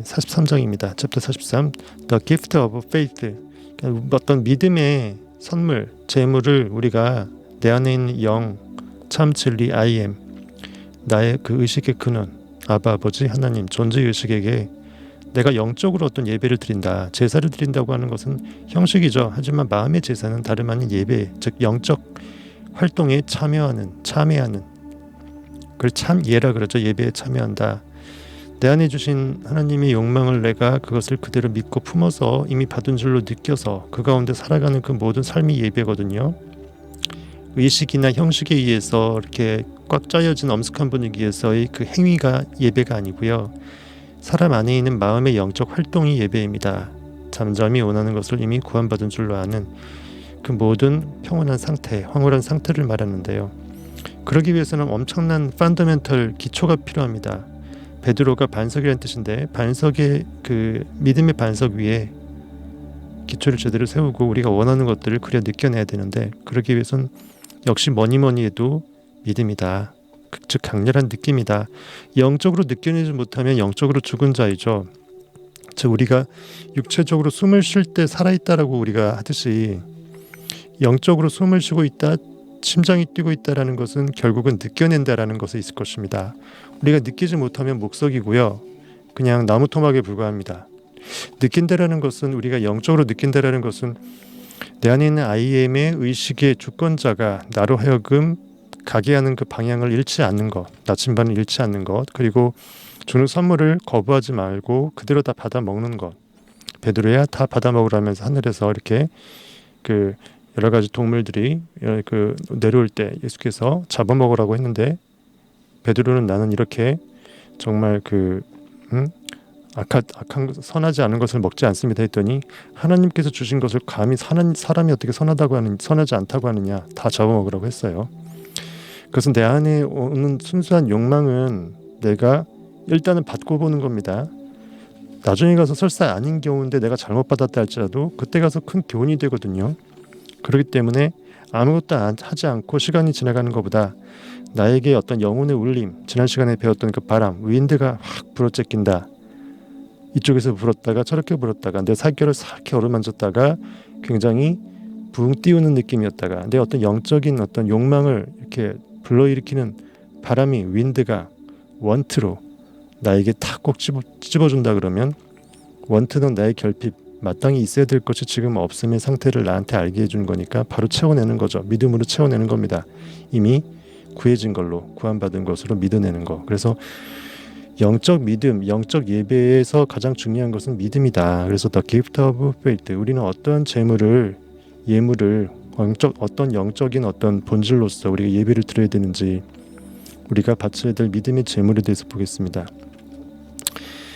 43장입니다. 챕터 43. The gift of faith. 어떤 믿음의 선물, 재물을 우리가 내 안에 있는 영, 참 진리, I am, 나의 그 의식의 근원, 아바 아버지 하나님, 존재 의식에게 내가 영적으로 어떤 예배를 드린다, 제사를 드린다고 하는 것은 형식이죠. 하지만 마음의 제사는 다름 아닌 예배, 즉 영적 활동에 참여하는 그걸 참예라 그러죠. 예배에 참여한다. 내 안에 주신 하나님의 욕망을 내가 그것을 그대로 믿고 품어서 이미 받은 줄로 느껴서 그 가운데 살아가는 그 모든 삶이 예배거든요. 의식이나 형식에 의해서 이렇게 꽉 짜여진 엄숙한 분위기에서의 그 행위가 예배가 아니고요. 사람 안에 있는 마음의 영적 활동이 예배입니다. 잠잠히 원하는 것을 이미 구원받은 줄로 아는 그 모든 평온한 상태, 황홀한 상태를 말하는데요. 그러기 위해서는 엄청난 펀더멘털 기초가 필요합니다. 베드로가 반석이라는 뜻인데 반석의 그 믿음의 반석 위에 기초를 제대로 세우고 우리가 원하는 것들을 그려 느껴내야 되는데 그러기 위해선 역시 뭐니 해도 믿음이다. 즉 강렬한 느낌이다. 영적으로 느껴내지 못하면 영적으로 죽은 자이죠. 즉 우리가 육체적으로 숨을 쉴 때 살아있다라고 우리가 하듯이 영적으로 숨을 쉬고 있다, 심장이 뛰고 있다라는 것은 결국은 느껴낸다라는 것에 있을 것입니다. 우리가 느끼지 못하면 목석이고요. 그냥 나무 토막에 불과합니다. 느낀다라는 것은 우리가 영적으로 느낀다라는 것은 내 안에 있는 IM의 의식의 주권자가 나로 하여금 가게 하는 그 방향을 잃지 않는 것, 나침반을 잃지 않는 것, 그리고 주는 선물을 거부하지 말고 그대로 다 받아 먹는 것. 베드로야 다 받아 먹으라면서 하늘에서 이렇게 그 여러 가지 동물들이 그 내려올 때 예수께서 잡아먹으라고 했는데 베드로는 나는 이렇게 정말 악한 선하지 않은 것을 먹지 않습니다 했더니 하나님께서 주신 것을 감히 사람이 어떻게 선하지 않다고 하느냐, 다 잡아먹으라고 했어요. 그것은 내 안에 오는 순수한 욕망은 내가 일단은 받고 보는 겁니다. 나중에 가서 설사 아닌 경우인데 내가 잘못 받았다 할지라도 그때 가서 큰 교훈이 되거든요. 그렇기 때문에 아무것도 하지 않고 시간이 지나가는 것보다 나에게 어떤 영혼의 울림, 지난 시간에 배웠던 그 바람, 윈드가 확 불어제낀다. 이쪽에서 불었다가 저렇게 불었다가 내 살결을 살게 어루만졌다가 굉장히 붕 띄우는 느낌이었다가 내 어떤 영적인 어떤 욕망을 이렇게 불러일으키는 바람이 윈드가 원트로 나에게 탁 꼭 찝어준다 그러면 원트는 나의 결핍, 마땅히 있어야 될 것이 지금 없음의 상태를 나한테 알게 해준 거니까 바로 채워내는 거죠. 믿음으로 채워내는 겁니다. 이미 구해진 걸로, 구원받은 것으로 믿어내는 거. 그래서 영적 믿음, 영적 예배에서 가장 중요한 것은 믿음이다. 그래서 The gift of faith, 우리는 어떠한 예물을 어떤 영적인 어떤 본질로서 우리가 예배를 드려야 되는지 우리가 바쳐야 될 믿음의 재물에 대해서 보겠습니다.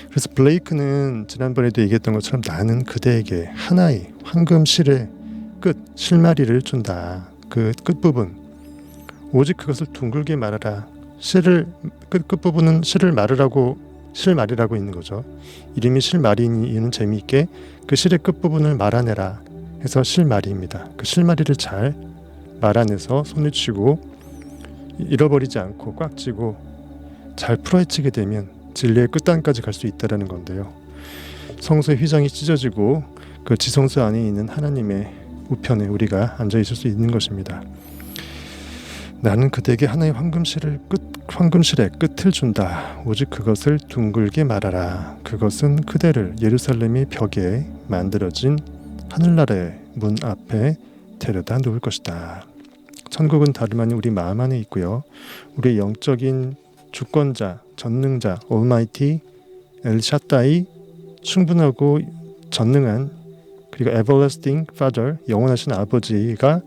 그래서 블레이크는 지난번에도 얘기했던 것처럼 나는 그대에게 하나의 황금 실의 실마리를 준다. 그 끝부분 오직 그것을 둥글게 말하라. 실을 끝부분은 실말이라고 있는 거죠. 이름이 실마리인 이유는 재미있게 그 실의 끝부분을 말아내라 해서 실마리입니다. 그 실마리를 잘 말아내서 손을 쥐고 잃어버리지 않고 꽉 쥐고 잘 풀어헤치게 되면 진리의 끝단까지 갈 수 있다는 건데요. 성소의 휘장이 찢어지고 그 지성소 안에 있는 하나님의 우편에 우리가 앉아 있을 수 있는 것입니다. 나는 그대에게 하나의 황금실의 끝을 준다. 오직 그것을 둥글게 말하라. 그것은 그대를 예루살렘의 벽에 만들어진 하늘나라의 문 앞에 데려다 놓을 것이다. 천국은 다름 아닌 우리 마음 안에 있고요. 우리의 영적인 주권자, 전능자, 올마이티, 엘샤다이, 충분하고 전능한 그리고 everlasting father, 영원하신 아버지가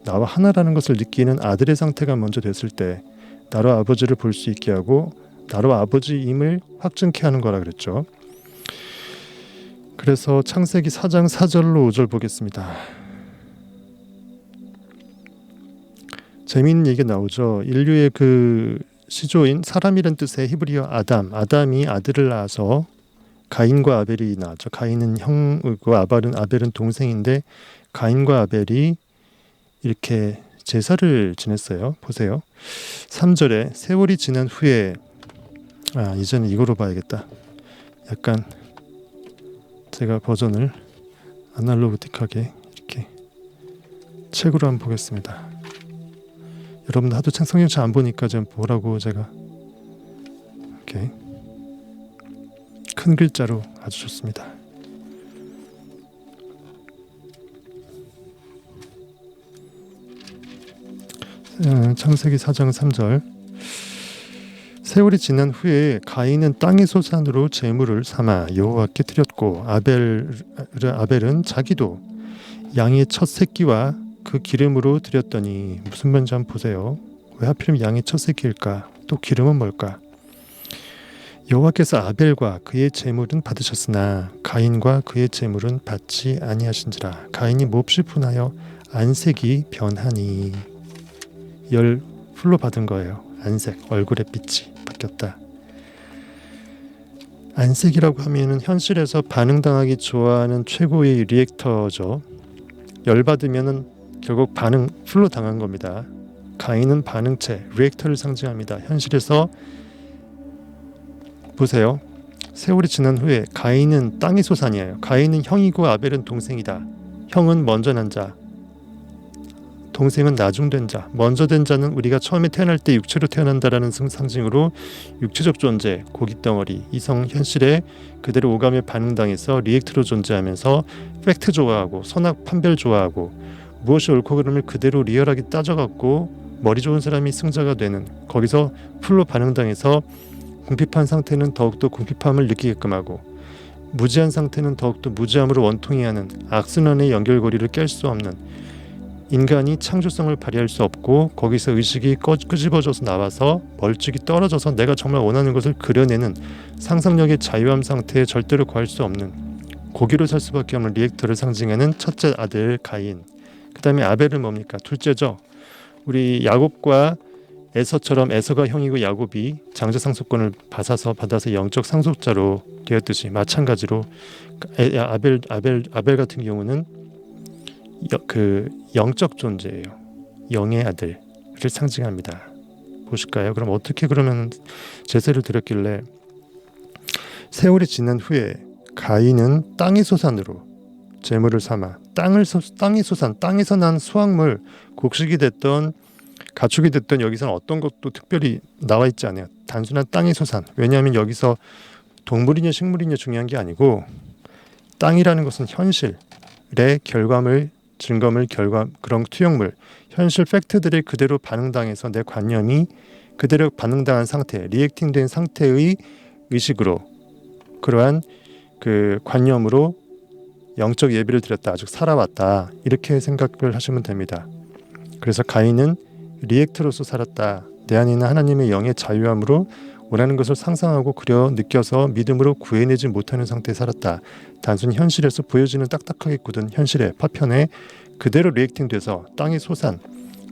나와 하나라는 것을 느끼는 아들의 상태가 먼저 됐을 때 나로 아버지를 볼 수 있게 하고 나로 아버지임을 확증케 하는 거라 그랬죠. 그래서 창세기 4장 4절로 5절 보겠습니다. 재미있는 얘기가 나오죠. 인류의 그 시조인 사람이란 뜻의 히브리어 아담이 아들을 낳아서 가인과 아벨이 낳았죠. 가인은 형이고 아벨은 동생인데 가인과 아벨이 이렇게 제사를 지냈어요. 보세요. 3절에 세월이 지난 후에 이제는 이거로 봐야겠다. 약간 제가 버전을 아날로그틱하게 이렇게 책으로 한번 보겠습니다. 여러분들 하도 성경 잘 안 보니까 좀 보라고 제가 이렇게 큰 글자로 아주 좋습니다. 창세기 4장 3절 세월이 지난 후에 가인은 땅의 소산으로 제물을 삼아 여호와께 드렸고 아벨은 자기도 양의 첫 새끼와 그 기름으로 드렸더니 무슨 말인지 한번 보세요. 왜 하필이면 양의 첫 새끼일까? 또 기름은 뭘까? 여호와께서 아벨과 그의 제물은 받으셨으나 가인과 그의 제물은 받지 아니하신지라. 가인이 몹시 분하여 안색이 변하니 열 풀로 받은 거예요. 안색, 얼굴의 빛이 바뀌었다. 안색이라고 하면은 현실에서 반응당하기 좋아하는 최고의 리액터죠. 열받으면은 결국 반응 풀로 당한 겁니다. 가인은 반응체, 리액터를 상징합니다. 현실에서 보세요. 세월이 지난 후에 가인은 땅의 소산이에요. 가인은 형이고 아벨은 동생이다. 형은 먼저 난 자, 동생은 나중된 자. 먼저 된 자는 우리가 처음에 태어날 때 육체로 태어난다라는 상징으로 육체적 존재, 고깃덩어리, 이성 현실에 그대로 오감에 반응당해서 리액트로 존재하면서 팩트 좋아하고 선악 판별 좋아하고 무엇이 옳고 그름을 그대로 리얼하게 따져갖고 머리 좋은 사람이 승자가 되는, 거기서 풀로 반응당해서 궁핍한 상태는 더욱더 궁핍함을 느끼게끔 하고 무지한 상태는 더욱더 무지함으로 원통해하는 악순환의 연결고리를 깰 수 없는, 인간이 창조성을 발휘할 수 없고 거기서 의식이 끄집어져서 나와서 멀찍이 떨어져서 내가 정말 원하는 것을 그려내는 상상력의 자유함 상태에 절대로 구할 수 없는 고기로 살 수밖에 없는 리액터를 상징하는 첫째 아들 가인. 그 다음에 아벨은 뭡니까? 둘째죠. 우리 야곱과 에서처럼 에서가 형이고 야곱이 장자 상속권을 받아서 영적 상속자로 되었듯이 마찬가지로 아벨 같은 경우는 그 영적 존재예요. 영의 아들을 상징합니다. 보실까요? 그럼 어떻게 그러면 제사를 드렸길래 세월이 지난 후에 가인은 땅의 소산으로 제물을 삼아 땅의 소산, 땅에서 난 수확물, 곡식이 됐던 가축이 됐던 여기서는 어떤 것도 특별히 나와 있지 않아요. 단순한 땅의 소산. 왜냐하면 여기서 동물이냐 식물이냐 중요한 게 아니고 땅이라는 것은 현실의 결과물, 증거물, 그런 투영물, 현실 팩트들이 그대로 반응당해서 내 관념이 그대로 반응당한 상태, 리액팅된 상태의 의식으로, 그러한 그 관념으로 영적 예배를 드렸다, 아직 살아왔다, 이렇게 생각을 하시면 됩니다. 그래서 가인은 리액트로서 살았다. 내 안에 있는 하나님의 영의 자유함으로 원하는 것을 상상하고 그려 느껴서 믿음으로 구해내지 못하는 상태에 살았다. 단순히 현실에서 보여지는 딱딱하게 굳은 현실의 파편에 그대로 리액팅돼서 땅의 소산,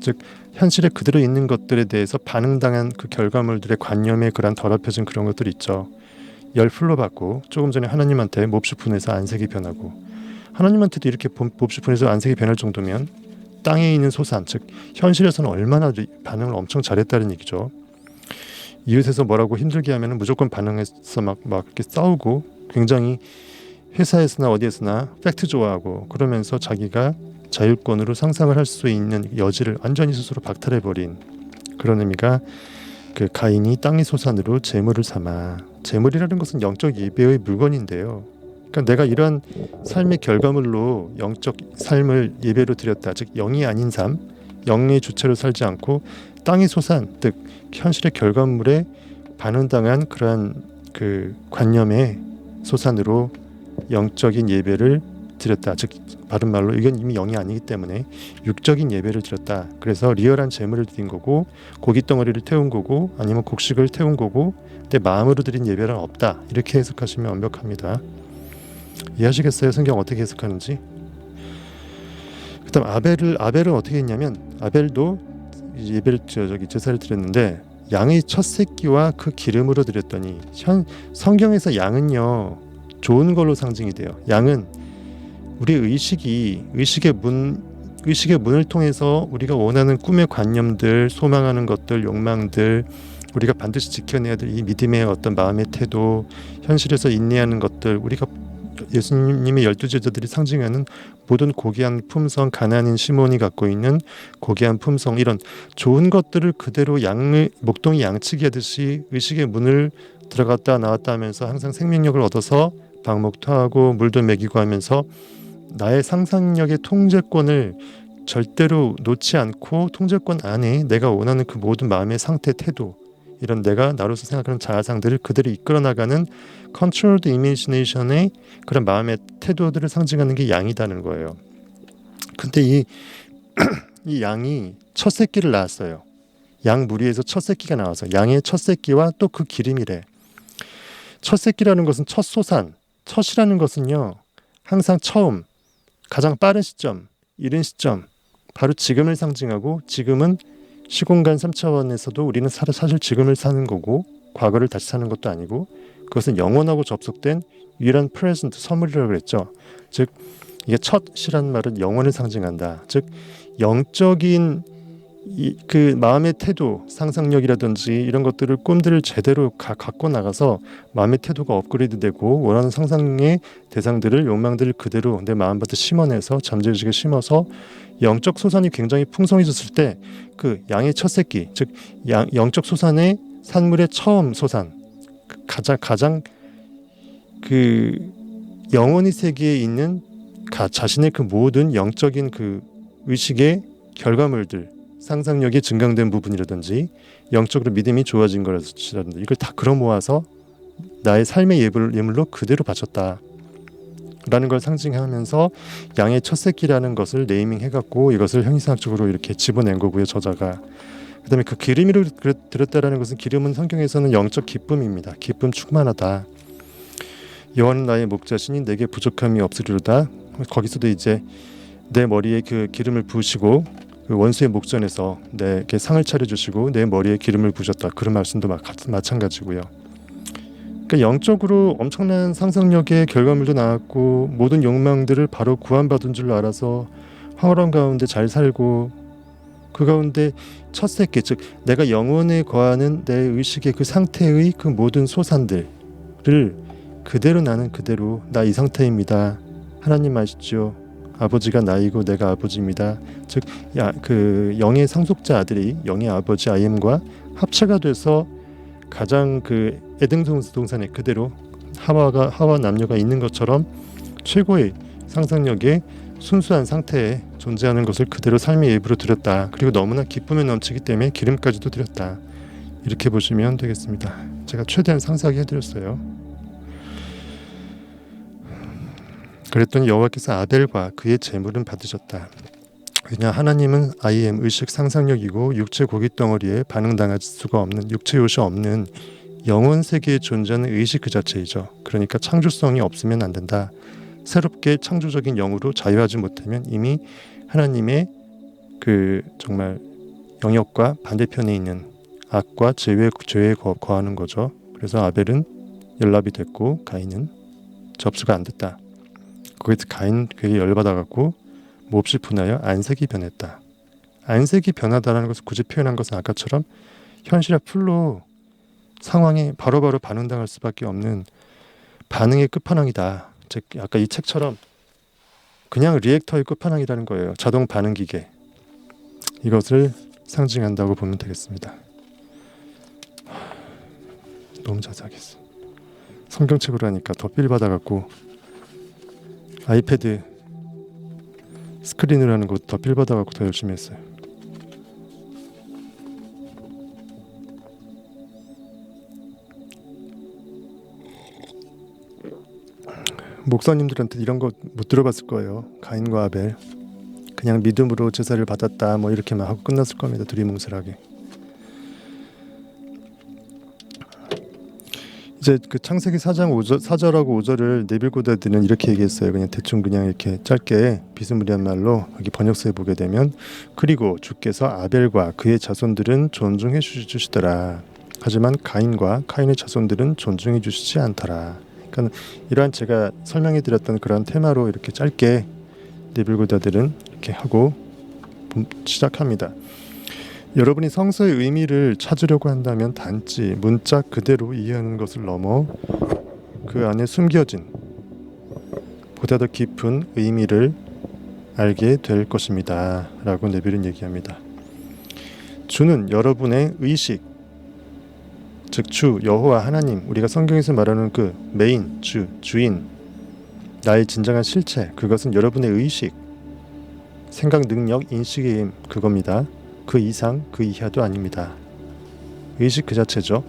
즉 현실에 그대로 있는 것들에 대해서 반응당한 그 결과물들의 관념에 그런 더럽혀진 그런 것들 있죠. 열풀로 받고 조금 전에 하나님한테 몹시 분해서 안색이 변하고, 하나님한테도 이렇게 몹시 분해서 안색이 변할 정도면 땅에 있는 소산, 즉 현실에서는 얼마나 반응을 엄청 잘했다는 얘기죠. 이웃에서 뭐라고 힘들게 하면 무조건 반응해서 막 이렇게 싸우고, 굉장히 회사에서나 어디에서나 팩트 좋아하고, 그러면서 자기가 자율권으로 상상을 할 수 있는 여지를 완전히 스스로 박탈해버린 그런 의미가 그 가인이 땅의 소산으로 제물을 삼아. 제물이라는 것은 영적 예배의 물건인데요. 그러니까 내가 이러한 삶의 결과물로 영적 삶을 예배로 드렸다. 즉 영이 아닌 삶, 영의 주체로 살지 않고 땅의 소산, 즉 현실의 결과물에 반응당한 그러한 그 관념의 소산으로 영적인 예배를 드렸다. 즉 바른 말로 이건 이미 영이 아니기 때문에 육적인 예배를 드렸다. 그래서 리얼한 제물을 드린 거고, 고기 덩어리를 태운 거고, 아니면 곡식을 태운 거고, 내 마음으로 드린 예배는 없다. 이렇게 해석하시면 완벽합니다. 이해하시겠어요? 성경 어떻게 해석하는지. 그다음 아벨은 어떻게 했냐면, 아벨도 예배를 제사를 드렸는데 양의 첫 새끼와 그 기름으로 드렸더니, 성경에서 양은요 좋은 걸로 상징이 돼요. 양은 우리의 의식의 문을 통해서 우리가 원하는 꿈의 관념들, 소망하는 것들, 욕망들, 우리가 반드시 지켜내야 될 이 믿음의 어떤 마음의 태도, 현실에서 인내하는 것들, 우리가 예수님의 12제자들이 상징하는 모든 고귀한 품성, 가난인 시몬이 갖고 있는 고귀한 품성, 이런 좋은 것들을 그대로 목동이 양치기 하듯이 의식의 문을 들어갔다 나왔다 하면서 항상 생명력을 얻어서 방목토하고 물도 먹이고 하면서 나의 상상력의 통제권을 절대로 놓지 않고 통제권 안에 내가 원하는 그 모든 마음의 상태, 태도, 이런 내가 나로서 생각하는 자아상들을 그대로 이끌어 나가는 controlled imagination의 그런 마음의 태도들을 상징하는 게 양이다는 거예요. 근데 이 양이 첫 새끼를 낳았어요. 양 무리에서 첫 새끼가 나와서 양의 첫 새끼와 또 그 기름이래. 첫 새끼라는 것은 첫 소산, 첫이라는 것은요 항상 처음, 가장 빠른 시점, 이른 시점, 바로 지금을 상징하고, 지금은 시공간 3차원에서도 우리는 사실 지금을 사는 거고 과거를 다시 사는 것도 아니고, 그것은 영원하고 접속된 유일한 프레젠트, 선물이라고 그랬죠. 즉 이게 첫이라는 말은 영원을 상징한다. 즉 영적인 그 마음의 태도, 상상력이라든지 이런 것들을, 꿈들을 제대로 갖고 나가서 마음의 태도가 업그레이드되고 원하는 상상의 대상들을, 욕망들을 그대로 내 마음밭에 심어내서 잠재의식에 심어서 영적 소산이 굉장히 풍성해졌을 때 그 양의 첫 새끼, 즉 영적 소산의 산물의 처음 소산, 가장 그 영혼의 세계에 있는 자신의 그 모든 영적인 그 의식의 결과물들, 상상력이 증강된 부분이라든지 영적으로 믿음이 좋아진 거라든지, 이걸 다 끌어 모아서 나의 삶의 예물로 그대로 바쳤다 라는 걸 상징하면서 양의 첫 새끼라는 것을 네이밍해갖고 이것을 형이상학적으로 이렇게 집어낸 거고요, 저자가. 그 다음에 그 기름이를 들었다라는 것은, 기름은 성경에서는 영적 기쁨입니다. 기쁨 충만하다. 여호와는 나의 목자시니 내게 부족함이 없으리로다. 거기서도 이제 내 머리에 그 기름을 부으시고 그 원수의 목전에서 내게 상을 차려주시고 내 머리에 기름을 부으셨다, 그런 말씀도 마찬가지고요. 그러니까 영적으로 엄청난 상상력의 결과물도 나왔고, 모든 욕망들을 바로 구원받은 줄로 알아서 황홀한 가운데 잘 살고, 그 가운데 첫 새끼, 즉 내가 영혼에 거하는 내 의식의 그 상태의 그 모든 소산들을 그대로, 나는 그대로 나 이 상태입니다. 하나님 아시죠? 아버지가 나이고 내가 아버지입니다. 즉 그 영의 상속자 아들이 영의 아버지 아이엠과 합체가 돼서 가장 그 에덴 동산에 그대로 하와 남녀가 있는 것처럼 최고의 상상력의 순수한 상태에 존재하는 것을 그대로 삶의 예부로 드렸다. 그리고 너무나 기쁨에 넘치기 때문에 기름까지도 드렸다. 이렇게 보시면 되겠습니다. 제가 최대한 상세하게 해드렸어요. 그랬더니 여호와께서 아벨과 그의 제물은 받으셨다. 그냥 하나님은 IM, 의식 상상력이고 육체 고깃덩어리에 반응당할 수가 없는, 육체 요시 없는 영혼 세계에 존재하는 의식 그 자체이죠. 그러니까 창조성이 없으면 안 된다. 새롭게 창조적인 영으로 자유하지 못하면 이미 하나님의 그 정말 영역과 반대편에 있는 악과 죄에 거하는 거죠. 그래서 아벨은 연락이 됐고 가인은 접수가 안 됐다. 거기서 가인 그게 열받아갖고 몹시 분하여 안색이 변했다. 안색이 변하다라는 것을 굳이 표현한 것은 아까처럼 현실의 풀로 상황에 바로바로 반응당할 수밖에 없는 반응의 끝판왕이다. 즉 아까 이 책처럼 그냥 리액터의 끝판왕이라는 거예요. 자동 반응 기계. 이것을 상징한다고 보면 되겠습니다. 너무 자세하겠어. 성경책으로 하니까 더 필 받아갖고 아이패드 스크린으로 하는 거 더 필 받아갖고 더 열심히 했어요. 목사님들한테 이런 거 못 들어봤을 거예요. 가인과 아벨 그냥 믿음으로 제사를 받았다 뭐 이렇게만 하고 끝났을 겁니다. 두리뭉술하게. 이제 그 창세기 4장 4절하고 5절을 네빌고다드는 이렇게 얘기했어요. 그냥 대충 그냥 이렇게 짧게 비스무리한 말로 여기 번역서에 보게 되면, 그리고 주께서 아벨과 그의 자손들은 존중해 주시더라. 하지만 가인과 카인의 자손들은 존중해 주시지 않더라. 그러니까 이러한 제가 설명해 드렸던 그런 테마로 이렇게 짧게 네빌고다들은 이렇게 하고 시작합니다. 여러분이 성서의 의미를 찾으려고 한다면 단지 문자 그대로 이해하는 것을 넘어 그 안에 숨겨진 보다 더 깊은 의미를 알게 될 것입니다. 라고 네빌은 얘기합니다. 주는 여러분의 의식, 즉 주, 여호와 하나님, 우리가 성경에서 말하는 그 메인, 주, 주인, 나의 진정한 실체, 그것은 여러분의 의식, 생각 능력, 인식의 힘, 그겁니다. 그 이상, 그 이하도 아닙니다. 의식 그 자체죠.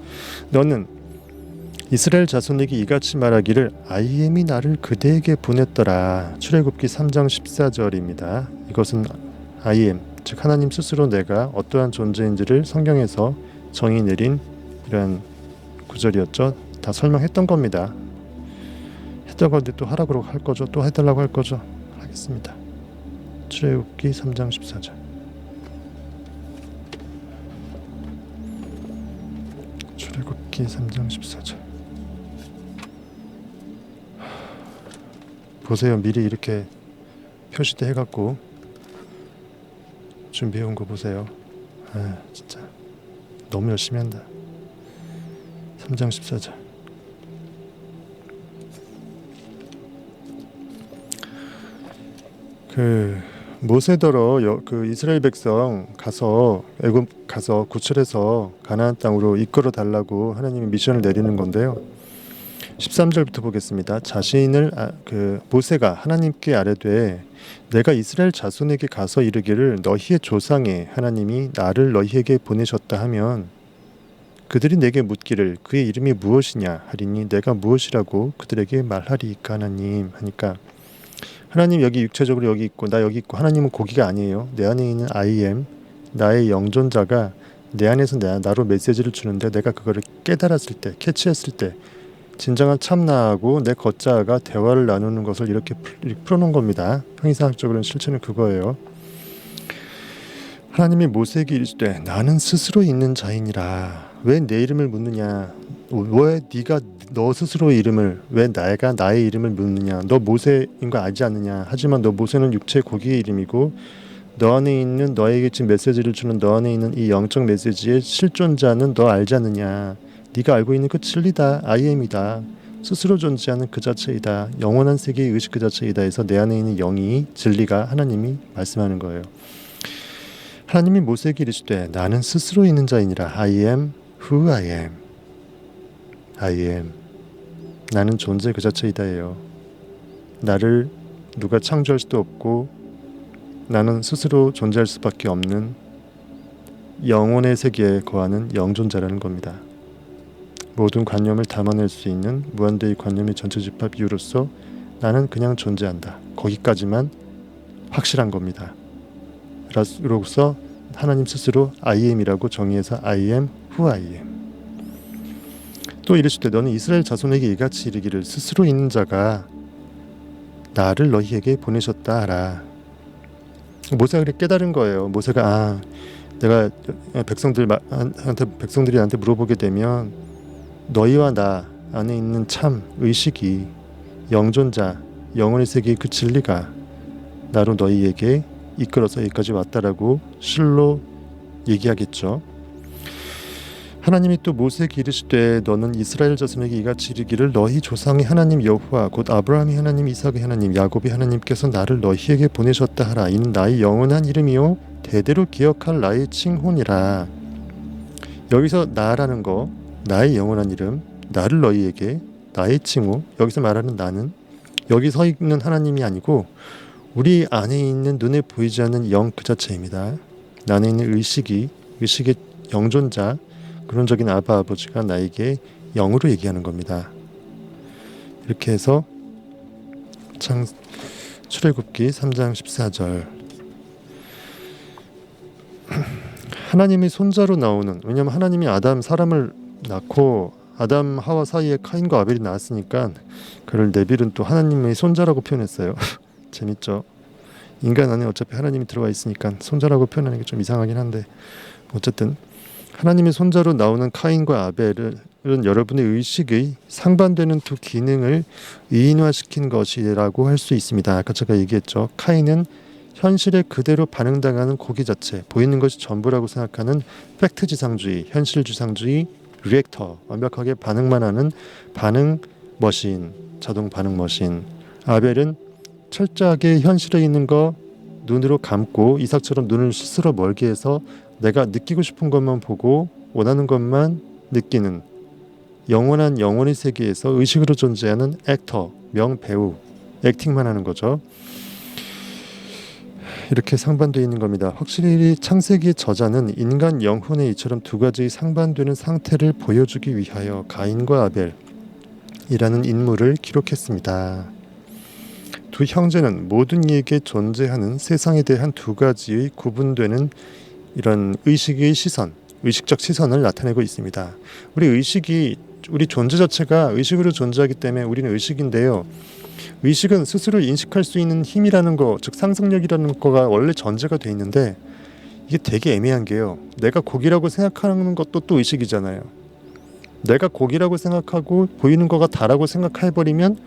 너는 이스라엘 자손에게 이같이 말하기를 I am이 나를 그대에게 보냈더라. 출애굽기 3장 14절입니다. 이것은 I am, 즉 하나님 스스로 내가 어떠한 존재인지를 성경에서 정의 내린 이런 구절이었죠. 다 설명했던 겁니다. 했던 건데 또 하라고 할 거죠. 또 해달라고 할 거죠. 하겠습니다. 출애굽기 3장 14절. 출애굽기 3장 14절. 보세요. 미리 이렇게 표시도 해갖고 준비해온 거 보세요. 아 진짜 너무 열심히 한다. 3장 14절. 그 모세더러 그 이스라엘 백성 가서 애굽 가서 구출해서 가나안 땅으로 이끌어 달라고 하나님이 미션을 내리는 건데요. 13절부터 보겠습니다. 자신을 그 모세가 하나님께 아뢰되 내가 이스라엘 자손에게 가서 이르기를 너희의 조상의 하나님이 나를 너희에게 보내셨다 하면 그들이 내게 묻기를 그의 이름이 무엇이냐 하리니 내가 무엇이라고 그들에게 말하리이까 하나님 하니까 하나님 여기 육체적으로 여기 있고 나 여기 있고 하나님은 고기가 아니에요. 내 안에 있는 I am 나의 영존자가 내 안에서 나로 메시지를 주는데 내가 그거를 깨달았을 때 캐치했을 때 진정한 참나하고 내 걷자가 대화를 나누는 것을 이렇게 풀어놓은 겁니다. 형이상학적으로는 실체는 그거예요. 하나님이 모세에게 이르시되 나는 스스로 있는 자이니라. 왜 내 이름을 묻느냐? 왜 네가 너 스스로의 이름을 왜 내가 나의 이름을 묻느냐? 너 모세인 거 알지 않느냐? 하지만 너 모세는 육체 고기의 이름이고 너 안에 있는 너에게 지금 메시지를 주는 너 안에 있는 이 영적 메시지의 실존자는 너 알지 않느냐? 네가 알고 있는 그 진리다. I am이다. 스스로 존재하는 그 자체이다. 영원한 세계의 의식 그 자체이다 해서 내 안에 있는 영이 진리가 하나님이 말씀하는 거예요. 하나님이 모세에게 이르시되 나는 스스로 있는 자이니라. I am who I am. I am. 나는 존재 그 자체이다예요. 나를 누가 창조할 수도 없고 나는 스스로 존재할 수밖에 없는 영혼의 세계에 거하는 영존자라는 겁니다. 모든 관념을 담아낼 수 있는 무한대의 관념의 전체 집합 이유로서 나는 그냥 존재한다. 거기까지만 확실한 겁니다. 그로서 하나님 스스로 I am이라고 정의해서 I am who I am. 또 이르시되 너는 이스라엘 자손에게 이같이 이르기를 스스로 있는 자가 나를 너희에게 보내셨다 하라. 모세가 그렇게 깨달은 거예요. 모세가 내가 백성들이 나한테 물어보게 되면 너희와 나 안에 있는 참 의식이 영존자 영혼의 세계의 그 진리가 나로 너희에게 이끌어서 여기까지 왔다라고 실로 얘기하겠죠. 하나님이 또 모세에게 이르시되 너는 이스라엘 자손에게 이같이 이르기를 너희 조상의 하나님 여호와 곧 아브라함의 하나님 이삭의 하나님 야곱의 하나님께서 나를 너희에게 보내셨다 하라. 이는 나의 영원한 이름이요 대대로 기억할 나의 칭호니라. 여기서 나라는 거 나의 영원한 이름 나를 너희에게 나의 칭호 여기서 말하는 나는 여기 서 있는 하나님이 아니고 우리 안에 있는 눈에 보이지 않는 영 그 자체입니다. 나 안에 있는 의식의 영존자 근원적인 아바 아버지가 나에게 영으로 얘기하는 겁니다. 이렇게 해서 출애굽기 3장 14절 하나님의 손자로 나오는 왜냐하면 하나님이 사람을 낳고 아담 하와 사이에 카인과 아벨이 나왔으니까 그를 네빌은 또 하나님의 손자라고 표현했어요. 재밌죠? 인간 안에 어차피 하나님이 들어와 있으니까 손자라고 표현하는 게 좀 이상하긴 한데 어쨌든 하나님의 손자로 나오는 카인과 아벨은 여러분의 의식의 상반되는 두 기능을 이인화시킨 것이라고 할 수 있습니다. 아까 제가 얘기했죠. 카인은 현실에 그대로 반응당하는 고기 자체, 보이는 것이 전부라고 생각하는 팩트 지상주의, 현실 지상주의, 리액터, 완벽하게 반응만 하는 반응 머신, 자동 반응 머신. 아벨은 철저하게 현실에 있는 거 눈으로 감고 이삭처럼 눈을 스스로 멀게 해서 내가 느끼고 싶은 것만 보고 원하는 것만 느끼는 영원한 영혼의 세계에서 의식으로 존재하는 액터, 명배우, 액팅만 하는 거죠. 이렇게 상반되어 있는 겁니다. 확실히 창세기의 저자는 인간 영혼의 이처럼 두 가지의 상반되는 상태를 보여주기 위하여 가인과 아벨이라는 인물을 기록했습니다. 두 형제는 모든 이에게 존재하는 세상에 대한 두 가지의 구분되는 이런 의식의 시선, 의식적 시선을 나타내고 있습니다. 우리 존재 자체가 의식으로 존재하기 때문에 우리는 의식인데요. 의식은 스스로 인식할 수 있는 힘이라는 거, 즉 상상력이라는 거가 원래 전제가 돼 있는데 이게 되게 애매한 게요. 내가 고기라고 생각하는 것도 또 의식이잖아요. 내가 고기라고 생각하고 보이는 거가 다라고 생각해버리면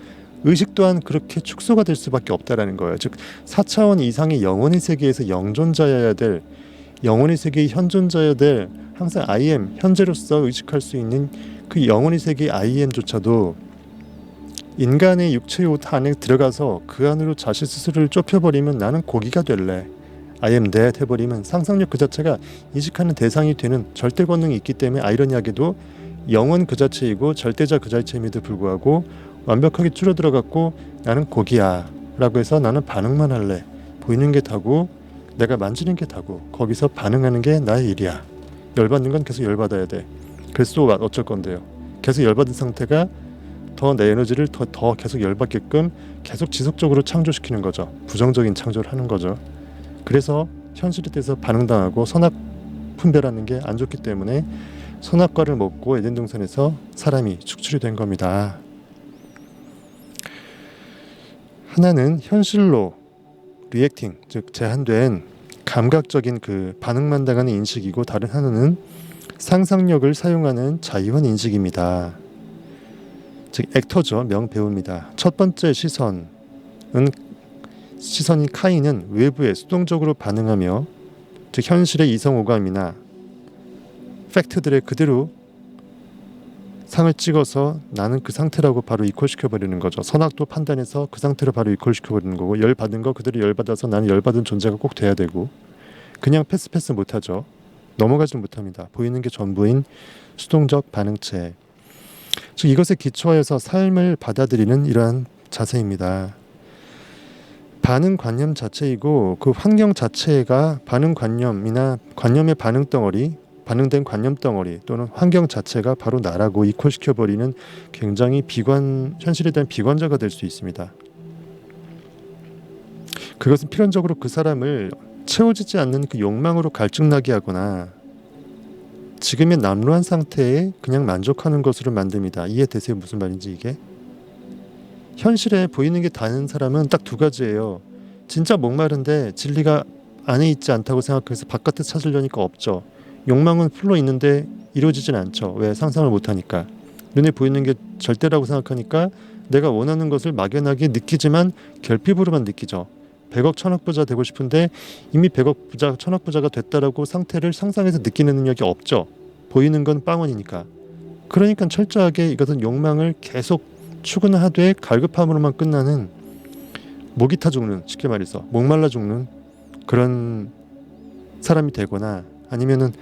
의식 또한 그렇게 축소가 될 수밖에 없다라는 거예요. 즉 4차원 이상의 영혼의 세계에서 영존자여야 될, 영혼의 세계의 현존자여야 될, 항상 I am, 현재로서 의식할 수 있는 그 영혼의 세계의 I am조차도 인간의 육체의 옷 안에 들어가서 그 안으로 자신 스스로를 좁혀버리면 나는 고기가 될래, I am that 해버리면 상상력 그 자체가 인식하는 대상이 되는 절대 권능이 있기 때문에 아이러니하게도 영혼 그 자체이고 절대자 그 자체임에도 불구하고 완벽하게 줄어들어갖고 나는 고기야 라고 해서 나는 반응만 할래, 보이는 게 다고 내가 만지는 게 다고 거기서 반응하는 게 나의 일이야. 열받는 건 계속 열받아야 돼. 그래서 또 어쩔 건데요. 계속 열받은 상태가 더 내 에너지를 더 계속 열받게끔 계속 지속적으로 창조시키는 거죠. 부정적인 창조를 하는 거죠. 그래서 현실에 대해서 반응당하고 선악 분별하는 게 안 좋기 때문에 선악과를 먹고 에덴 동산에서 사람이 축출이 된 겁니다. 하나는 현실로 리액팅, 즉 제한된 감각적인 그 반응만 당하는 인식이고, 다른 하나는 상상력을 사용하는 자유한 인식입니다. 즉 액터죠. 명배우입니다. 첫 번째 시선인 카인은 외부에 수동적으로 반응하며, 즉 현실의 이성오감이나 팩트들에 그대로 상을 찍어서 나는 그 상태라고 바로 이퀄시켜버리는 거죠. 선악도 판단해서 그 상태로 바로 이퀄시켜버리는 거고, 열받은 거 그대로 열받아서 나는 열받은 존재가 꼭 돼야 되고, 그냥 패스 못하죠. 넘어가지 못합니다. 보이는 게 전부인 수동적 반응체. 즉 이것에 기초하여서 삶을 받아들이는 이러한 자세입니다. 반응관념 자체이고 그 환경 자체가 반응관념이나 관념의 반응덩어리, 반응된 관념 덩어리 또는 환경 자체가 바로 나라고 이퀄시켜버리는 굉장히 현실에 대한 비관자가 될 수 있습니다. 그것은 필연적으로 그 사람을 채워지지 않는 그 욕망으로 갈증나게 하거나 지금의 남루한 상태에 그냥 만족하는 것으로 만듭니다. 이해되세요? 무슨 말인지 이게? 현실에 보이는 게 다른 사람은 딱 두 가지예요. 진짜 목마른데 진리가 안에 있지 않다고 생각해서 바깥에 찾으려니까 없죠. 욕망은 풀로 있는데 이루어지진 않죠. 왜? 상상을 못하니까. 눈에 보이는 게 절대라고 생각하니까 내가 원하는 것을 막연하게 느끼지만 결핍으로만 느끼죠. 100억 1000억 부자 되고 싶은데 이미 100억 부자 1000억 부자가 됐다라고 상태를 상상해서 느끼는 능력이 없죠. 보이는 건 빵원이니까. 그러니까 철저하게 이것은 욕망을 계속 추구하되 갈급함으로만 끝나는, 목이 타 죽는, 쉽게 말해서 목말라 죽는 그런 사람이 되거나, 아니면은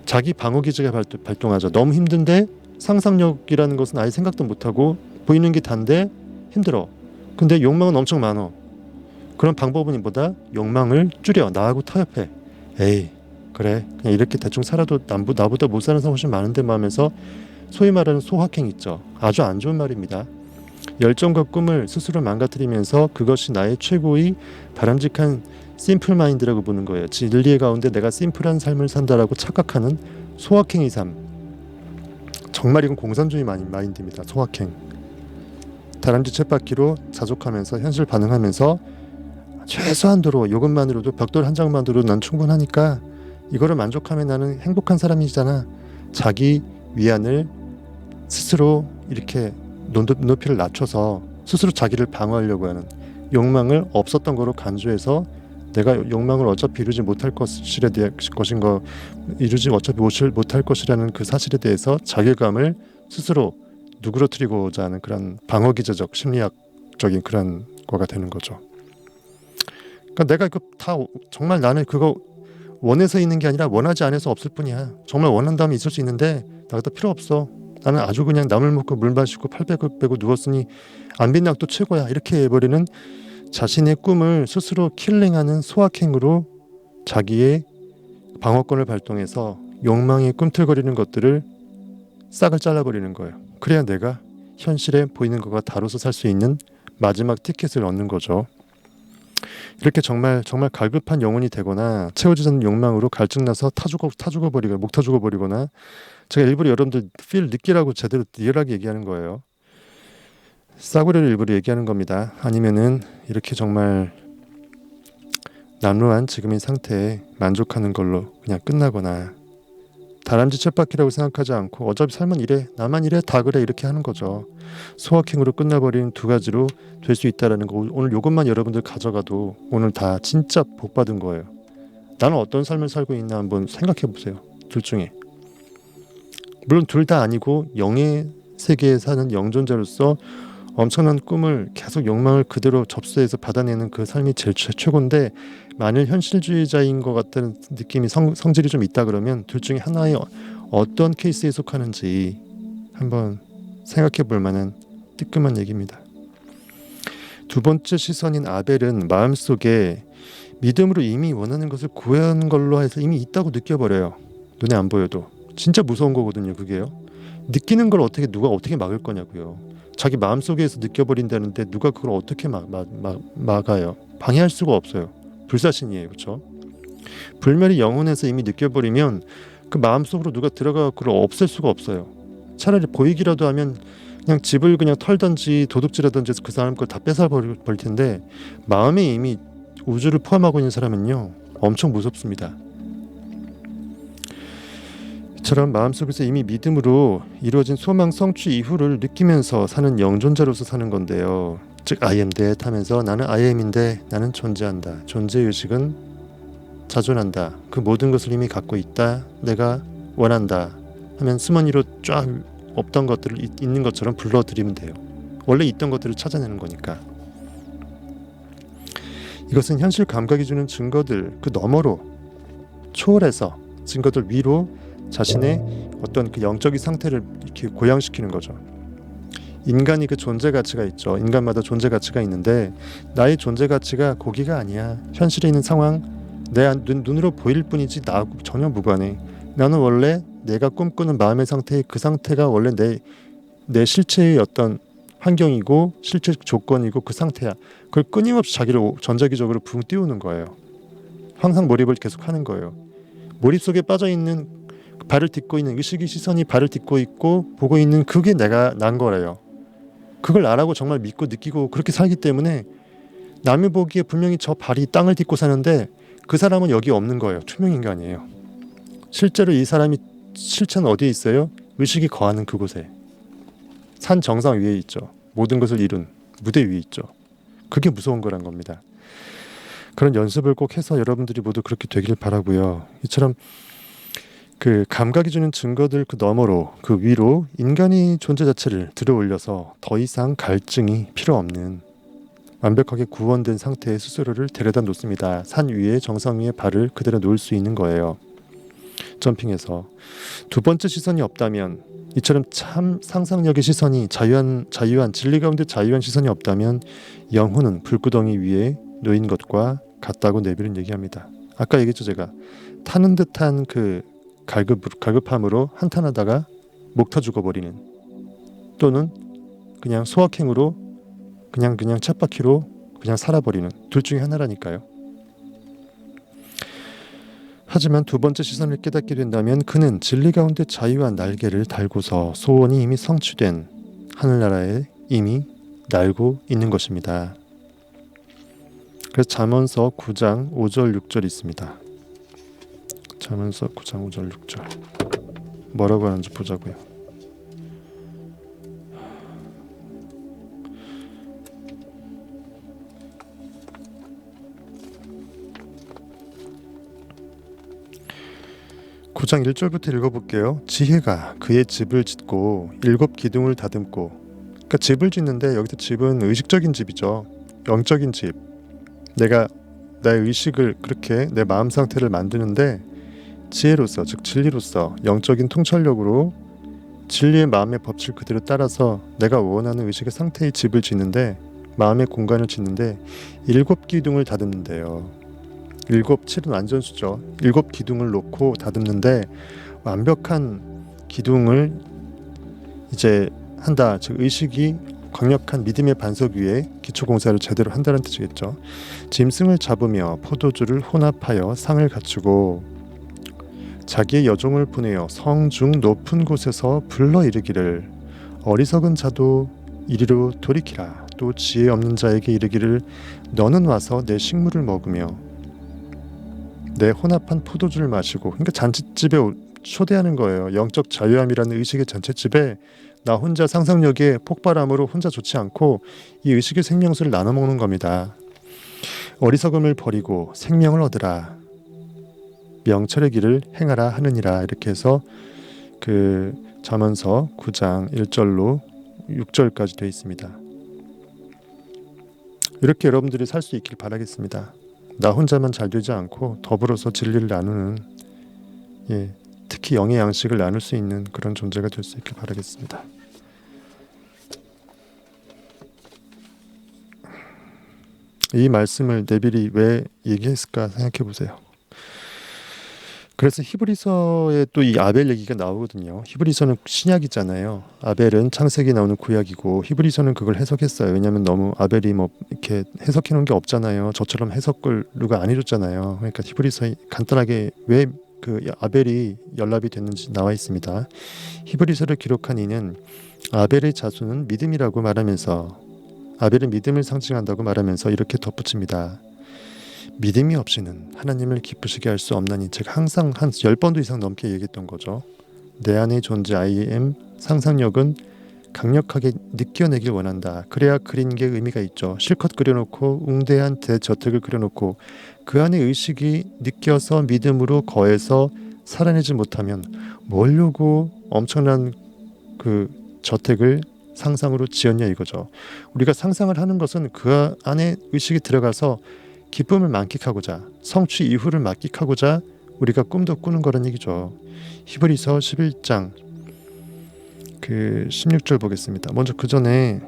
자기 방어 기제가 발동하죠. 너무 힘든데 상상력이라는 것은 아예 생각도 못하고 보이는 게 단데 힘들어. 근데 욕망은 엄청 많어. 그런 방법은 보다 욕망을 줄여 나하고 타협해. 에이 그래 그냥 이렇게 대충 살아도 나보다 못 사는 사람 훨씬 많은데 하면서 소위 말하는 소확행 있죠. 아주 안 좋은 말입니다. 열정과 꿈을 스스로 망가뜨리면서 그것이 나의 최고의 바람직한 심플 마인드라고 보는 거예요. 진리의 가운데 내가 심플한 삶을 산다라고 착각하는 소확행의 삶. 정말 이건 공산주의 마인드입니다. 소확행. 다람쥐 쳇바퀴로 자족하면서 현실 반응하면서 최소한도로 이것만으로도 벽돌 한 장만으로도 난 충분하니까 이거를 만족하면 나는 행복한 사람이잖아. 자기 위안을 스스로 이렇게 높이를 낮춰서 스스로 자기를 방어하려고 하는 욕망을 없었던 거로 간주해서 내가 욕망을 어차피 이루지 못할 것이래 것인 거 이루지 어차피 못할 것이라는 그 사실에 대해서 자괴감을 스스로 누그러뜨리고자 하는 그런 방어기제적 심리학적인 그런 거가 되는 거죠. 그러니까 내가 이거 다 정말 나는 그거 원해서 있는 게 아니라 원하지 않아서 없을 뿐이야. 정말 원한다면 있을 수 있는데 나 그거 필요 없어. 나는 아주 그냥 나물 먹고 물 마시고 팔 빼고 누웠으니 안빈낙도 최고야. 이렇게 해버리는 자신의 꿈을 스스로 킬링하는 소확행으로 자기의 방어권을 발동해서 욕망이 꿈틀거리는 것들을 싹을 잘라버리는 거예요. 그래야 내가 현실에 보이는 것과 다뤄서 살 수 있는 마지막 티켓을 얻는 거죠. 이렇게 정말 갈급한 영혼이 되거나 채워지지 않는 욕망으로 갈증나서 타죽어버리거나 목 타죽어버리거나, 제가 일부러 여러분들 필 느끼라고 제대로 리얼하게 얘기하는 거예요. 싸구려를 일부러 얘기하는 겁니다. 아니면은 이렇게 정말 남루한 지금의 상태에 만족하는 걸로 그냥 끝나거나, 다람쥐 쳇바퀴라고 생각하지 않고 어차피 삶은 이래, 나만 이래, 다 그래, 이렇게 하는 거죠. 소확행으로 끝나버리는 두 가지로 될 수 있다라는 거, 오늘 이것만 여러분들 가져가도 오늘 다 진짜 복 받은 거예요. 나는 어떤 삶을 살고 있나 한번 생각해 보세요. 둘 중에, 물론 둘 다 아니고 영의 세계에 사는 영존자로서 엄청난 꿈을 계속 욕망을 그대로 접수해서 받아내는 그 삶이 제일 최고인데, 만일 현실주의자인 것 같다는 느낌이 성질이 좀 있다 그러면 둘 중에 하나의 어떤 케이스에 속하는지 한번 생각해 볼 만한 뜨끔한 얘기입니다. 두 번째 시선인 아벨은 마음속에 믿음으로 이미 원하는 것을 구하는 걸로 해서 이미 있다고 느껴버려요. 눈에 안 보여도. 진짜 무서운 거거든요, 그게요. 느끼는 걸 누가 어떻게 막을 거냐고요. 자기 마음속에서 느껴버린다는데 누가 그걸 어떻게 막아요. 방해할 수가 없어요. 불사신이에요. 그렇죠? 불멸이 영혼에서 이미 느껴버리면 그 마음속으로 누가 들어가 그걸 없앨 수가 없어요. 차라리 보이기라도 하면 그냥 집을 그냥 털든지 도둑질하든지 해서 그 사람 걸 다 뺏어버릴 텐데, 마음에 이미 우주를 포함하고 있는 사람은요 엄청 무섭습니다. 이처럼 마음속에서 이미 믿음으로 이루어진 소망 성취 이후를 느끼면서 사는 영존자로서 사는 건데요. 즉 I am that 하면서 나는 I am인데 나는 존재한다. 존재의식은 자존한다. 그 모든 것을 이미 갖고 있다. 내가 원한다 하면 스머니로 쫙 없던 것들을 있는 것처럼 불러들이면 돼요. 원래 있던 것들을 찾아내는 거니까. 이것은 현실 감각이 주는 증거들 그 너머로 초월해서 증거들 위로 자신의 어떤 그 영적인 상태를 이렇게 고양시키는 거죠. 인간이 그 존재 가치가 있죠. 인간마다 존재 가치가 있는데 나의 존재 가치가 고기가 아니야. 현실에 있는 상황 내 눈으로 보일 뿐이지 나하고 전혀 무관해. 나는 원래 내가 꿈꾸는 마음의 상태, 그 상태가 원래 내 실체의 어떤 환경이고 실체 조건이고 그 상태야. 그걸 끊임없이 자기를 전자기적으로 붕 띄우는 거예요. 항상 몰입을 계속하는 거예요. 몰입 속에 빠져있는 발을 딛고 있는 의식의 시선이 발을 딛고 있고 보고 있는 그게 내가 난 거래요. 그걸 나라고 정말 믿고 느끼고 그렇게 살기 때문에 남이 보기에 분명히 저 발이 땅을 딛고 사는데 그 사람은 여기 없는 거예요. 투명인간이에요. 실제로 이 사람이 실체는 어디에 있어요? 의식이 거하는 그곳에, 산 정상 위에 있죠. 모든 것을 이룬 무대 위에 있죠. 그게 무서운 거란 겁니다. 그런 연습을 꼭 해서 여러분들이 모두 그렇게 되길 바라고요. 이처럼 그 감각이 주는 증거들 그 너머로 그 위로 인간의 존재 자체를 들어올려서 더 이상 갈증이 필요 없는 완벽하게 구원된 상태의 스스로를 데려다 놓습니다. 산 위에 정상 위에 발을 그대로 놓을 수 있는 거예요. 점핑해서. 두 번째 시선이 없다면, 이처럼 참 상상력의 시선이 자유한 진리 가운데 자유한 시선이 없다면 영혼은 불구덩이 위에 놓인 것과 같다고 네빌은 얘기합니다. 아까 얘기했죠. 제가 타는 듯한 그 갈급함으로 한탄하다가 목 터 죽어버리는, 또는 그냥 소확행으로 그냥 쳇바퀴로 그냥 살아버리는, 둘 중에 하나라니까요. 하지만 두 번째 시선을 깨닫게 된다면 그는 진리 가운데 자유한 날개를 달고서 소원이 이미 성취된 하늘나라에 이미 날고 있는 것입니다. 그래서 잠언서 9장 5절 6절 있습니다. 잠언서 9장 5절 6절 뭐라고 하는지 보자고요. 9장 1절부터 읽어볼게요. 지혜가 그의 집을 짓고 7 기둥을 다듬고. 그러니까 집을 짓는데 여기서 집은 의식적인 집이죠. 영적인 집. 내가 나의 의식을 그렇게 내 마음 상태를 만드는데 지혜로서, 즉 진리로서 영적인 통찰력으로 진리의 마음의 법칙 그대로 따라서 내가 원하는 의식의 상태의 집을 짓는데, 마음의 공간을 짓는데 7 기둥을 다듬는데요. 7, 7은 완전수죠. 7 기둥을 놓고 다듬는데 완벽한 기둥을 이제 한다. 즉 의식이 강력한 믿음의 반석 위에 기초공사를 제대로 한다는 뜻이겠죠. 짐승을 잡으며 포도주를 혼합하여 상을 갖추고 자기의 여종을 보내어 성중 높은 곳에서 불러 이르기를 어리석은 자도 이리로 돌이키라. 또 지혜 없는 자에게 이르기를 너는 와서 내 식물을 먹으며 내 혼합한 포도주를 마시고. 그러니까 잔치집에 초대하는 거예요. 영적 자유함이라는 의식의 잔치집에 나 혼자 상상력의 폭발함으로 혼자 좋지 않고 이 의식의 생명수를 나눠 먹는 겁니다. 어리석음을 버리고 생명을 얻으라. 명철의 길을 행하라 하느니라. 이렇게 해서 그 잠언서 9장 1절로 6절까지 되어 있습니다. 이렇게 여러분들이 살 수 있길 바라겠습니다. 나 혼자만 잘 되지 않고 더불어서 진리를 나누는, 특히 영의 양식을 나눌 수 있는 그런 존재가 될 수 있길 바라겠습니다. 이 말씀을 네빌이 왜 얘기했을까 생각해 보세요. 그래서 히브리서에 또 이 아벨 얘기가 나오거든요. 히브리서는 신약이잖아요. 아벨은 창세기 나오는 구약이고 히브리서는 그걸 해석했어요. 왜냐하면 너무 아벨이 뭐 이렇게 해석해 놓은 게 없잖아요. 저처럼 해석을 누가 안 해줬잖아요. 그러니까 히브리서에 간단하게 왜 그 아벨이 연락이 됐는지 나와 있습니다. 히브리서를 기록한 이는 아벨의 자손은 믿음이라고 말하면서, 아벨은 믿음을 상징한다고 말하면서 이렇게 덧붙입니다. 믿음이 없이는 하나님을 기쁘시게 할 수 없나니. 제가 항상 한 10번도 이상 넘게 얘기했던 거죠. 내 안에 존재 I am 상상력은 강력하게 느껴내길 원한다. 그래야 그린 게 의미가 있죠. 실컷 그려놓고 웅대한 대저택을 그려놓고 그 안에 의식이 느껴서 믿음으로 거해서 살아내지 못하면 뭐려고 엄청난 그 저택을 상상으로 지었냐 이거죠. 우리가 상상을 하는 것은 그 안에 의식이 들어가서 기쁨을 만끽하고자, 성취 이후를 만끽하고자 우리가 꿈도 꾸는 거란 얘기죠. 히브리서 11장 그 16절 보겠습니다. 먼저 그 전에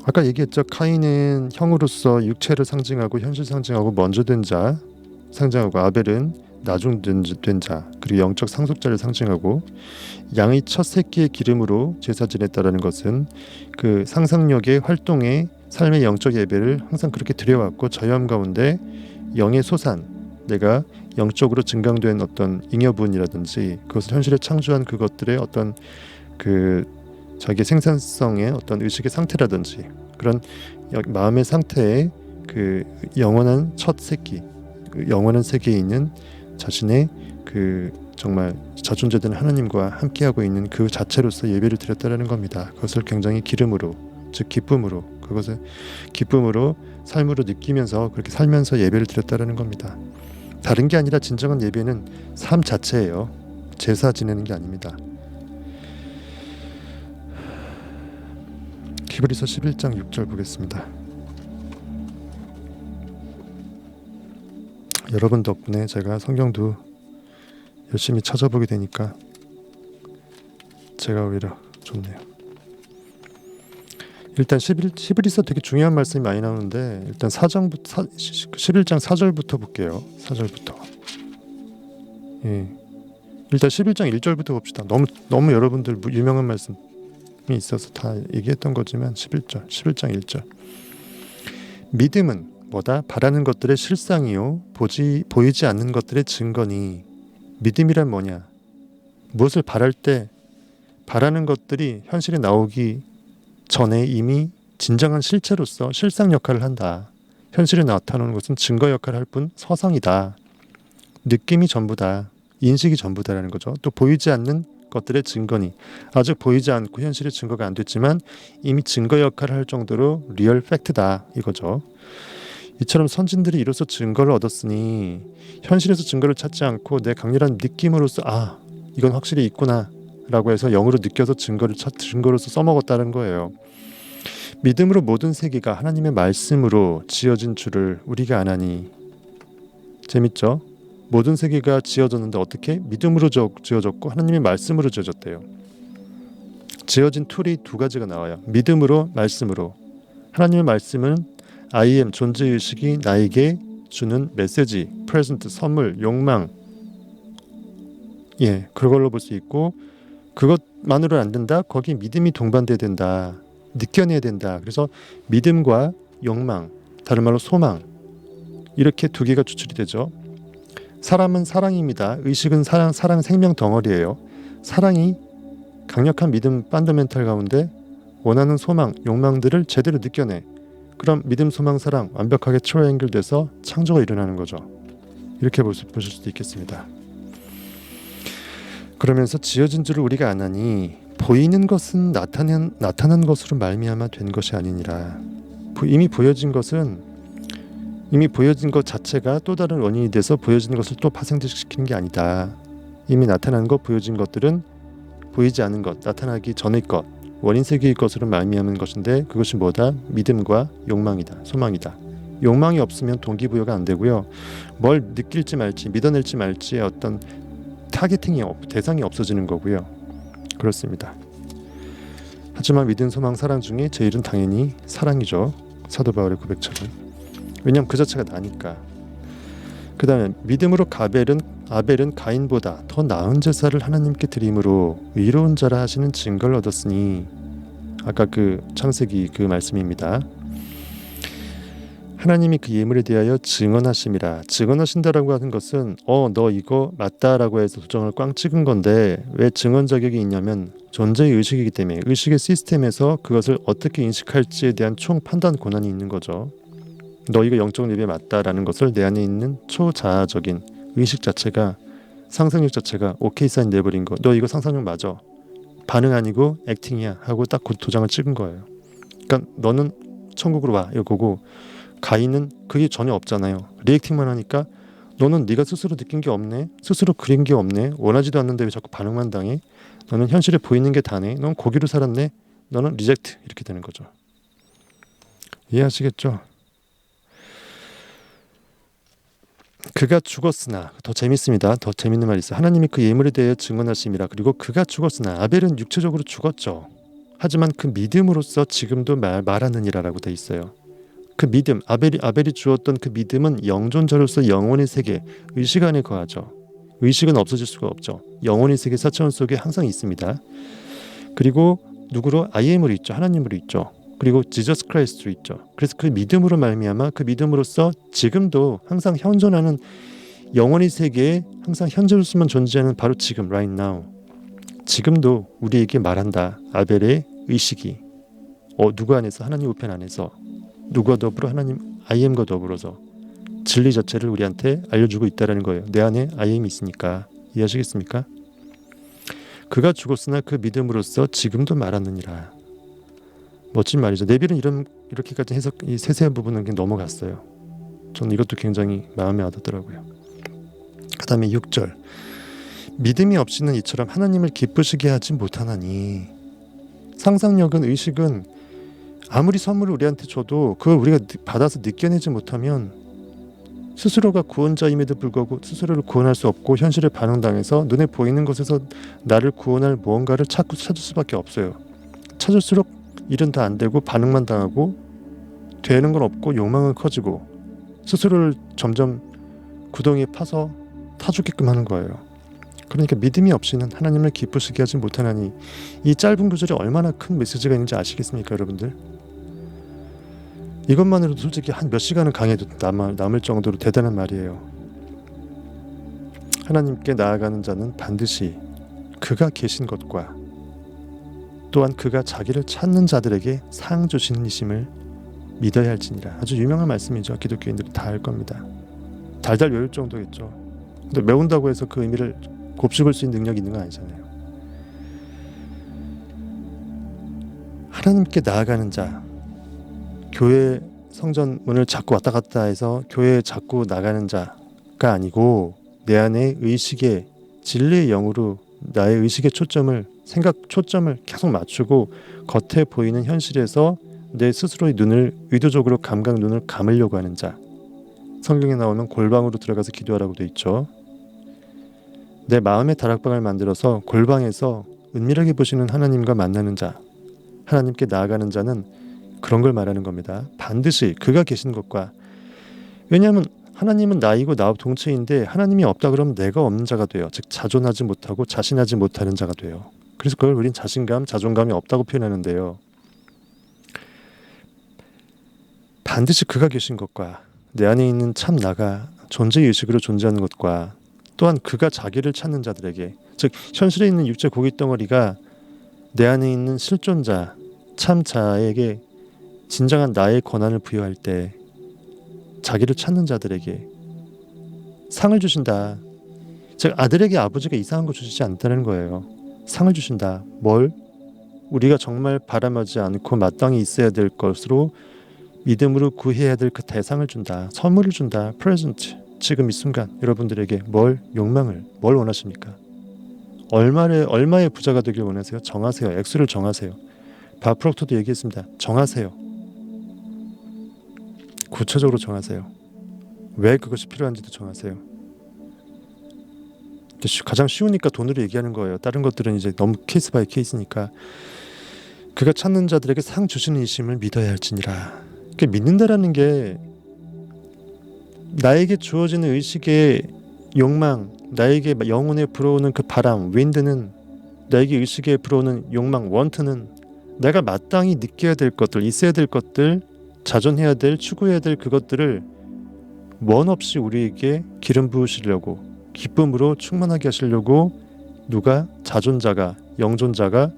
아까 얘기했죠. 카인은 형으로서 육체를 상징하고 현실 상징하고 먼저 된 자 상징하고, 아벨은 나중 된 자 그리고 영적 상속자를 상징하고, 양의 첫 새끼의 기름으로 제사 지냈다라는 것은 그 상상력의 활동에 삶의 영적 예배를 항상 그렇게 드려왔고, 저염 가운데 영의 소산, 내가 영적으로 증강된 어떤 잉여분이라든지 그것을 현실에 창조한 그것들의 어떤 그 자기 생산성의 어떤 의식의 상태라든지 그런 마음의 상태에 그 영원한 첫 새끼, 영원한 세계에 있는 자신의 그 정말 자존재된 하나님과 함께하고 있는 그 자체로서 예배를 드렸다라는 겁니다. 그것을 굉장히 기름으로, 즉 기쁨으로, 그것을 기쁨으로 삶으로 느끼면서 그렇게 살면서 예배를 드렸다라는 겁니다. 다른 게 아니라 진정한 예배는 삶 자체예요. 제사 지내는 게 아닙니다. 히브리서 11장 6절 보겠습니다. 여러분 덕분에 제가 성경도 열심히 찾아보게 되니까 제가 오히려 좋네요. 일단 히브리서 되게 중요한 말씀이 많이 나오는데 일단 11장 4절부터 볼게요. 4절부터. 일단 11장 1절부터 봅시다. 너무 여러분들 유명한 말씀이 있어서 다 얘기했던 거지만 11장 1절. 믿음은 뭐다? 바라는 것들의 실상이요 보이지 않는 것들의 증거니. 믿음이란 뭐냐? 무엇을 바랄 때 바라는 것들이 현실에 나오기 전에 이미 진정한 실체로서 실상 역할을 한다. 현실에 나타나는 것은 증거 역할을 할 뿐 서상이다. 느낌이 전부다. 인식이 전부다라는 거죠. 또 보이지 않는 것들의 증거니. 아직 보이지 않고 현실의 증거가 안 됐지만 이미 증거 역할을 할 정도로 리얼 팩트다 이거죠. 이처럼 선진들이 이로써 증거를 얻었으니 현실에서 증거를 찾지 않고 내 강렬한 느낌으로써 이건 확실히 있구나 라고 해서 영으로 느껴서 증거로서 써먹었다는 거예요. 믿음으로 모든 세계가 하나님의 말씀으로 지어진 줄을 우리가 아나니. 재밌죠? 모든 세계가 지어졌는데 어떻게? 믿음으로 지어졌고 하나님의 말씀으로 지어졌대요. 지어진 툴이 두 가지가 나와요. 믿음으로, 말씀으로. 하나님의 말씀은 I am 존재의식이 나에게 주는 메시지, 프레젠트, 선물, 욕망, 그걸로 볼 수 있고, 그것만으로는 안 된다. 거기 믿음이 동반돼야 된다. 느껴내야 된다. 그래서 믿음과 욕망, 다른 말로 소망, 이렇게 두 개가 추출이 되죠. 사람은 사랑입니다. 의식은 사랑 생명 덩어리예요. 사랑이 강력한 믿음 펀더멘탈 가운데 원하는 소망, 욕망들을 제대로 느껴내. 그럼 믿음, 소망, 사랑 완벽하게 트라이앵글돼서 창조가 일어나는 거죠. 이렇게 보실 수도 있겠습니다. 그러면서 지어진 줄을 우리가 아나니 보이는 것은 나타난 것으로 말미암아 된 것이 아니니라. 이미 보여진 것 자체가 또 다른 원인이 돼서 보여진 것을 또 파생시키는 게 아니다. 이미 나타난 것, 보여진 것들은 보이지 않은 것, 나타나기 전의 것, 원인 세계의 것으로 말미암은 것인데 그것이 뭐다? 믿음과 욕망이다. 소망이다. 욕망이 없으면 동기부여가 안 되고요. 뭘 느낄지 말지, 믿어낼지 말지의 어떤 대상이 없어지는 거고요. 그렇습니다. 하지만 믿음, 소망, 사랑 중에 제일은 당연히 사랑이죠. 사도 바울의 고백처럼. 왜냐하면 그 자체가 나니까. 그 다음에 믿음으로 아벨은 가인보다 더 나은 제사를 하나님께 드림으로 의로운 자라 하시는 증거를 얻었으니, 아까 그 창세기 그 말씀입니다. 하나님이 그 예물에 대하여 증언하심이라. 증언하신다라고 하는 것은 너 이거 맞다라고 해서 도장을 꽝 찍은 건데, 왜 증언 자격이 있냐면 존재의 의식이기 때문에 의식의 시스템에서 그것을 어떻게 인식할지에 대한 총 판단 권한이 있는 거죠. 너 이거 영적 예배 맞다라는 것을 내 안에 있는 초자아적인 의식 자체가, 상상력 자체가 오케이 사인 내버린 거. 너 이거 상상력 맞아. 반응 아니고 액팅이야 하고 딱 도장을 찍은 거예요. 그러니까 너는 천국으로 와 이거고, 가인은 그게 전혀 없잖아요. 리액팅만 하니까 너는 네가 스스로 느낀 게 없네, 스스로 그린 게 없네, 원하지도 않는데 왜 자꾸 반응만 당해, 너는 현실에 보이는 게 다네, 넌 고기로 살았네, 너는 리젝트, 이렇게 되는 거죠. 이해하시겠죠? 그가 죽었으나, 더 재밌습니다. 더 재밌는 말이 있어요. 하나님이 그 예물에 대해 증언하심이라. 그리고 그가 죽었으나, 아벨은 육체적으로 죽었죠. 하지만 그 믿음으로써 지금도 말하느니라라고 돼 있어요. 그 믿음, 아벨이 주었던 그 믿음은 영존자로서 영혼의 세계, 의식 안에 거하죠. 의식은 없어질 수가 없죠. 영혼의 세계 4차원 속에 항상 있습니다. 그리고 누구로? I am으로 있죠. 하나님으로 있죠. 그리고 지저스 크라이스트로 있죠. 그래서 그 믿음으로 말미암아, 그 믿음으로써 지금도 항상 현존하는 영혼의 세계에 항상 현재로서만 존재하는 바로 지금, right now, 지금도 우리에게 말한다. 아벨의 의식이 누구 안에서? 하나님 우편 안에서 누구와 더불어? 하나님 I am과 더불어서 진리 자체를 우리한테 알려주고 있다는 거예요. 내 안에 I am이 있으니까. 이해하시겠습니까? 그가 죽었으나 그 믿음으로써 지금도 말하느니라. 멋진 말이죠. 네빌은 이렇게까지 해석, 이 세세한 부분은 그냥 넘어갔어요. 저는 이것도 굉장히 마음에 와닿더라고요. 그 다음에 6절, 믿음이 없이는 이처럼 하나님을 기쁘시게 하지 못하나니. 상상력은, 의식은 아무리 선물을 우리한테 줘도 그걸 우리가 받아서 느껴내지 못하면 스스로가 구원자임에도 불구하고 스스로를 구원할 수 없고 현실에 반응당해서 눈에 보이는 것에서 나를 구원할 무언가를 찾을 수밖에 없어요. 찾을수록 일은 다 안 되고 반응만 당하고 되는 건 없고 욕망은 커지고 스스로를 점점 구덩이에 파서 타 죽게끔 하는 거예요. 그러니까 믿음이 없이는 하나님을 기쁘시게 하지 못하나니. 이 짧은 구절이 얼마나 큰 메시지가 있는지 아시겠습니까, 여러분들? 이것만으로도 솔직히 한 몇 시간은 강해도 남을 정도로 대단한 말이에요. 하나님께 나아가는 자는 반드시 그가 계신 것과 또한 그가 자기를 찾는 자들에게 상 주시는 이심을 믿어야 할지니라. 아주 유명한 말씀이죠. 기독교인들이 다 알 겁니다. 달달 외울 정도겠죠. 근데 외운다고 해서 그 의미를 곱씹을 수 있는 능력이 있는 건 아니잖아요. 하나님께 나아가는 자, 교회 성전 문을 자꾸 왔다 갔다 해서 교회에 자꾸 나가는 자가 아니고 내 안에 의식의 진리의 영으로 나의 의식의 초점을 생각 초점을 계속 맞추고 겉에 보이는 현실에서 내 스스로의 눈을 의도적으로 감각 눈을 감으려고 하는 자. 성경에 나오면 골방으로 들어가서 기도하라고 돼 있죠. 내 마음의 다락방을 만들어서 골방에서 은밀하게 보시는 하나님과 만나는 자, 하나님께 나아가는 자는 그런 걸 말하는 겁니다. 반드시 그가 계신 것과, 왜냐하면 하나님은 나이고 나와 동체인데 하나님이 없다 그러면 내가 없는 자가 돼요. 즉 자존하지 못하고 자신하지 못하는 자가 돼요. 그래서 그걸 우린 자신감, 자존감이 없다고 표현하는데요. 반드시 그가 계신 것과 내 안에 있는 참 나가 존재의식으로 존재하는 것과 또한 그가 자기를 찾는 자들에게, 즉 현실에 있는 육체 고기 덩어리가 내 안에 있는 실존자, 참 자에게 진정한 나의 권한을 부여할 때 자기를 찾는 자들에게 상을 주신다. 즉 아들에게 아버지가 이상한 거 주시지 않다는 거예요. 상을 주신다. 뭘? 우리가 정말 바람하지 않고 마땅히 있어야 될 것으로 믿음으로 구해야 될 그 대상을 준다. 선물을 준다. 프레젠트. 지금 이 순간 여러분들에게 뭘 욕망을 뭘 원하십니까? 얼마의 부자가 되길 원하세요? 정하세요. 액수를 정하세요. 바프록토도 얘기했습니다. 정하세요. 구체적으로 정하세요. 왜 그것이 필요한지도 정하세요. 가장 쉬우니까 돈으로 얘기하는 거예요. 다른 것들은 이제 너무 케이스 바이 케이스니까. 그가 찾는 자들에게 상 주시는 이심을 믿어야 할지니라. 그러니까 믿는다라는 게 나에게 주어지는 의식의 욕망, 나에게 영혼에 불어오는 그 바람, 윈드는, 나에게 의식에 불어오는 욕망, 원트는 내가 마땅히 느껴야 될 것들, 있어야 될 것들, 자존해야 될, 추구해야 될 그것들을 원 없이 우리에게 기름 부으시려고, 기쁨으로 충만하게 하시려고 누가? 자존자가, 영존자가,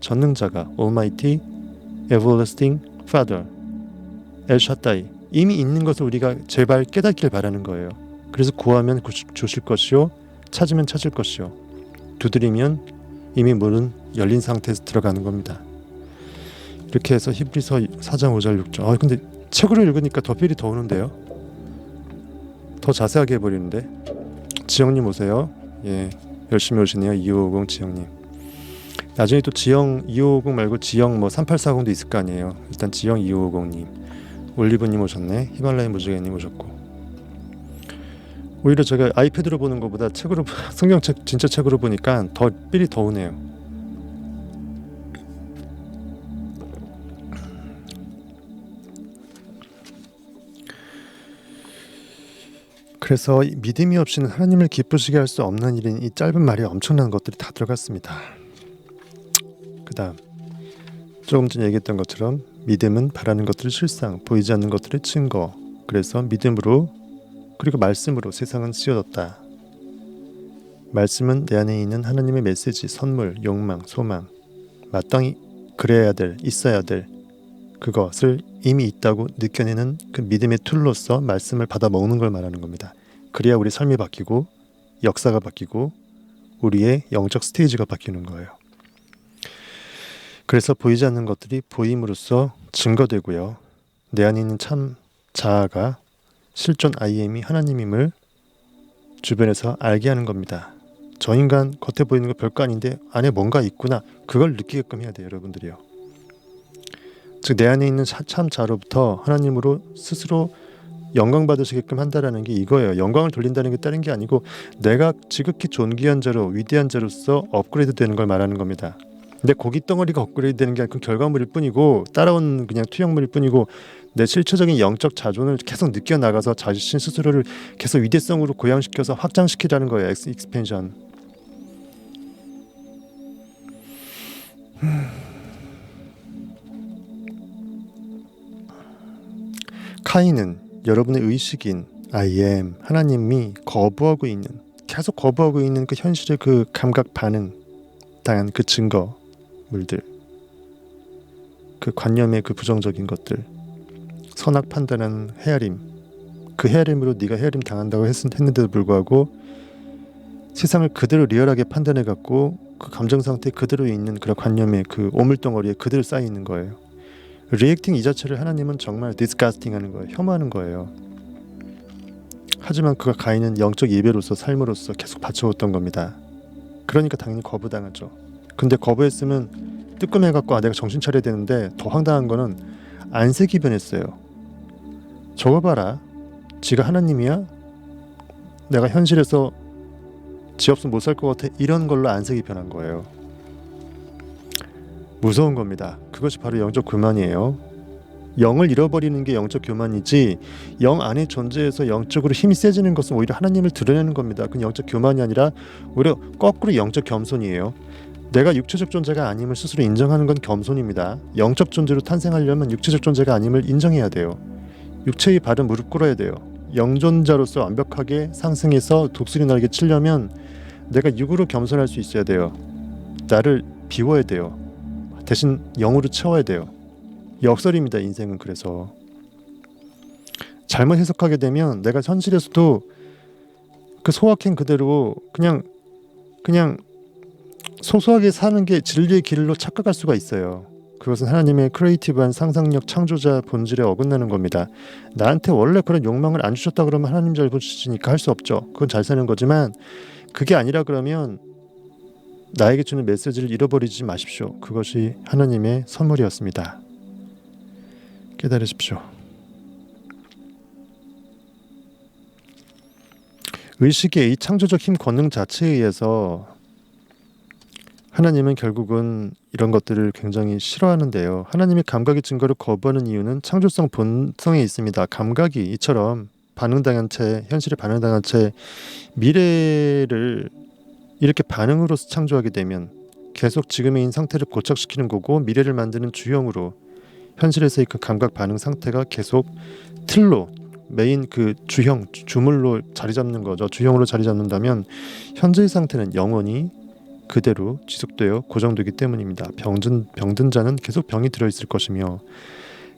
전능자가, Almighty, Everlasting Father, 엘샤다이, 이미 있는 것을 우리가 제발 깨닫길 바라는 거예요. 그래서 구하면 주실 것이요, 찾으면 찾을 것이요, 두드리면 이미 문은 열린 상태에서 들어가는 겁니다. 이렇게 해서 히브리서 4장 5절 6절. 근데 책으로 읽으니까 더 필이 더 오는데요. 더 자세하게 해버리는데. 지영님 오세요. 예, 열심히 오시네요. 2550 지영님. 나중에 또 지영 2550 말고 지영 뭐 3840도 있을 거 아니에요. 일단 지영 2550님, 올리브님 오셨네. 히말라야 무지개님 오셨고. 오히려 제가 아이패드로 보는 것보다 책으로 성경책 진짜 책으로 보니까 더 필이 더 오네요. 그래서 믿음이 없이는 하나님을 기쁘시게 할 수 없는 일인 이 짧은 말에 엄청난 것들이 다 들어갔습니다. 그 다음 조금 전에 얘기했던 것처럼 믿음은 바라는 것들의 실상, 보이지 않는 것들의 증거. 그래서 믿음으로 그리고 말씀으로 세상은 씌워졌다. 말씀은 내 안에 있는 하나님의 메시지, 선물, 욕망, 소망, 마땅히 그래야 될, 있어야 될 그것을 이미 있다고 느껴내는 그 믿음의 툴로서 말씀을 받아 먹는 걸 말하는 겁니다. 그래야 우리 삶이 바뀌고 역사가 바뀌고 우리의 영적 스테이지가 바뀌는 거예요. 그래서 보이지 않는 것들이 보임으로써 증거되고요. 내 안에 있는 참 자아가 실존 IM이 하나님임을 주변에서 알게 하는 겁니다. 저 인간 겉에 보이는 거 별거 아닌데 안에 뭔가 있구나. 그걸 느끼게끔 해야 돼요, 여러분들이요. 즉 내 안에 있는 참 자로부터 하나님으로 스스로 영광 받으시게끔 한다라는 게 이거예요. 영광을 돌린다는 게 다른 게 아니고 내가 지극히 존귀한 자로, 위대한 자로서 업그레이드 되는 걸 말하는 겁니다. 내 고기 덩어리가 업그레이드 되는 게 아니고 결과물일 뿐이고 따라온 그냥 투영물일 뿐이고 내 실체적인 영적 자존을 계속 느껴나가서 자신 스스로를 계속 위대성으로 고양시켜서 확장시키라는 거예요. 익스펜션. 카인은 여러분의 의식인 I am, 하나님이 거부하고 있는, 계속 거부하고 있는 그 현실의 그 감각 반응 당한 그 증거물들, 그 관념의 그 부정적인 것들, 선악 판단하는 헤아림, 그 헤아림으로 네가 헤아림 당한다고 했는데도 불구하고 세상을 그대로 리얼하게 판단해갖고 그 감정 상태 그대로 있는 그런 관념의 그 오물덩어리에 그대로 쌓여 있는 거예요. 리액팅 이 자체를 하나님은 정말 디스가스팅 하는 거예요. 혐오하는 거예요. 하지만 그가 가인은 영적 예배로서 삶으로서 계속 바쳐왔던 겁니다. 그러니까 당연히 거부당하죠. 근데 거부했으면 뜨끔해갖고 내가 정신 차려야 되는데 더 황당한 거는 안색이 변했어요. 저거 봐라. 지가 하나님이야? 내가 현실에서 지 없으면 못 살 것 같아. 이런 걸로 안색이 변한 거예요. 무서운 겁니다. 그것이 바로 영적 교만이에요. 영을 잃어버리는 게 영적 교만이지, 영 안에 존재해서 영적으로 힘이 세지는 것은 오히려 하나님을 드러내는 겁니다. 그건 영적 교만이 아니라 오히려 거꾸로 영적 겸손이에요. 내가 육체적 존재가 아님을 스스로 인정하는 건 겸손입니다. 영적 존재로 탄생하려면 육체적 존재가 아님을 인정해야 돼요. 육체의 발은 무릎 꿇어야 돼요. 영존자로서 완벽하게 상승해서 독수리 날개 치려면 내가 육으로 겸손할 수 있어야 돼요. 나를 비워야 돼요. 대신 영으로 채워야 돼요. 역설입니다. 인생은. 그래서 잘못 해석하게 되면 내가 현실에서도 그 소확행 그대로 그냥 소소하게 사는 게 진리의 길로 착각할 수가 있어요. 그것은 하나님의 크리에이티브한 상상력 창조자 본질에 어긋나는 겁니다. 나한테 원래 그런 욕망을 안 주셨다 그러면 하나님 잘 보시니까 할 수 없죠. 그건 잘 사는 거지만 그게 아니라 그러면 나에게 주는 메시지를 잃어버리지 마십시오. 그것이 하나님의 선물이었습니다. 깨달으십시오. 의식의 이 창조적 힘 권능 자체에 의해서 하나님은 결국은 이런 것들을 굉장히 싫어하는데요. 하나님이 감각의 증거를 거부하는 이유는 창조성 본성에 있습니다. 감각이 이처럼 반응당한 채, 현실에 반응당한 채 미래를 이렇게 반응으로서 창조하게 되면 계속 지금의 상태를 고착시키는 거고, 미래를 만드는 주형으로 현실에서의 그 감각 반응 상태가 계속 틀로 메인 그 주형, 주물로 자리 잡는 거죠. 주형으로 자리 잡는다면 현재의 상태는 영원히 그대로 지속되어 고정되기 때문입니다. 병든 자는 계속 병이 들어있을 것이며,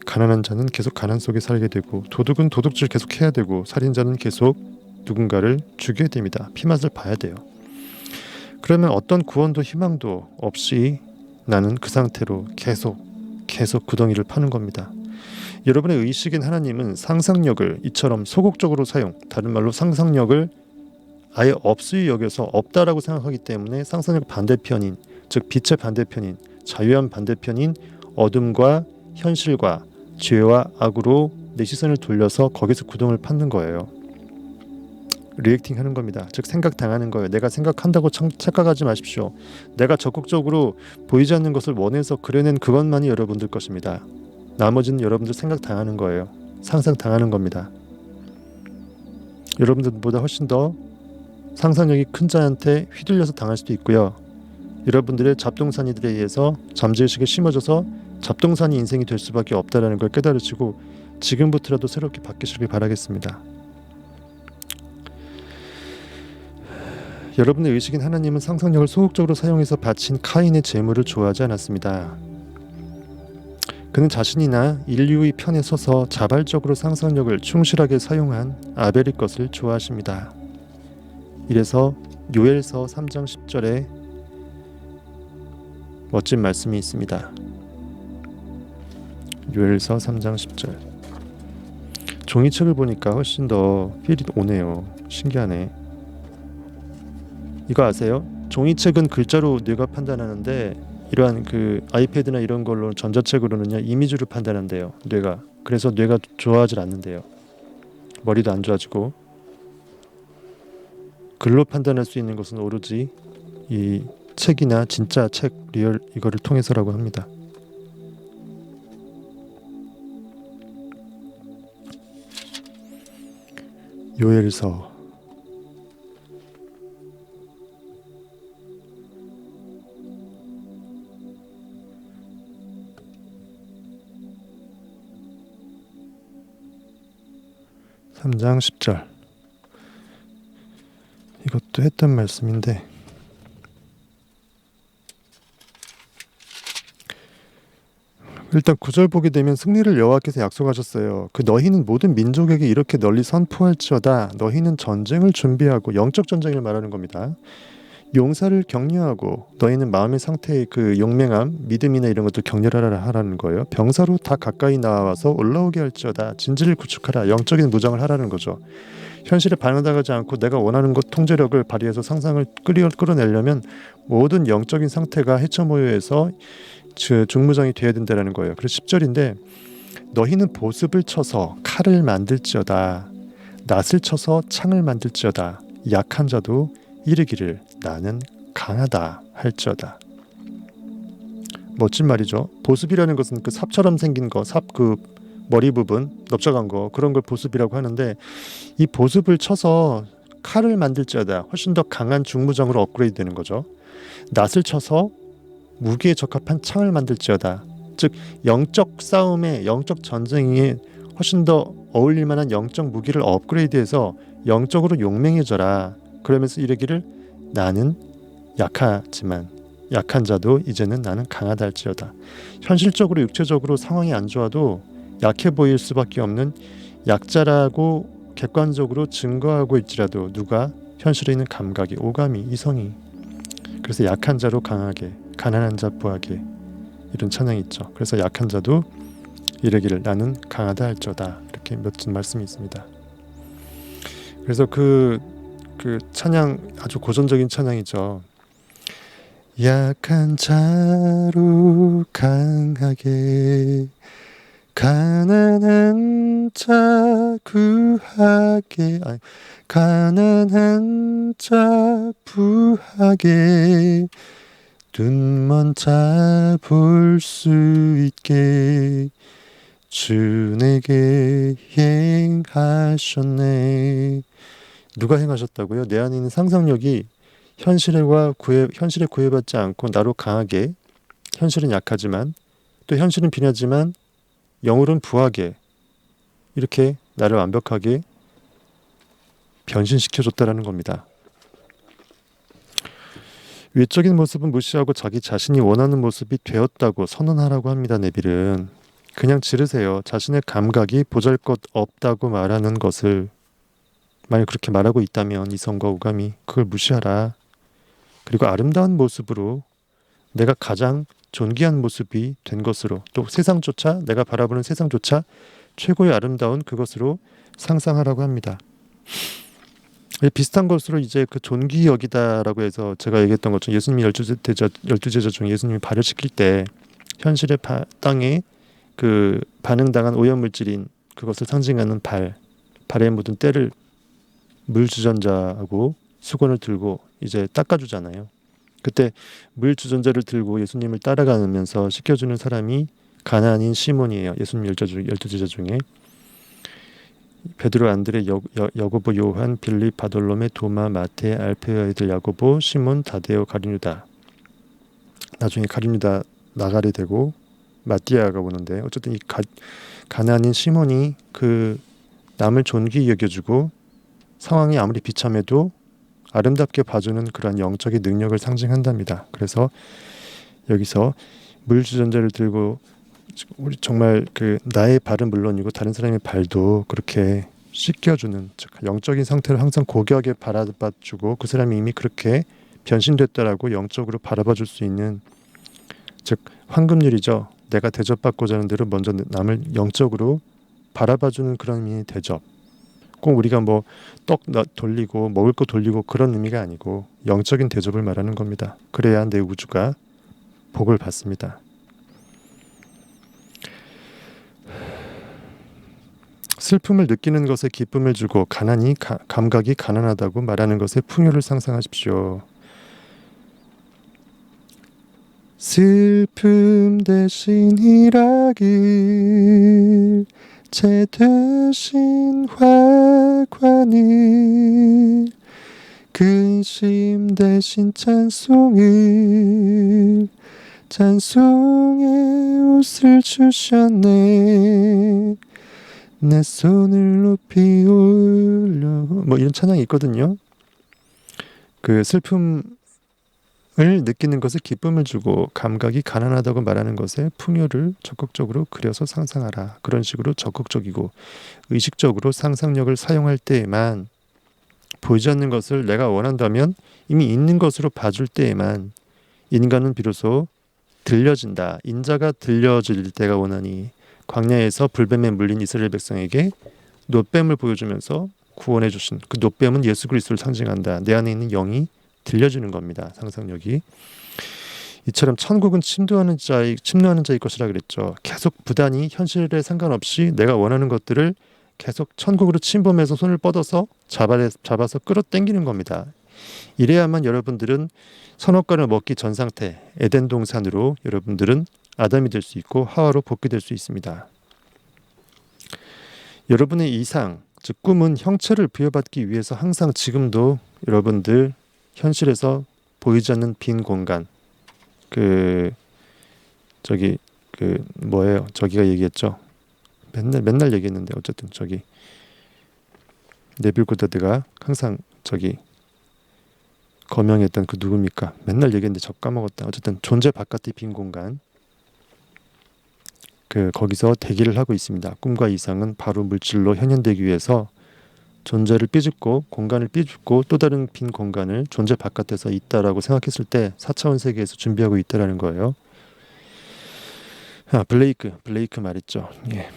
가난한 자는 계속 가난 속에 살게 되고, 도둑은 도둑질 계속 해야 되고, 살인자는 계속 누군가를 죽여야 됩니다. 피맛을 봐야 돼요. 그러면 어떤 구원도 희망도 없이 나는 그 상태로 계속 구덩이를 파는 겁니다. 여러분의 의식인 하나님은 상상력을 이처럼 소극적으로 사용, 다른 말로 상상력을 아예 없이 여겨서 없다라고 생각하기 때문에 상상력 반대편인, 즉 빛의 반대편인, 자유한 반대편인 어둠과 현실과 죄와 악으로 내 시선을 돌려서 거기서 구덩을 파는 거예요. 리액팅 하는 겁니다. 즉 생각당하는 거예요. 내가 생각한다고 착각하지 마십시오. 내가 적극적으로 보이지 않는 것을 원해서 그려낸 그것만이 여러분들 것입니다. 나머지는 여러분들 생각당하는 거예요. 상상당하는 겁니다. 여러분들보다 훨씬 더 상상력이 큰 자한테 휘둘려서 당할 수도 있고요. 여러분들의 잡동사니들에 의해서 잠재의식에 심어져서 잡동사니 인생이 될 수밖에 없다는 걸 깨달으시고 지금부터라도 새롭게 바뀌시길 바라겠습니다. 여러분의 의식인 하나님은 상상력을 소극적으로 사용해서 바친 카인의 재물을 좋아하지 않았습니다. 그는 자신이나 인류의 편에 서서 자발적으로 상상력을 충실하게 사용한 아벨의 것을 좋아하십니다. 이래서 요엘서 3장 10절에 멋진 말씀이 있습니다. 요엘서 3장 10절. 종이책을 보니까 훨씬 더 필이 오네요. 신기하네. 이거 아세요? 종이책은 글자로 뇌가 판단하는데 이러한 그 아이패드나 이런 걸로 전자책으로는요 이미지로 판단한대요. 뇌가. 그래서 뇌가 좋아하지 않는데요. 머리도 안 좋아지고. 글로 판단할 수 있는 것은 오로지 이 책이나 진짜 책 리얼 이거를 통해서라고 합니다. 요엘서 3장 10절. 이것도 했던 말씀인데 일단 9절 보게 되면 승리를 여호와께서 약속하셨어요. 그 너희는 모든 민족에게 이렇게 널리 선포할지어다. 너희는 전쟁을 준비하고, 영적 전쟁을 말하는 겁니다. 용사를 격려하고 너희는 마음의 상태의 그 용맹함, 믿음이나 이런 것들 격려하라 하라는 거예요. 병사로 다 가까이 나와서 올라오게 할지어다. 진지를 구축하라. 영적인 무장을 하라는 거죠. 현실에 반응당하지 않고 내가 원하는 것 통제력을 발휘해서 상상을 끌어내려면 모든 영적인 상태가 해처모여서 중무장이 돼야 된다는 거예요. 그래서 10절인데 너희는 보습을 쳐서 칼을 만들지어다. 낫을 쳐서 창을 만들지어다. 약한 자도 이르기를 나는 강하다 할지어다. 멋진 말이죠. 보습이라는 것은 그 삽처럼 생긴 거, 삽 그 머리 부분 넓적한 거, 그런 걸 보습이라고 하는데, 이 보습을 쳐서 칼을 만들지어다. 훨씬 더 강한 중무장으로 업그레이드 되는 거죠. 낫을 쳐서 무기에 적합한 창을 만들지어다. 즉 영적 싸움에, 영적 전쟁에 훨씬 더 어울릴 만한 영적 무기를 업그레이드해서 영적으로 용맹해져라. 그러면서 이르기를 나는 약하지만 약한 자도 이제는 나는 강하다 할지어다. 현실적으로 육체적으로 상황이 안 좋아도 약해 보일 수밖에 없는 약자라고 객관적으로 증거하고 있지라도 누가 현실에 있는 감각이, 오감이, 이성이, 그래서 약한 자로 강하게, 가난한 자 부하게, 이런 찬양이 있죠. 그래서 약한 자도 이르기를 나는 강하다 할지어다. 이렇게 멋진 말씀이 있습니다. 그래서 그 찬양, 아주 고전적인 찬양이죠. 약한 자로 강하게, 가난한 자 구하게, 가난한 자 부하게, 눈먼 자 볼 수 있게 주 내게 행하셨네. 누가 행하셨다고요? 내 안에 있는 상상력이 현실에 구애받지 않고 나로 강하게, 현실은 약하지만 또 현실은 빈하지만 영으로는 부하게, 이렇게 나를 완벽하게 변신시켜줬다라는 겁니다. 외적인 모습은 무시하고 자기 자신이 원하는 모습이 되었다고 선언하라고 합니다. 네빌은 그냥 지르세요. 자신의 감각이 보잘것없다고 말하는 것을, 만약 그렇게 말하고 있다면 이성과 오감이, 그걸 무시하라. 그리고 아름다운 모습으로, 내가 가장 존귀한 모습이 된 것으로, 또 세상조차, 내가 바라보는 세상조차 최고의 아름다운 그것으로 상상하라고 합니다. 비슷한 것으로 이제 그 존귀 여기다라고 해서 제가 얘기했던 것처럼 예수님이 12제자 중에 예수님이 발을 씻길 때 현실의 땅에 그 반응당한 오염물질인 그것을 상징하는 발에 묻은 때를 물 주전자하고 수건을 들고 이제 닦아주잖아요. 그때 물 주전자를 들고 예수님을 따라가면서 씻겨주는 사람이 가나안인 시몬이에요. 예수님 12제자 중에. 베드로, 안드레, 야고보, 요한, 빌립, 바돌로메, 도마, 마테, 알페의 아들 야고보, 시몬, 다데오, 가룟유다. 나중에 가룟유다 나가게 되고 마띠아가 오는데, 어쨌든 이 가나안인 시몬이 그 남을 존귀히 여겨주고 상황이 아무리 비참해도 아름답게 봐주는 그런 영적인 능력을 상징한답니다. 그래서 여기서 물 주전자를 들고 우리 정말 그 나의 발은 물론이고 다른 사람의 발도 그렇게 씻겨주는, 즉 영적인 상태를 항상 고귀하게 바라봐주고 그 사람이 이미 그렇게 변신됐다라고 영적으로 바라봐줄 수 있는, 즉 황금률이죠. 내가 대접받고자 하는 대로 먼저 남을 영적으로 바라봐주는 그런 의미의 대접. 꼭 우리가 뭐 떡 돌리고 먹을 거 돌리고 그런 의미가 아니고 영적인 대접을 말하는 겁니다. 그래야 내 우주가 복을 받습니다. 슬픔을 느끼는 것에 기쁨을 주고 감각이 가난하다고 말하는 것에 풍요를 상상하십시오. 슬픔 대신 일하길, 재 대신 화관을, 근심 대신 찬송을, 찬송의 옷을 주셨네. 내 손을 높이 올려, 뭐 이런 찬양이 있거든요. 그 슬픔을 느끼는 것에 기쁨을 주고 감각이 가난하다고 말하는 것에 풍요를 적극적으로 그려서 상상하라. 그런 식으로 적극적이고 의식적으로 상상력을 사용할 때에만 보이지 않는 것을 내가 원한다면 이미 있는 것으로 봐줄 때에만 인간은 비로소 들려진다. 인자가 들려질 때가 오나니. 광야에서 불뱀에 물린 이스라엘 백성에게 노뱀을 보여주면서 구원해 주신 그 노뱀은 예수 그리스도를 상징한다. 내 안에 있는 영이 들려주는 겁니다. 상상력이. 이처럼 천국은 침노하는 자의 것이라 그랬죠. 계속 부단히 현실에 상관없이 내가 원하는 것들을 계속 천국으로 침범해서 손을 뻗어서 잡아서 끌어당기는 겁니다. 이래야만 여러분들은 선악과를 먹기 전 상태 에덴 동산으로 여러분들은 아담이 될 수 있고 하와로 복귀될 수 있습니다. 여러분의 이상, 즉 꿈은 형체를 부여받기 위해서 항상 지금도 여러분들 현실에서 보이지 않는 빈 공간, 저기가 얘기했죠. 맨날 얘기했는데 어쨌든 저기 네빌고다드가 항상 저기 거명했던 그 누굽니까? 맨날 얘기했는데 저 까먹었다. 어쨌든 존재 바깥의 빈 공간, 거기서 대기를 하고 있습니다. 꿈과 이상은 바로 물질로 현현되기 위해서 존재를 삐죽고 공간을 삐죽고 또 다른 빈 공간을 존재 바깥에서 있다라고 생각했을 때 4차원 세계에서 준비하고 있다라는 거예요. 블레이크 말했죠. 예.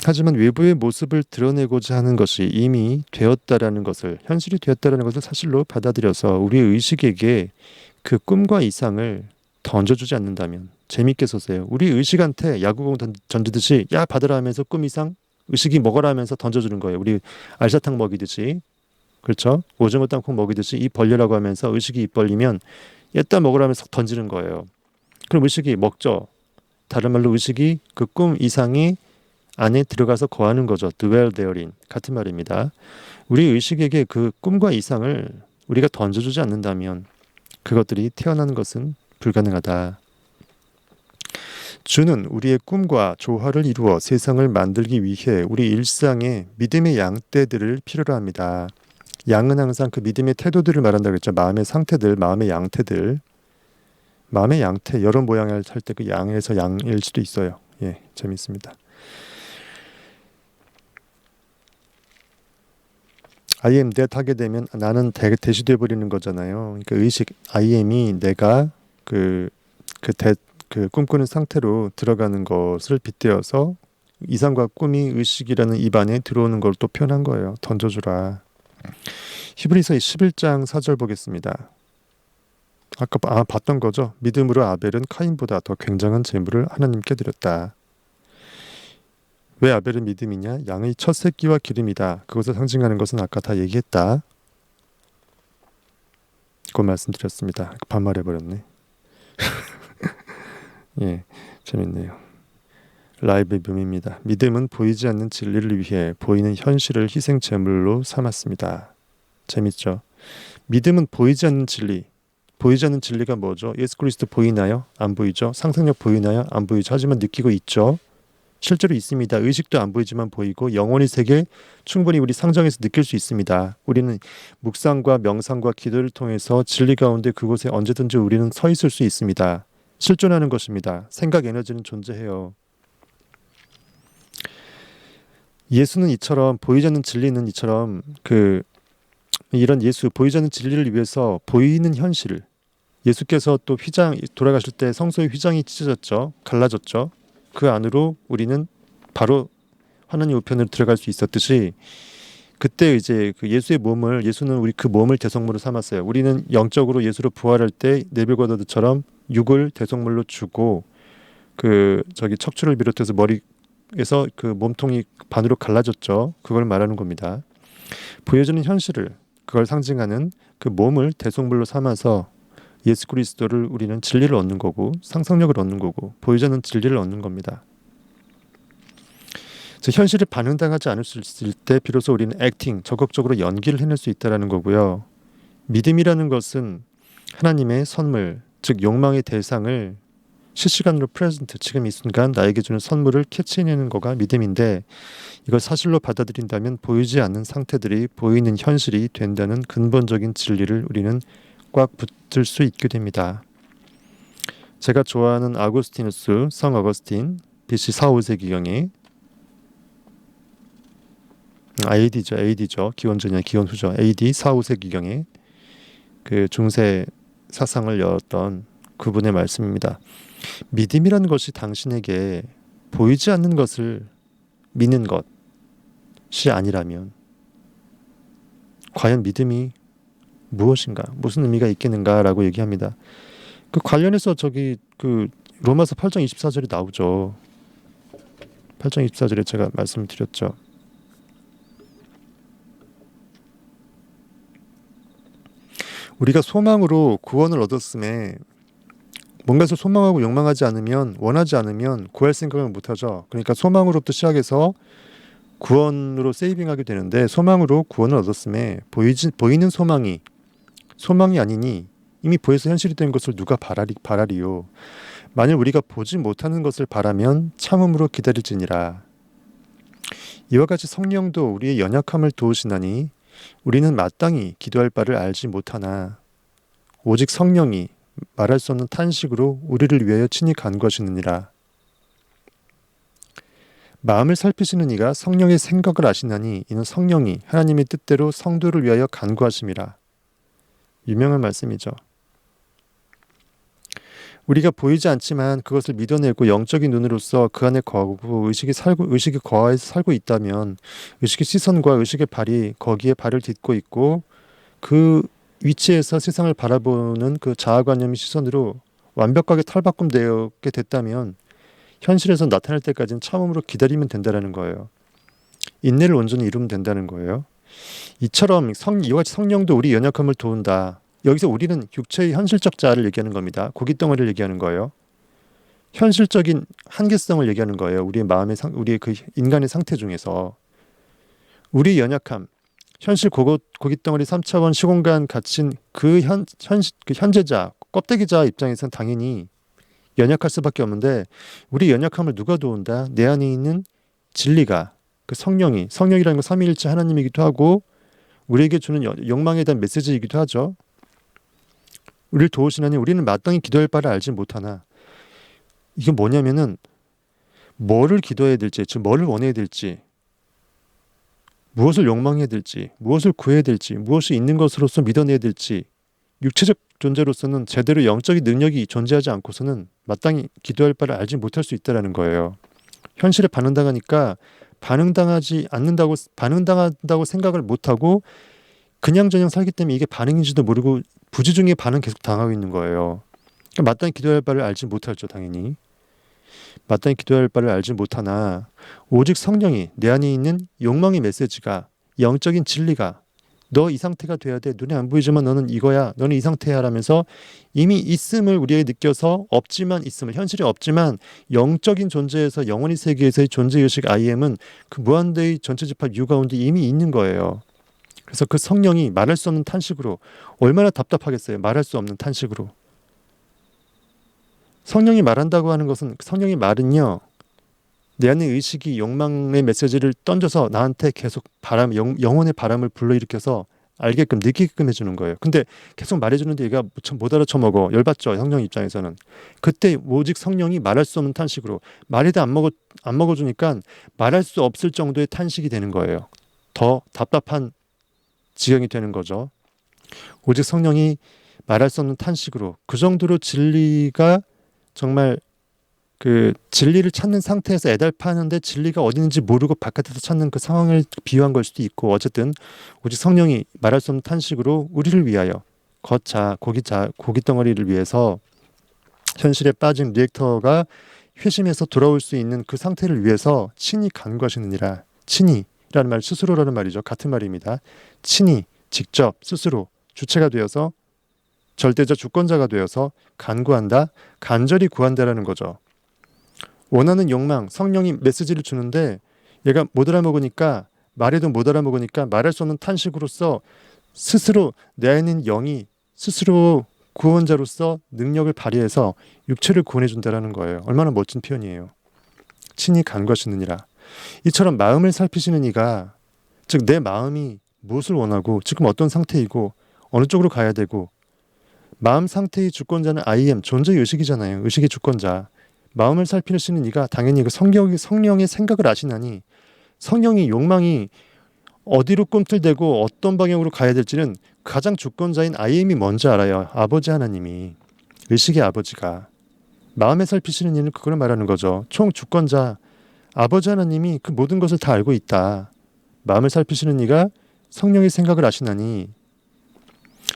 하지만 외부의 모습을 드러내고자 하는 것이 이미 되었다라는 것을, 현실이 되었다라는 것을 사실로 받아들여서 우리의 의식에게 그 꿈과 이상을 던져주지 않는다면, 재밌게 써세요. 우리 의식한테 야구공 던지듯이 야 받으라 하면서 꿈 이상 의식이 먹으라 하면서 던져주는 거예요. 우리 알사탕 먹이듯이, 그렇죠? 오징어 땅콩 먹이듯이 입 벌리라고 하면서 의식이 입 벌리면 얘따 먹으라 하면서 던지는 거예요. 그럼 의식이 먹죠. 다른 말로 의식이 그 꿈 이상이 안에 들어가서 거하는 거죠. dwell therein. 같은 말입니다. 우리 의식에게 그 꿈과 이상을 우리가 던져주지 않는다면 그것들이 태어나는 것은 불가능하다. 주는 우리의 꿈과 조화를 이루어 세상을 만들기 위해 우리 일상에 믿음의 양떼들을 필요로 합니다. 양은 항상 그 믿음의 태도들을 말한다고 했죠. 마음의 상태들, 마음의 양태들. 마음의 양태, 여러 모양을 할 때 그 양에서 양일 수도 있어요. 예, 재밌습니다. I am that 하게 되면 나는 대시돼 버리는 거잖아요. 그러니까 의식 I am이 내가 그 꿈꾸는 상태로 들어가는 것을 빗대어서 이상과 꿈이 의식이라는 입 안에 들어오는 걸 또 표현한 거예요. 던져주라. 히브리서 11장 4절 보겠습니다. 아까 봤던 거죠. 믿음으로 아벨은 카인보다 더 굉장한 제물을 하나님께 드렸다. 왜 아벨은 믿음이냐? 양의 첫 새끼와 기름이다. 그것을 상징하는 것은 아까 다 얘기했다. 그거 말씀드렸습니다. 반말해버렸네. 예, 재밌네요. 라이브의 묘미입니다. 믿음은 보이지 않는 진리를 위해 보이는 현실을 희생 제물로 삼았습니다. 재밌죠? 믿음은 보이지 않는 진리. 보이지 않는 진리가 뭐죠? 예수 그리스도 보이나요? 안 보이죠? 상상력 보이나요? 안 보이죠? 하지만 느끼고 있죠? 실제로 있습니다. 의식도 안 보이지만 보이고 영혼의 세계 충분히 우리 상정에서 느낄 수 있습니다. 우리는 묵상과 명상과 기도를 통해서 진리 가운데 그곳에 언제든지 우리는 서 있을 수 있습니다. 실존하는 것입니다. 생각 에너지는 존재해요. 예수는 이처럼 보이지 않는 진리는 이처럼 이런 예수 보이지 않는 진리를 위해서 보이는 현실, 예수께서 또 돌아가실 때 성소의 휘장이 찢어졌죠. 갈라졌죠. 그 안으로 우리는 바로 하나님 우편으로 들어갈 수 있었듯이 그때 이제 예수는 우리 그 몸을 대성물로 삼았어요. 우리는 영적으로 예수로 부활할 때 네빌고다드처럼 육을 대성물로 주고 척추를 비롯해서 머리에서 그 몸통이 반으로 갈라졌죠. 그걸 말하는 겁니다. 보여지는 현실을, 그걸 상징하는 그 몸을 대성물로 삼아서 예수 그리스도를 우리는 진리를 얻는 거고 상상력을 얻는 거고 보이지 않는 진리를 얻는 겁니다. 그래서 현실에 반응당하지 않을 수 있을 때 비로소 우리는 적극적으로 연기를 해낼 수 있다는 거고요. 믿음이라는 것은 하나님의 선물, 즉 욕망의 대상을 실시간으로 프레젠트, 지금 이 순간 나에게 주는 선물을 캐치해내는 거가 믿음인데, 이걸 사실로 받아들인다면 보이지 않는 상태들이 보이는 현실이 된다는 근본적인 진리를 우리는 꽉 붙들 수 있게 됩니다. 제가 좋아하는 아구스티누스, 성 어거스틴, BC 4, 5세기경에 AD죠. 기원전이나 기원후죠. AD 4, 5세기경에 그 중세 사상을 열었던 그분의 말씀입니다. 믿음이라는 것이 당신에게 보이지 않는 것을 믿는 것이 아니라면 과연 믿음이 무엇인가, 무슨 의미가 있겠는가라고 얘기합니다. 그 관련해서 저기 그 로마서 8장 24절이 나오죠. 8장 24절에 제가 말씀드렸죠. 우리가 소망으로 구원을 얻었음에 뭔가를 소망하고 욕망하지 않으면, 원하지 않으면 구할 생각을 못하죠. 그러니까 소망으로부터 시작해서 구원으로 세이빙하게 되는데, 소망으로 구원을 얻었음에 보이는 소망이 아니니 이미 보여서 현실이 된 것을 누가 바라리요. 만일 우리가 보지 못하는 것을 바라면 참음으로 기다릴지니라. 이와 같이 성령도 우리의 연약함을 도우시나니 우리는 마땅히 기도할 바를 알지 못하나 오직 성령이 말할 수 없는 탄식으로 우리를 위하여 친히 간구하시느니라. 마음을 살피시는 이가 성령의 생각을 아시나니 이는 성령이 하나님의 뜻대로 성도를 위하여 간구하심이라. 유명한 말씀이죠. 우리가 보이지 않지만 그것을 믿어내고 영적인 눈으로서 그 안에 거하고 의식이 거하여서 살고 있다면, 의식의 시선과 의식의 발이 거기에 발을 딛고 있고 그 위치에서 세상을 바라보는 그 자아관념의 시선으로 완벽하게 탈바꿈되게 됐다면 현실에서 나타날 때까지는 참음으로 기다리면 된다는 거예요. 인내를 온전히 이루면 된다는 거예요. 이처럼 이와 같이 성령도 우리 연약함을 도운다. 여기서 우리는 육체의 현실적 자아를 얘기하는 겁니다. 고깃덩어리를 얘기하는 거예요. 현실적인 한계성을 얘기하는 거예요. 우리의 우리의 그 인간의 상태 중에서 우리 연약함, 현실 고깃덩어리 3차원 시공간 갇힌 그 현재자, 껍데기자 입장에서는 당연히 연약할 수밖에 없는데, 우리 연약함을 누가 도운다? 내 안에 있는 진리가, 그 성령이라는 건 삼위일체 하나님이기도 하고 우리에게 주는 욕망에 대한 메시지이기도 하죠. 우리를 도우시나니 우리는 마땅히 기도할 바를 알지 못하나. 이게 뭐냐면은 뭐를 기도해야 될지, 즉 뭐를 원해야 될지, 무엇을 욕망해야 될지, 무엇을 구해야 될지, 무엇이 있는 것으로서 믿어내야 될지, 육체적 존재로서는 제대로 영적인 능력이 존재하지 않고서는 마땅히 기도할 바를 알지 못할 수 있다는 거예요. 현실에 반응당하니까 반응당한다고 생각을 못하고 그냥저냥 살기 때문에 이게 반응인지도 모르고 부지중에 반응 계속 당하고 있는 거예요. 그러니까 마땅히 기도할 바를 알지 못하죠. 당연히 마땅히 기도할 바를 알지 못하나 오직 성령이 내 안에 있는 욕망의 메시지가, 영적인 진리가 너 이 상태가 돼야 돼. 눈에 안 보이지만 너는 이거야. 너는 이 상태야 라면서 이미 있음을 우리에게 느껴서 현실이 없지만 영적인 존재에서, 영원히 세계에서의 존재의식 IM은 그 무한대의 전체 집합 U 가운데 이미 있는 거예요. 그래서 그 성령이 말할 수 없는 탄식으로, 얼마나 답답하겠어요. 말할 수 없는 탄식으로. 성령이 말한다고 하는 것은, 성령의 말은요, 내 안의 의식이 욕망의 메시지를 던져서 나한테 계속 영혼의 바람을 불러일으켜서 알게끔, 느끼게끔 해주는 거예요. 근데 계속 말해주는데 얘가 못 알아쳐먹어. 열받죠. 성령 입장에서는. 그때 오직 성령이 말할 수 없는 탄식으로, 말에다 안 먹어주니까 말할 수 없을 정도의 탄식이 되는 거예요. 더 답답한 지경이 되는 거죠. 오직 성령이 말할 수 없는 탄식으로, 그 정도로 진리가 정말 그 진리를 찾는 상태에서 애달파하는데 진리가 어디 있는지 모르고 바깥에서 찾는 그 상황을 비유한 걸 수도 있고, 어쨌든 오직 성령이 말할 수 없는 탄식으로 우리를 위하여, 고깃덩어리를 위해서, 현실에 빠진 리액터가 회심해서 돌아올 수 있는 그 상태를 위해서 친히 간구하시느니라. 친히라는 말, 스스로라는 말이죠. 같은 말입니다. 친히, 직접, 스스로 주체가 되어서, 절대자 주권자가 되어서 간구한다, 간절히 구한다라는 거죠. 원하는 욕망, 성령이 메시지를 주는데 얘가 못 알아먹으니까, 말해도 못 알아먹으니까 말할 수 없는 탄식으로서 스스로 내 안에 있는 영이 스스로 구원자로서 능력을 발휘해서 육체를 구원해 준다라는 거예요. 얼마나 멋진 표현이에요. 친히 간구하시느니라. 이처럼 마음을 살피시는 이가, 즉 내 마음이 무엇을 원하고 지금 어떤 상태이고 어느 쪽으로 가야 되고, 마음 상태의 주권자는 IM, 존재의 의식이잖아요. 의식의 주권자. 마음을 살피시는 이가 당연히 그 성령의 생각을 아시나니, 성령이 욕망이 어디로 꿈틀대고 어떤 방향으로 가야 될지는 가장 주권자인 IM이 먼저 알아요. 아버지 하나님이, 의식의 아버지가. 마음에 살피시는 이는 그걸 말하는 거죠. 총 주권자 아버지 하나님이 그 모든 것을 다 알고 있다. 마음을 살피시는 이가 성령의 생각을 아시나니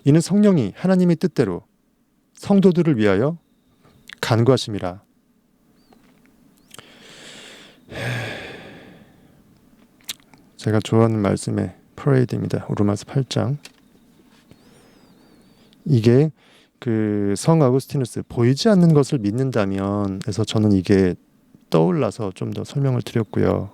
이는 성령이 하나님의 뜻대로 성도들을 위하여 간구하심이라. 제가 좋아하는 말씀의 프레이드입니다. 로마서 8장. 이게 그 성 아구스티누스 보이지 않는 것을 믿는다면 에서 저는 이게 떠올라서 좀 더 설명을 드렸고요.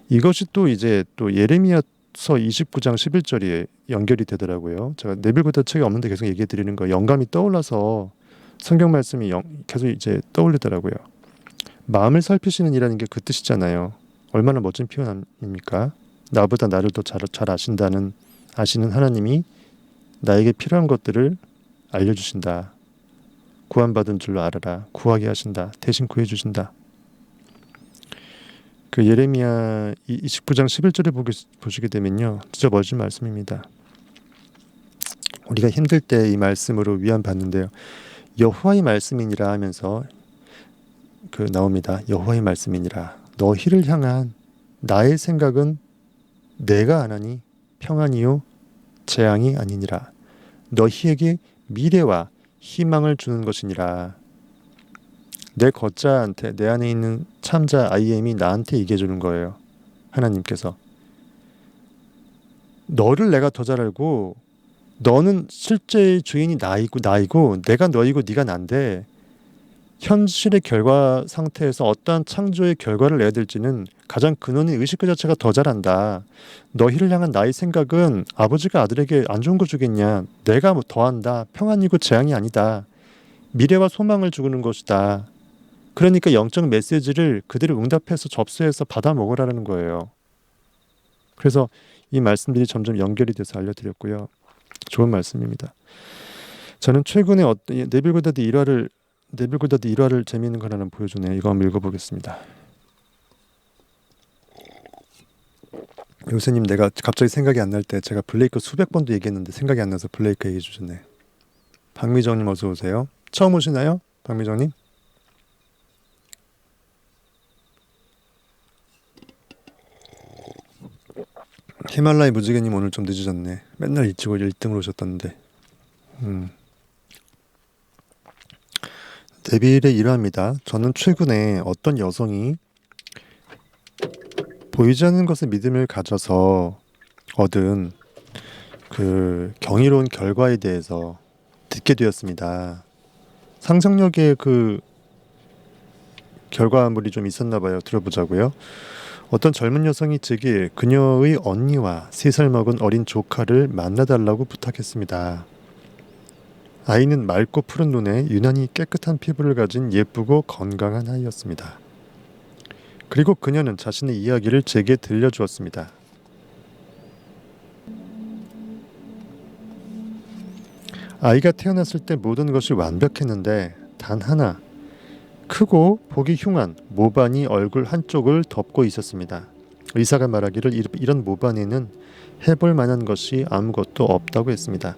이것이 또 이제 또 예레미야서 29장 11절에 연결이 되더라고요. 제가 네빌고다 책에 없는데 계속 얘기해 드리는 거 영감이 떠올라서 성경 말씀이 계속 이제 떠올리더라고요. 마음을 살피시는 이라는 게 그 뜻이잖아요. 얼마나 멋진 표현입니까? 나보다 나를 더 잘 아시는 하나님이 나에게 필요한 것들을 알려주신다. 구원받은 줄로 알아라. 구하게 하신다. 대신 구해주신다. 그 예레미야 29장 11절에 보시게 되면요, 진짜 멋진 말씀입니다. 우리가 힘들 때 이 말씀으로 위안 받는데요. 여호와의 말씀이니라 하면서 그 나옵니다. 여호와의 말씀이니라. 너희를 향한 나의 생각은 내가 하나니 평안이요 재앙이 아니니라. 너희에게 미래와 희망을 주는 것이니라. 내 걷자한테, 내 안에 있는 참자 IM이 나한테 얘기해 주는 거예요. 하나님께서 너를 내가 더 잘 알고, 너는 실제의 주인이 나이고 내가 너이고 네가 난데, 현실의 결과 상태에서 어떠한 창조의 결과를 내야 될지는 가장 근원의 의식 그 자체가 더 잘한다. 너희를 향한 나의 생각은 아버지가 아들에게 안 좋은 거 주겠냐. 내가 뭐 더한다. 평안이고 재앙이 아니다. 미래와 소망을 주는 것이다. 그러니까 영적 메시지를 그대로 응답해서 접수해서 받아 먹으라는 거예요. 그래서 이 말씀들이 점점 연결이 돼서 알려드렸고요. 좋은 말씀입니다. 저는 최근에 네빌고다드 1화를 재미있는 걸 하나 보여주네요. 이거 한번 읽어보겠습니다. 요새님, 내가 갑자기 생각이 안 날 때 제가 블레이크 수백 번도 얘기했는데 생각이 안 나서 블레이크 얘기해 주셨네. 박미정님 어서 오세요. 처음 오시나요? 박미정님? 히말라야 무지개님 오늘 좀 늦으셨네. 맨날 일찍 1등으로 오셨다는데. 데빌의 일화입니다. 저는 최근에 어떤 여성이 보이지 않는 것에 믿음을 가져서 얻은 그 경이로운 결과에 대해서 듣게 되었습니다. 상상력의 그 결과물이 좀 있었나 봐요. 들어보자고요. 어떤 젊은 여성이 제게 그녀의 언니와 3살 먹은 어린 조카를 만나달라고 부탁했습니다. 아이는 맑고 푸른 눈에 유난히 깨끗한 피부를 가진 예쁘고 건강한 아이였습니다. 그리고 그녀는 자신의 이야기를 제게 들려주었습니다. 아이가 태어났을 때 모든 것이 완벽했는데 단 하나, 크고 보기 흉한 모반이 얼굴 한쪽을 덮고 있었습니다. 의사가 말하기를 이런 모반에는 해볼 만한 것이 아무것도 없다고 했습니다.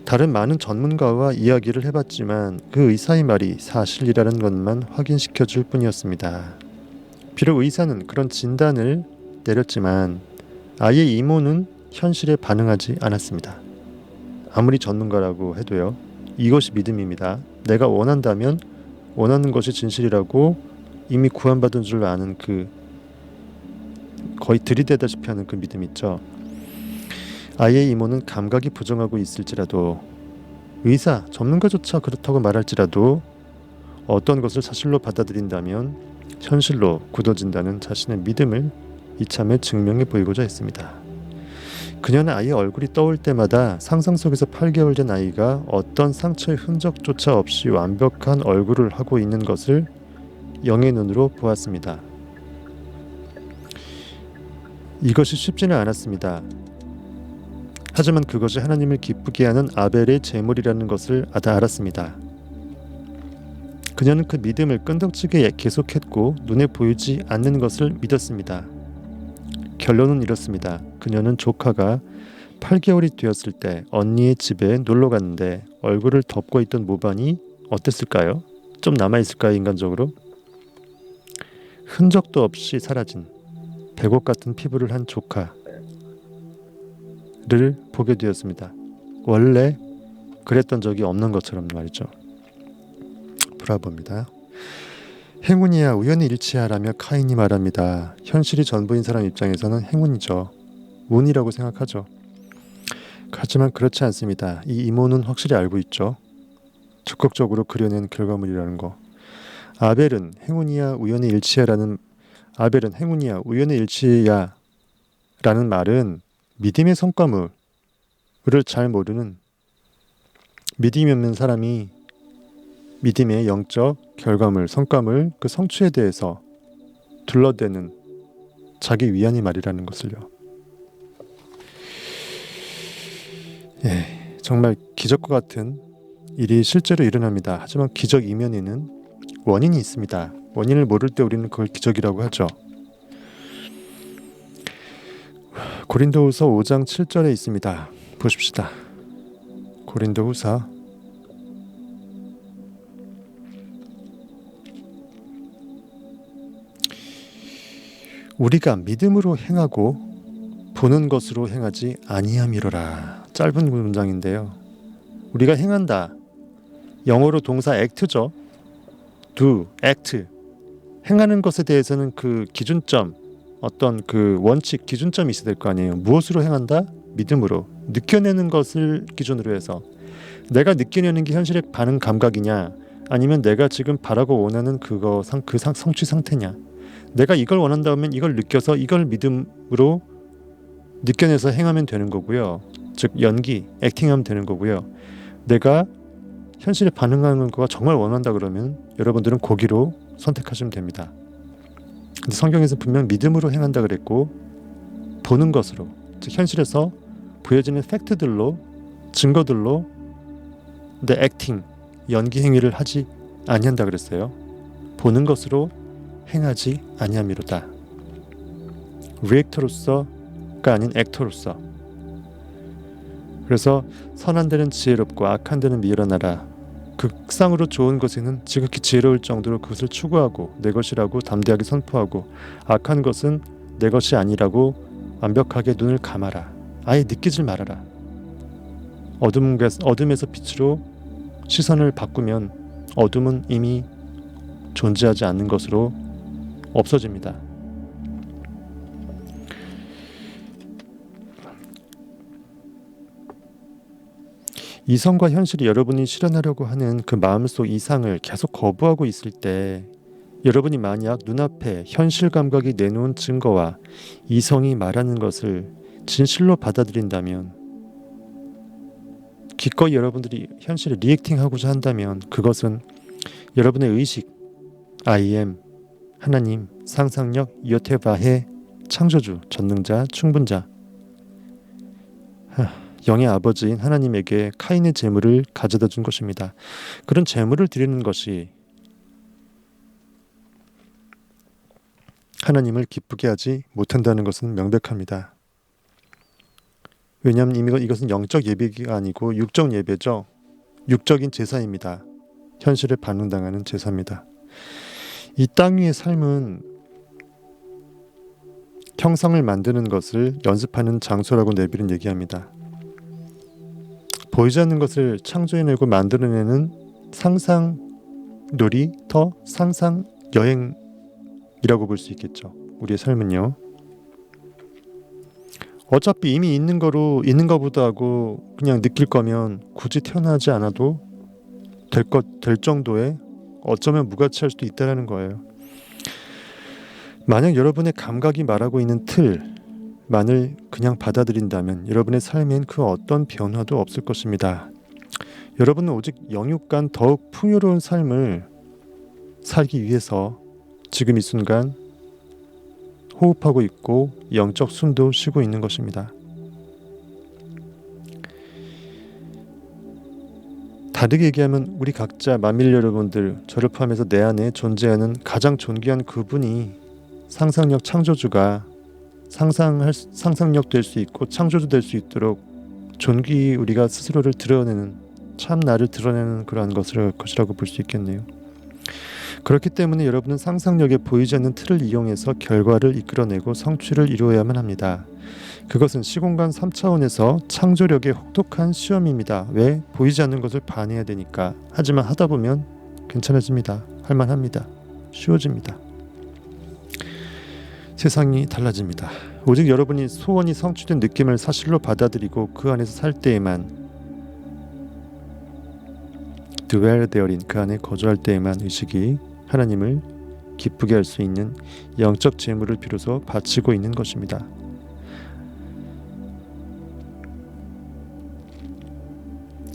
다른 많은 전문가와 이야기를 해봤지만 그 의사의 말이 사실이라는 것만 확인시켜 줄 뿐이었습니다. 비록 의사는 그런 진단을 내렸지만 아이의 이모는 현실에 반응하지 않았습니다. 아무리 전문가라고 해도요. 이것이 믿음입니다. 내가 원한다면 원하는 것이 진실이라고 이미 구원받은 줄 아는 그 거의 들이대다시피 하는 그 믿음 있죠. 아이의 이모는 감각이 부정하고 있을지라도, 의사, 전문가조차 그렇다고 말할지라도 어떤 것을 사실로 받아들인다면 현실로 굳어진다는 자신의 믿음을 이참에 증명해 보이고자 했습니다. 그녀는 아이의 얼굴이 떠올 때마다 상상 속에서 8개월 된 아이가 어떤 상처의 흔적조차 없이 완벽한 얼굴을 하고 있는 것을 영의 눈으로 보았습니다. 이것이 쉽지는 않았습니다. 하지만 그것이 하나님을 기쁘게 하는 아벨의 제물이라는 것을 알았습니다. 그녀는 그 믿음을 끈덕지게 계속했고 눈에 보이지 않는 것을 믿었습니다. 결론은 이렇습니다. 그녀는 조카가 8개월이 되었을 때 언니의 집에 놀러 갔는데 얼굴을 덮고 있던 모반이 어땠을까요? 좀 남아있을까요? 인간적으로? 흔적도 없이 사라진 백옥 같은 피부를 한 조카를 보게 되었습니다. 원래 그랬던 적이 없는 것처럼 말이죠. 브라보입니다. 행운이야 우연히 일치하라며 카인이 말합니다. 현실이 전부인 사람 입장에서는 행운이죠. 운이라고 생각하죠. 하지만 그렇지 않습니다. 이 이모는 확실히 알고 있죠. 적극적으로 그려낸 결과물이라는 거. 아벨은 행운이야 우연히 일치야라는 말은 믿음의 성과물을 잘 모르는 믿음이 없는 사람이 믿음의 영적 결과물, 성과물, 그 성취에 대해서 둘러대는 자기 위안의 말이라는 것을요. 정말 기적과 같은 일이 실제로 일어납니다. 하지만 기적 이면에는 원인이 있습니다. 원인을 모를 때 우리는 그걸 기적이라고 하죠. 고린도후서 5장 7절에 있습니다. 보십시다. 고린도후서 우리가 믿음으로 행하고 보는 것으로 행하지 아니함이로라. 짧은 문장인데요. 우리가 행한다. 영어로 동사 act죠. do, act. 행하는 것에 대해서는 그 기준점, 어떤 그 원칙, 기준점이 있어야 될 거 아니에요. 무엇으로 행한다? 믿음으로. 느껴내는 것을 기준으로 해서 내가 느껴내는 게 현실의 반응 감각이냐, 아니면 내가 지금 바라고 원하는 그 성취 상태냐. 내가 이걸 원한다면 이걸 느껴서 이걸 믿음으로 느껴내서 행하면 되는 거고요. 즉 연기, 액팅하면 되는 거고요. 내가 현실에 반응하는 거가 정말 원한다 그러면 여러분들은 고기로 선택하시면 됩니다. 근데 성경에서 분명 믿음으로 행한다 그랬고, 보는 것으로, 즉 현실에서 보여지는 팩트들로, 증거들로 내 액팅, 연기 행위를 하지 아니한다 그랬어요. 보는 것으로 행하지 아니함이로다. 리액터로서가 아닌 액터로서. 그래서 선한 데는 지혜롭고 악한 데는 미련하라. 극상으로 좋은 것에는 지극히 지혜로울 정도로 그것을 추구하고 내 것이라고 담대하게 선포하고, 악한 것은 내 것이 아니라고 완벽하게 눈을 감아라. 아예 느끼질 말아라. 어둠에서 빛으로 시선을 바꾸면 어둠은 이미 존재하지 않는 것으로 없어집니다. 이성과 현실이 여러분이 실현하려고 하는 그 마음속 이상을 계속 거부하고 있을 때, 여러분이 만약 눈앞에 현실 감각이 내놓은 증거와 이성이 말하는 것을 진실로 받아들인다면, 기꺼이 여러분들이 현실에 리액팅하고자 한다면, 그것은 여러분의 의식, I am, 하나님, 상상력, 여테바해, 창조주, 전능자, 충분자, 영의 아버지인 하나님에게 카인의 제물을 가져다 준 것입니다. 그런 제물을 드리는 것이 하나님을 기쁘게 하지 못한다는 것은 명백합니다. 왜냐하면 이것은 영적 예배가 아니고 육적 예배죠. 육적인 제사입니다. 현실에 반응당하는 제사입니다. 이 땅 위의 삶은 형상을 만드는 것을 연습하는 장소라고 네빌은 얘기합니다. 보이지 않는 것을 창조해내고 만들어내는 상상 놀이터, 상상 여행이라고 볼 수 있겠죠. 우리의 삶은요. 어차피 이미 있는 거보다 하고 그냥 느낄 거면 굳이 태어나지 않아도 될 정도의, 어쩌면 무가치할 수도 있다는 거예요. 만약 여러분의 감각이 말하고 있는 틀만을 그냥 받아들인다면 여러분의 삶엔 그 어떤 변화도 없을 것입니다. 여러분은 오직 영육간 더욱 풍요로운 삶을 살기 위해서 지금 이 순간 호흡하고 있고 영적 숨도 쉬고 있는 것입니다. 다르게 얘기하면 우리 각자 만밀 여러분들, 저를 포함해서 내 안에 존재하는 가장 존귀한 그분이, 상상력 창조주가 상상력 될 수 있고 창조도 될 수 있도록 존귀 우리가 스스로를 드러내는 참 나를 드러내는 그러한 것이라고 볼 수 있겠네요. 그렇기 때문에 여러분은 상상력에 보이지 않는 틀을 이용해서 결과를 이끌어내고 성취를 이루어야만 합니다. 그것은 시공간 3차원에서 창조력의 혹독한 시험입니다. 왜? 보이지 않는 것을 반해야 되니까. 하지만 하다 보면 괜찮아집니다. 할만합니다. 쉬워집니다. 세상이 달라집니다. 오직 여러분이 소원이 성취된 느낌을 사실로 받아들이고 그 안에서 살 때에만, dwell therein, 그 안에 거주할 때에만 의식이 하나님을 기쁘게 할 수 있는 영적 재물을 비로소 바치고 있는 것입니다.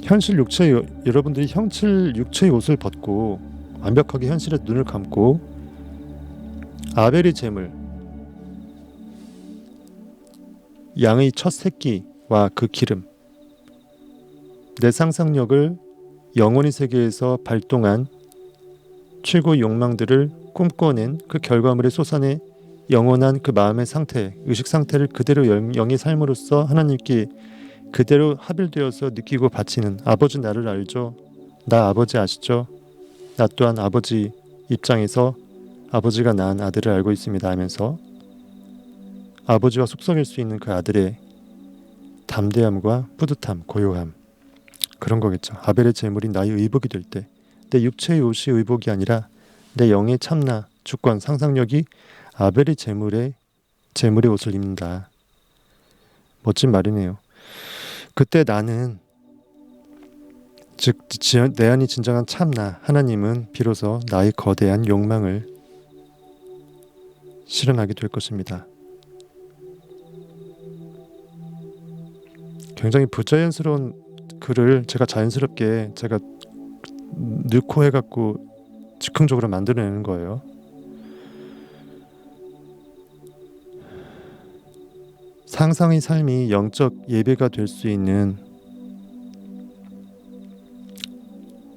현실 육체의 여러분들이 현실 육체의 옷을 벗고 완벽하게 현실에 눈을 감고 아벨의 제물, 양의 첫 새끼와 그 기름, 내 상상력을 영원히 세계에서 발동한 최고 욕망들을 꿈꿔낸 그 결과물의 솟아내 영원한 그 마음의 상태, 의식 상태를 그대로 영의 삶으로서 하나님께 그대로 합일되어서 느끼고 바치는 아버지 나를 알죠? 나 아버지 아시죠? 나 또한 아버지 입장에서 아버지가 낳은 아들을 알고 있습니다 하면서 아버지와 속삭일 수 있는 그 아들의 담대함과 뿌듯함, 고요함, 그런 거겠죠. 아벨의 제물이 나의 의복이 될 때 내 육체의 옷이 의복이 아니라 내 영의 참나, 주권, 상상력이 아벨의 제물의 옷을 입는다. 멋진 말이네요. 그때 나는, 즉 내 안이 진정한 참나, 하나님은 비로소 나의 거대한 욕망을 실현하게 될 것입니다. 굉장히 부자연스러운 글을 제가 자연스럽게 제가 넣고 해갖고 즉흥적으로 만들어내는 거예요. 상상의 삶이 영적 예배가 될 수 있는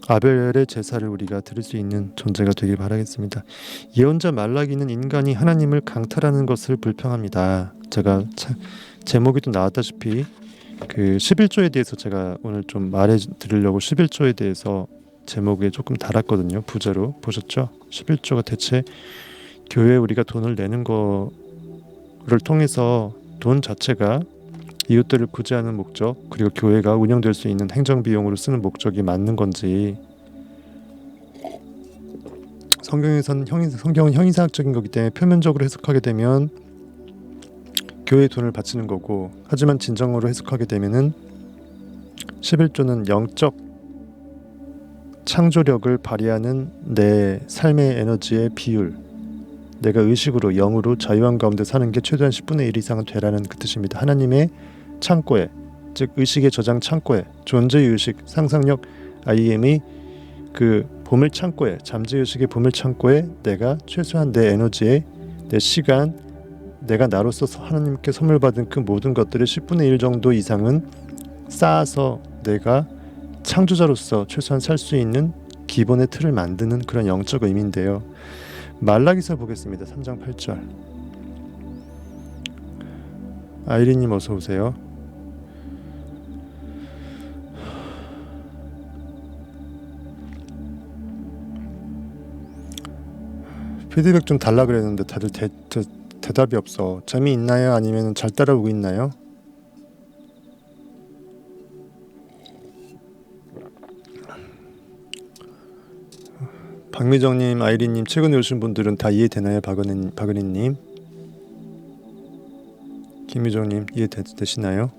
아벨의 제사를 우리가 드릴 수 있는 존재가 되길 바라겠습니다. 예언자 말라기는 인간이 하나님을 강탈하는 것을 불평합니다. 제가 제목에도 나왔다시피 그 11조에 대해서 제가 오늘 좀 말해드리려고 11조에 대해서 제목에 조금 달았거든요. 부제로 보셨죠? 11조가 대체 교회에 우리가 돈을 내는 거를 통해서 돈 자체가 이웃들을 구제하는 목적, 그리고 교회가 운영될 수 있는 행정비용으로 쓰는 목적이 맞는 건지, 성경은 형이상학적인 거기 때문에 표면적으로 해석하게 되면 교회에 돈을 바치는 거고, 하지만 진정으로 해석하게 되면은 11조는 영적 창조력을 발휘하는 내 삶의 에너지의 비율, 내가 의식으로 영으로 자유한 가운데 사는 게 최대한 10분의 1 이상은 되라는 그 뜻입니다. 하나님의 창고에, 즉 의식의 저장 창고에, 존재의 의식, 상상력, IM이 그 보물 창고에, 잠재의식의 보물 창고에 내가 최소한 내 에너지에, 내 시간, 내가 나로서 하나님께 선물 받은 그 모든 것들의 10분의 1 정도 이상은 쌓아서 내가 창조자로서 최소한 살 수 있는 기본의 틀을 만드는 그런 영적 의미인데요. 말라기서 보겠습니다. 3장 8절. 아이린님 어서 오세요. 피드백 좀 달라 그랬는데 다들 대답이 없어. 재미있나요? 아니면 잘 따라오고 있나요? 박미정님, 아이린님, 최근에 오신 분들은 다 이해되나요? 박은희님, 김미정님 이해되시나요?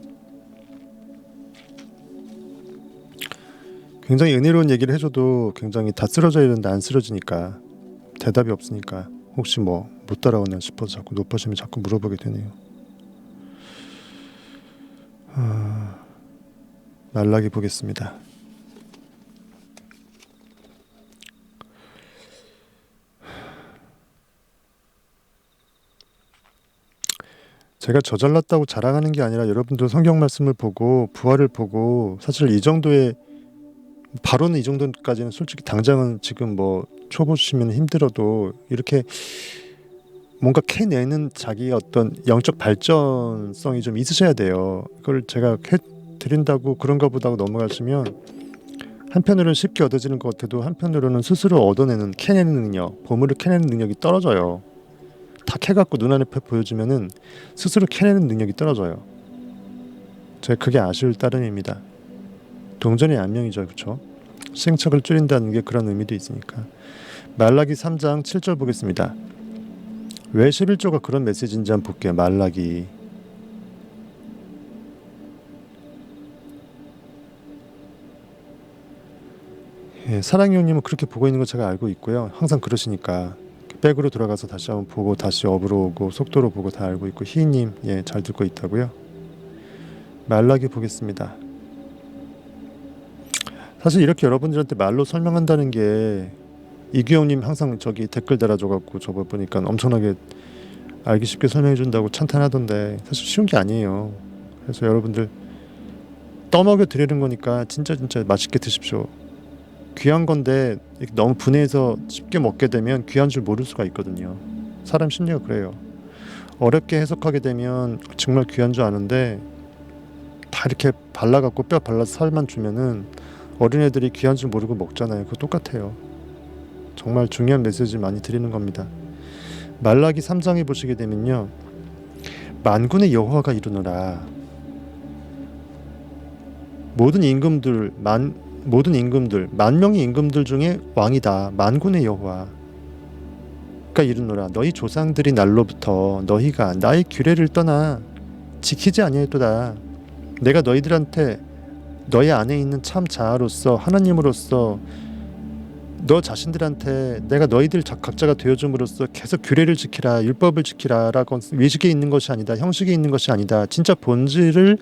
굉장히 은혜로운 얘기를 해줘도 굉장히 다 쓰러져야 되는데 안 쓰러지니까, 대답이 없으니까 혹시 뭐 못 따라오나 싶어서 자꾸 높아지면 자꾸 물어보게 되네요. 말라기 보겠습니다. 제가 저 잘났다고 자랑하는 게 아니라 여러분들 성경 말씀을 보고 부활을 보고, 사실 이 정도의, 바로는 이 정도까지는 솔직히 당장은 지금 뭐 초보시면 힘들어도 이렇게 뭔가 캐내는 자기의 어떤 영적 발전성이 좀 있으셔야 돼요. 그걸 제가 해드린다고 그런가 보다고 넘어가시면 한편으로는 쉽게 얻어지는 것 같아도 한편으로는 스스로 얻어내는 캐내는 능력, 보물을 캐내는 능력이 떨어져요. 다 캐갖고 눈 앞에 보여주면은 스스로 캐내는 능력이 떨어져요. 제가 그게 아쉬울 따름입니다. 동전의 안명이죠, 그렇죠? 생척을 줄인다는 게 그런 의미도 있으니까. 말라기 3장 7절 보겠습니다. 왜 11조가 그런 메시지인지 한번 볼게요. 말라기 사랑이 형님은 그렇게 보고 있는 거 제가 알고 있고요. 항상 그러시니까 백으로 돌아가서 다시 한번 보고 다시 업으로 오고 속도로 보고 다 알고 있고 희님 잘 듣고 있다고요. 말라기 보겠습니다. 사실 이렇게 여러분들한테 말로 설명한다는 게 이규영님 항상 저기 댓글 달아줘갖고 저거 보니까 엄청나게 알기 쉽게 설명해준다고 찬탄하던데 사실 쉬운 게 아니에요. 그래서 여러분들 떠먹여 드리는 거니까 진짜 맛있게 드십시오. 귀한 건데 너무 분해해서 쉽게 먹게 되면 귀한 줄 모를 수가 있거든요. 사람 심리가 그래요. 어렵게 해석하게 되면 정말 귀한 줄 아는데 다 이렇게 발라갖고 뼈 발라서 살만 주면은 어린애들이 귀한 줄 모르고 먹잖아요. 그거 똑같아요. 정말 중요한 메시지 많이 드리는 겁니다. 말라기 3장에 보시게 되면요. 만군의 여호와가 이르노라. 모든 임금들 만 명의 임금들 중에 왕이다. 만군의 여호와가 이르노라. 너희 조상들이 날로부터 너희가 나의 규례를 떠나 지키지 아니하였도다. 내가 너희들한테 너희 안에 있는 참 자아로서 하나님으로서 너 자신들한테 내가 너희들 각자가 되어줌으로써 계속 규례를 지키라, 율법을 지키라라고 외식에 있는 것이 아니다, 형식에 있는 것이 아니다. 진짜 본질을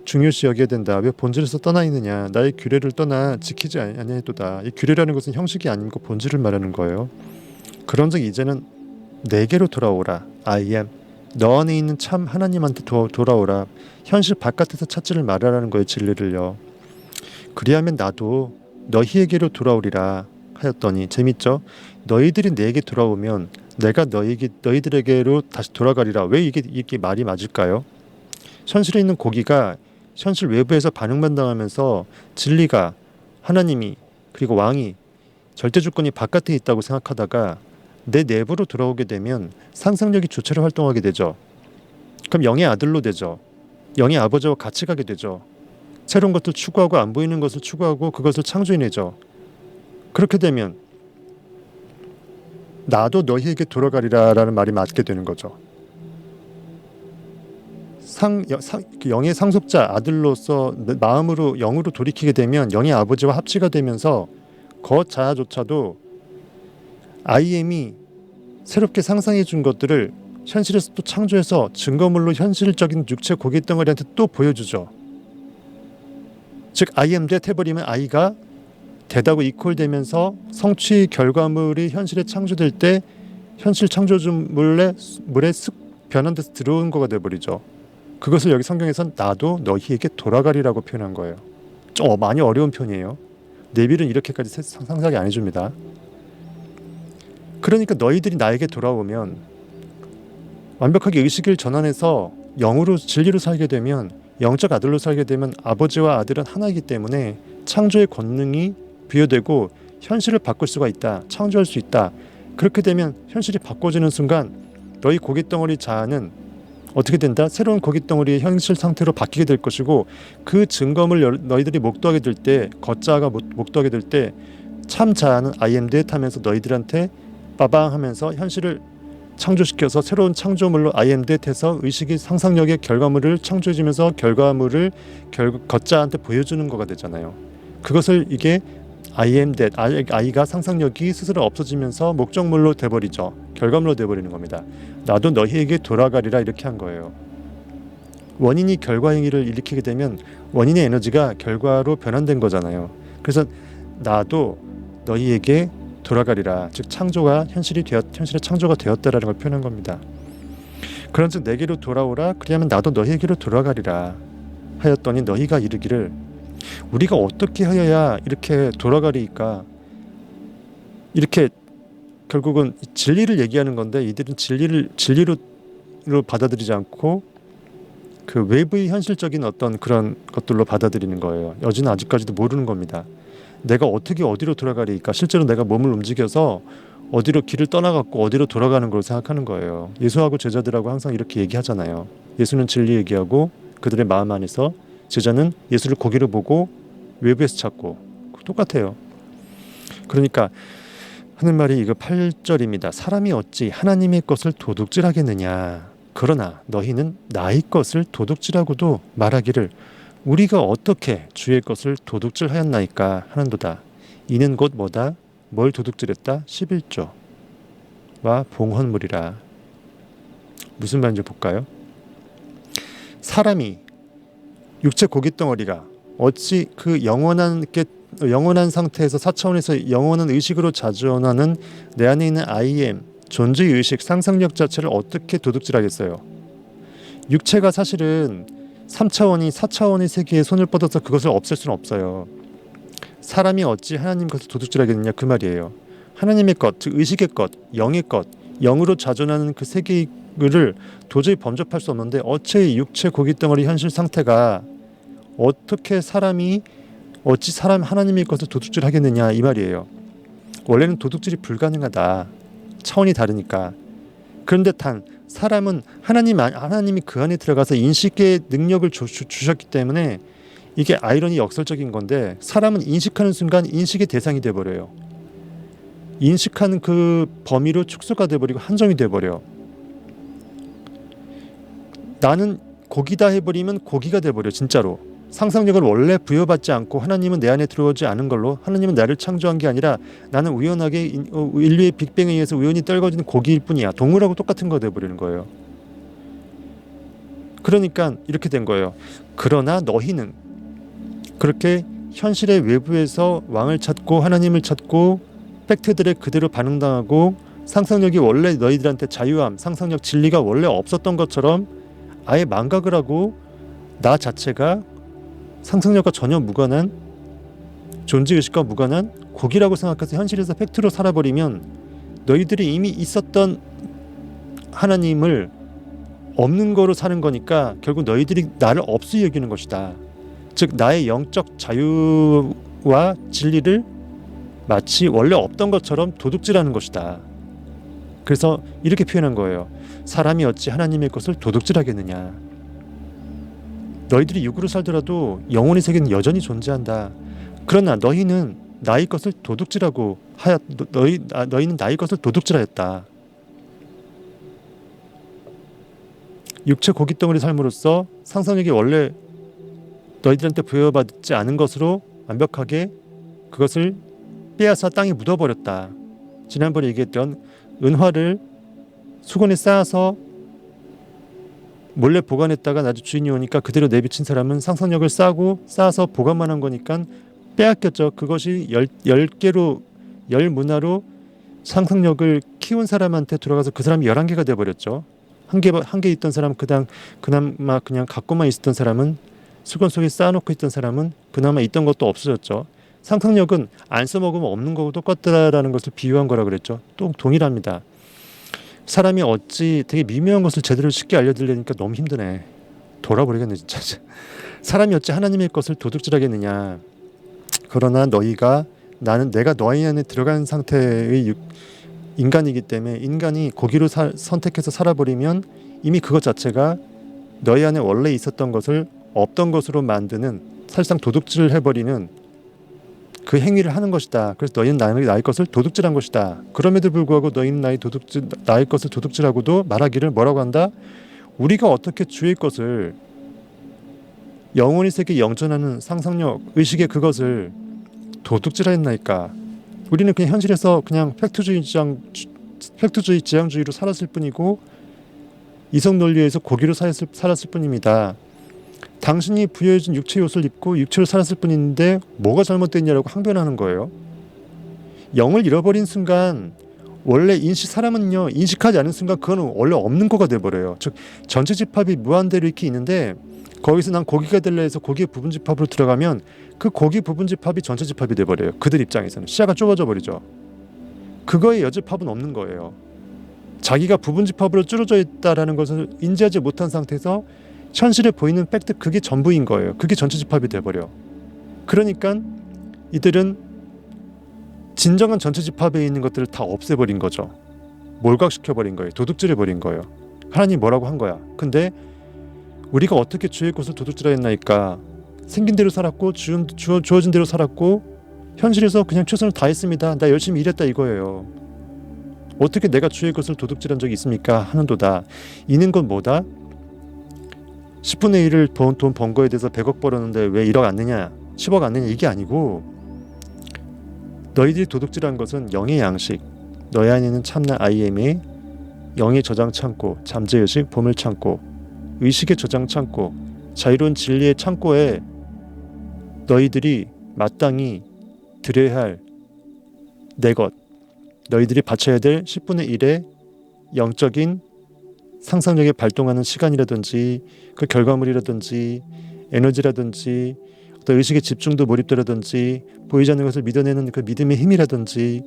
중요시 여겨야 된다. 왜 본질에서 떠나 있느냐? 나의 규례를 떠나 지키지 아니하였도다. 이 규례라는 것은 형식이 아니고 본질을 말하는 거예요. 그런즉 이제는 내게로 돌아오라. I am. 너 안에 있는 참 하나님한테 돌아오라. 현실 바깥에서 찾지를 말아라는 거예요. 진리를요. 그리하면 나도 너희에게로 돌아오리라 하였더니 재밌죠? 너희들이 내게 돌아오면 내가 너희들에게로 다시 돌아가리라. 왜 이게 말이 맞을까요? 현실에 있는 고기가 현실 외부에서 반응반당하면서 진리가 하나님이 그리고 왕이 절대주권이 바깥에 있다고 생각하다가 내 내부로 돌아오게 되면 상상력이 주체로 활동하게 되죠. 그럼 영의 아들로 되죠. 영의 아버지와 같이 가게 되죠. 새로운 것들 추구하고 안 보이는 것을 추구하고 그것을 창조해내죠. 그렇게 되면 나도 너희에게 돌아가리라라는 말이 맞게 되는 거죠. 영의 상속자 아들로서 마음으로 영으로 돌이키게 되면 영의 아버지와 합치가 되면서 그 자아조차도 IM이 새롭게 상상해 준 것들을 현실에서 또 창조해서 증거물로 현실적인 육체 고기 덩어리한테 또 보여주죠. 즉 I am that 해버리면 I가 대다고 이퀄되면서 성취 결과물이 현실에 창조될 때 현실 창조물에 쓱 변환돼서 들어온 거가 돼버리죠. 그것을 여기 성경에선 나도 너희에게 돌아가리라고 표현한 거예요. 좀 많이 어려운 표현이에요. 네빌은 이렇게까지 상상하게 안 해줍니다. 그러니까 너희들이 나에게 돌아오면 완벽하게 의식을 전환해서 영으로 진리로 살게 되면 영적 아들로 살게 되면 아버지와 아들은 하나이기 때문에 창조의 권능이 부여되고 현실을 바꿀 수가 있다. 창조할 수 있다. 그렇게 되면 현실이 바꿔지는 순간 너희 고깃덩어리 자아는 어떻게 된다? 새로운 고깃덩어리의 현실 상태로 바뀌게 될 것이고 그 증거물 너희들이 목도하게 될 때 겉자아가 목도하게 될 때 참 자아는 I am that 하면서 너희들한테 빠방 하면서 현실을 창조시켜서 새로운 창조물로 I am that 해서 의식이 상상력의 결과물을 창조해주면서 결과물을 겉자한테 보여주는 거가 되잖아요. 그것을 이게 I am that, I가 상상력이 스스로 없어지면서 목적물로 돼버리죠. 결과물로 돼버리는 겁니다. 나도 너희에게 돌아가리라 이렇게 한 거예요. 원인이 결과 행위를 일으키게 되면 원인의 에너지가 결과로 변환된 거잖아요. 그래서 나도 너희에게 돌아가리라. 즉 창조가 현실의 창조가 되었다라는 걸 표현한 겁니다. 그런즉 내게로 돌아오라. 그리하면 나도 너희에게로 돌아가리라 하였더니 너희가 이르기를 우리가 어떻게 하여야 이렇게 돌아가리까? 이렇게 결국은 진리를 얘기하는 건데 이들은 진리로 받아들이지 않고 그 외부의 현실적인 어떤 그런 것들로 받아들이는 거예요. 여지는 아직까지도 모르는 겁니다. 내가 어떻게 어디로 돌아가리까? 실제로 내가 몸을 움직여서 어디로 길을 떠나갖고 어디로 돌아가는 걸 생각하는 거예요. 예수하고 제자들하고 항상 이렇게 얘기하잖아요. 예수는 진리 얘기하고 그들의 마음 안에서, 제자는 예수를 고기로 보고 외부에서 찾고. 똑같아요. 그러니까 하는 말이 이거 8절입니다. 사람이 어찌 하나님의 것을 도둑질하겠느냐. 그러나 너희는 나의 것을 도둑질하고도 말하기를 우리가 어떻게 주의 것을 도둑질하였나이까 하는도다. 이는 곧 뭐다? 뭘 도둑질했다? 11조와 봉헌물이라. 무슨 말인지 볼까요? 사람이 육체 고깃덩어리가 어찌 그 영원한 상태에서 4차원에서 영원한 의식으로 자전하는 내 안에 있는 I am, 존재의 의식, 상상력 자체를 어떻게 도둑질하겠어요? 육체가 사실은 3차원이 4차원의 세계에 손을 뻗어서 그것을 없앨 수는 없어요. 사람이 어찌 하나님 것을 도둑질하겠느냐 그 말이에요. 하나님의 것, 즉 의식의 것, 영의 것, 영으로 자존하는 그 세계를 도저히 범접할 수 없는데 어찌 육체 고깃덩어리 현실 상태가 어떻게 어찌 사람 하나님의 것을 도둑질하겠느냐 이 말이에요. 원래는 도둑질이 불가능하다. 차원이 다르니까. 그런데 단 사람은 하나님이 그 안에 들어가서 인식의 능력을 주셨기 때문에 이게 아이러니 역설적인 건데 사람은 인식하는 순간 인식의 대상이 돼버려요. 인식하는 그 범위로 축소가 돼버리고 한정이 돼버려. 나는 고기다 해버리면 고기가 돼버려. 진짜로. 상상력을 원래 부여받지 않고 하나님은 내 안에 들어오지 않은 걸로, 하나님은 나를 창조한 게 아니라 나는 우연하게 인류의 빅뱅에 의해서 우연히 떨궈지는 고기일 뿐이야. 동물하고 똑같은 거 돼버리는 거예요. 그러니까 이렇게 된 거예요. 그러나 너희는 그렇게 현실의 외부에서 왕을 찾고 하나님을 찾고 팩트들에 그대로 반응당하고 상상력이 원래 너희들한테 자유함, 상상력, 진리가 원래 없었던 것처럼 아예 망각을 하고 나 자체가 상상력과 전혀 무관한, 존재의식과 무관한 고기라고 생각해서 현실에서 팩트로 살아버리면 너희들이 이미 있었던 하나님을 없는 거로 사는 거니까 결국 너희들이 나를 없이 여기는 것이다. 즉 나의 영적 자유와 진리를 마치 원래 없던 것처럼 도둑질하는 것이다. 그래서 이렇게 표현한 거예요. 사람이 어찌 하나님의 것을 도둑질하겠느냐. 너희들이 육으로 살더라도 영혼의 세계는 여전히 존재한다. 그러나 너희는 나의 것을 도둑질하고 너희는 나의 것을 도둑질하였다. 육체 고깃덩어리 삶으로써 상상력이 원래 너희들한테 부여받지 않은 것으로 완벽하게 그것을 빼앗아 땅에 묻어버렸다. 지난번에 얘기했던 은화를 수건에 쌓아서 몰래 보관했다가 나중에 주인이 오니까 그대로 내비친 사람은 상상력을 쌓아서 보관만 한 거니까 빼앗겼죠. 그것이 열 문화로 상상력을 키운 사람한테 들어가서 그 사람이 11개가 돼버렸죠. 한 개 있던 사람 그나마 그냥 갖고만 있었던 사람은, 수건 속에 쌓아놓고 있던 사람은 그나마 있던 것도 없어졌죠. 상상력은 안 써먹으면 없는 거고 똑같다라는 것을 비유한 거라 그랬죠. 또 동일합니다. 사람이 어찌 되게 미묘한 것을 제대로 쉽게 알려드리려니까 너무 힘드네. 돌아버리겠네 진짜. 사람이 어찌 하나님의 것을 도둑질하겠느냐. 그러나 내가 너희 안에 들어간 상태의 인간이기 때문에 인간이 고기로 선택해서 살아버리면 이미 그것 자체가 너희 안에 원래 있었던 것을 없던 것으로 만드는, 사실상 도둑질을 해버리는 그 행위를 하는 것이다. 그래서 너희는 나의 것을 도둑질한 것이다. 그럼에도 불구하고 너희는 나의 것을 도둑질하고도 말하기를 뭐라고 한다? 우리가 어떻게 주의 것을, 영혼의 세계 영존하는 상상력, 의식의 그것을 도둑질하였나이까. 우리는 그냥 현실에서 그냥 팩트주의 지향주의로 살았을 뿐이고 이성 논리에서 고기로 살았을 뿐입니다. 당신이 부여해준 육체 요소를 입고 육체로 살았을 뿐인데 뭐가 잘못됐냐라고 항변하는 거예요. 영을 잃어버린 순간 원래 사람은요 인식하지 않은 순간 그거는 원래 없는 거가 돼버려요. 즉 전체 집합이 무한대로 이렇게 있는데 거기서 난 고기가 될래 해서 고기의 부분 집합으로 들어가면 그 고기 부분 집합이 전체 집합이 돼버려요. 그들 입장에서는 시야가 좁아져 버리죠. 그거에 여집합은 없는 거예요. 자기가 부분집합으로 줄어져 있다라는 것을 인지하지 못한 상태에서 현실에 보이는 팩트, 그게 전부인 거예요. 그게 전체 집합이 돼버려. 그러니까 이들은 진정한 전체 집합에 있는 것들을 다 없애버린 거죠. 몰각시켜버린 거예요. 도둑질해버린 거예요. 하나님 뭐라고 한 거야. 근데 우리가 어떻게 주의 것을 도둑질하였나이까. 생긴 대로 살았고 주어진 대로 살았고 현실에서 그냥 최선을 다했습니다. 나 열심히 일했다 이거예요. 어떻게 내가 주의 것을 도둑질한 적이 있습니까? 하는도다. 이는 건 뭐다? 10분의 1을 돈 번 거에 대해서 100억 벌었는데 왜 1억 안 내냐 10억 안 내냐 이게 아니고, 너희들이 도둑질한 것은 영의 양식, 너희 안에 있는 참나 IM의 영의 저장 창고, 잠재의식 보물 창고, 의식의 저장 창고, 자유로운 진리의 창고에 너희들이 마땅히 드려야 할 내 것, 너희들이 바쳐야 될 10분의 1의 영적인 상상력에 발동하는 시간이라든지 그 결과물이라든지 에너지라든지 어떤 의식의 집중도 몰입도라든지 보이지 않는 것을 믿어내는 그 믿음의 힘이라든지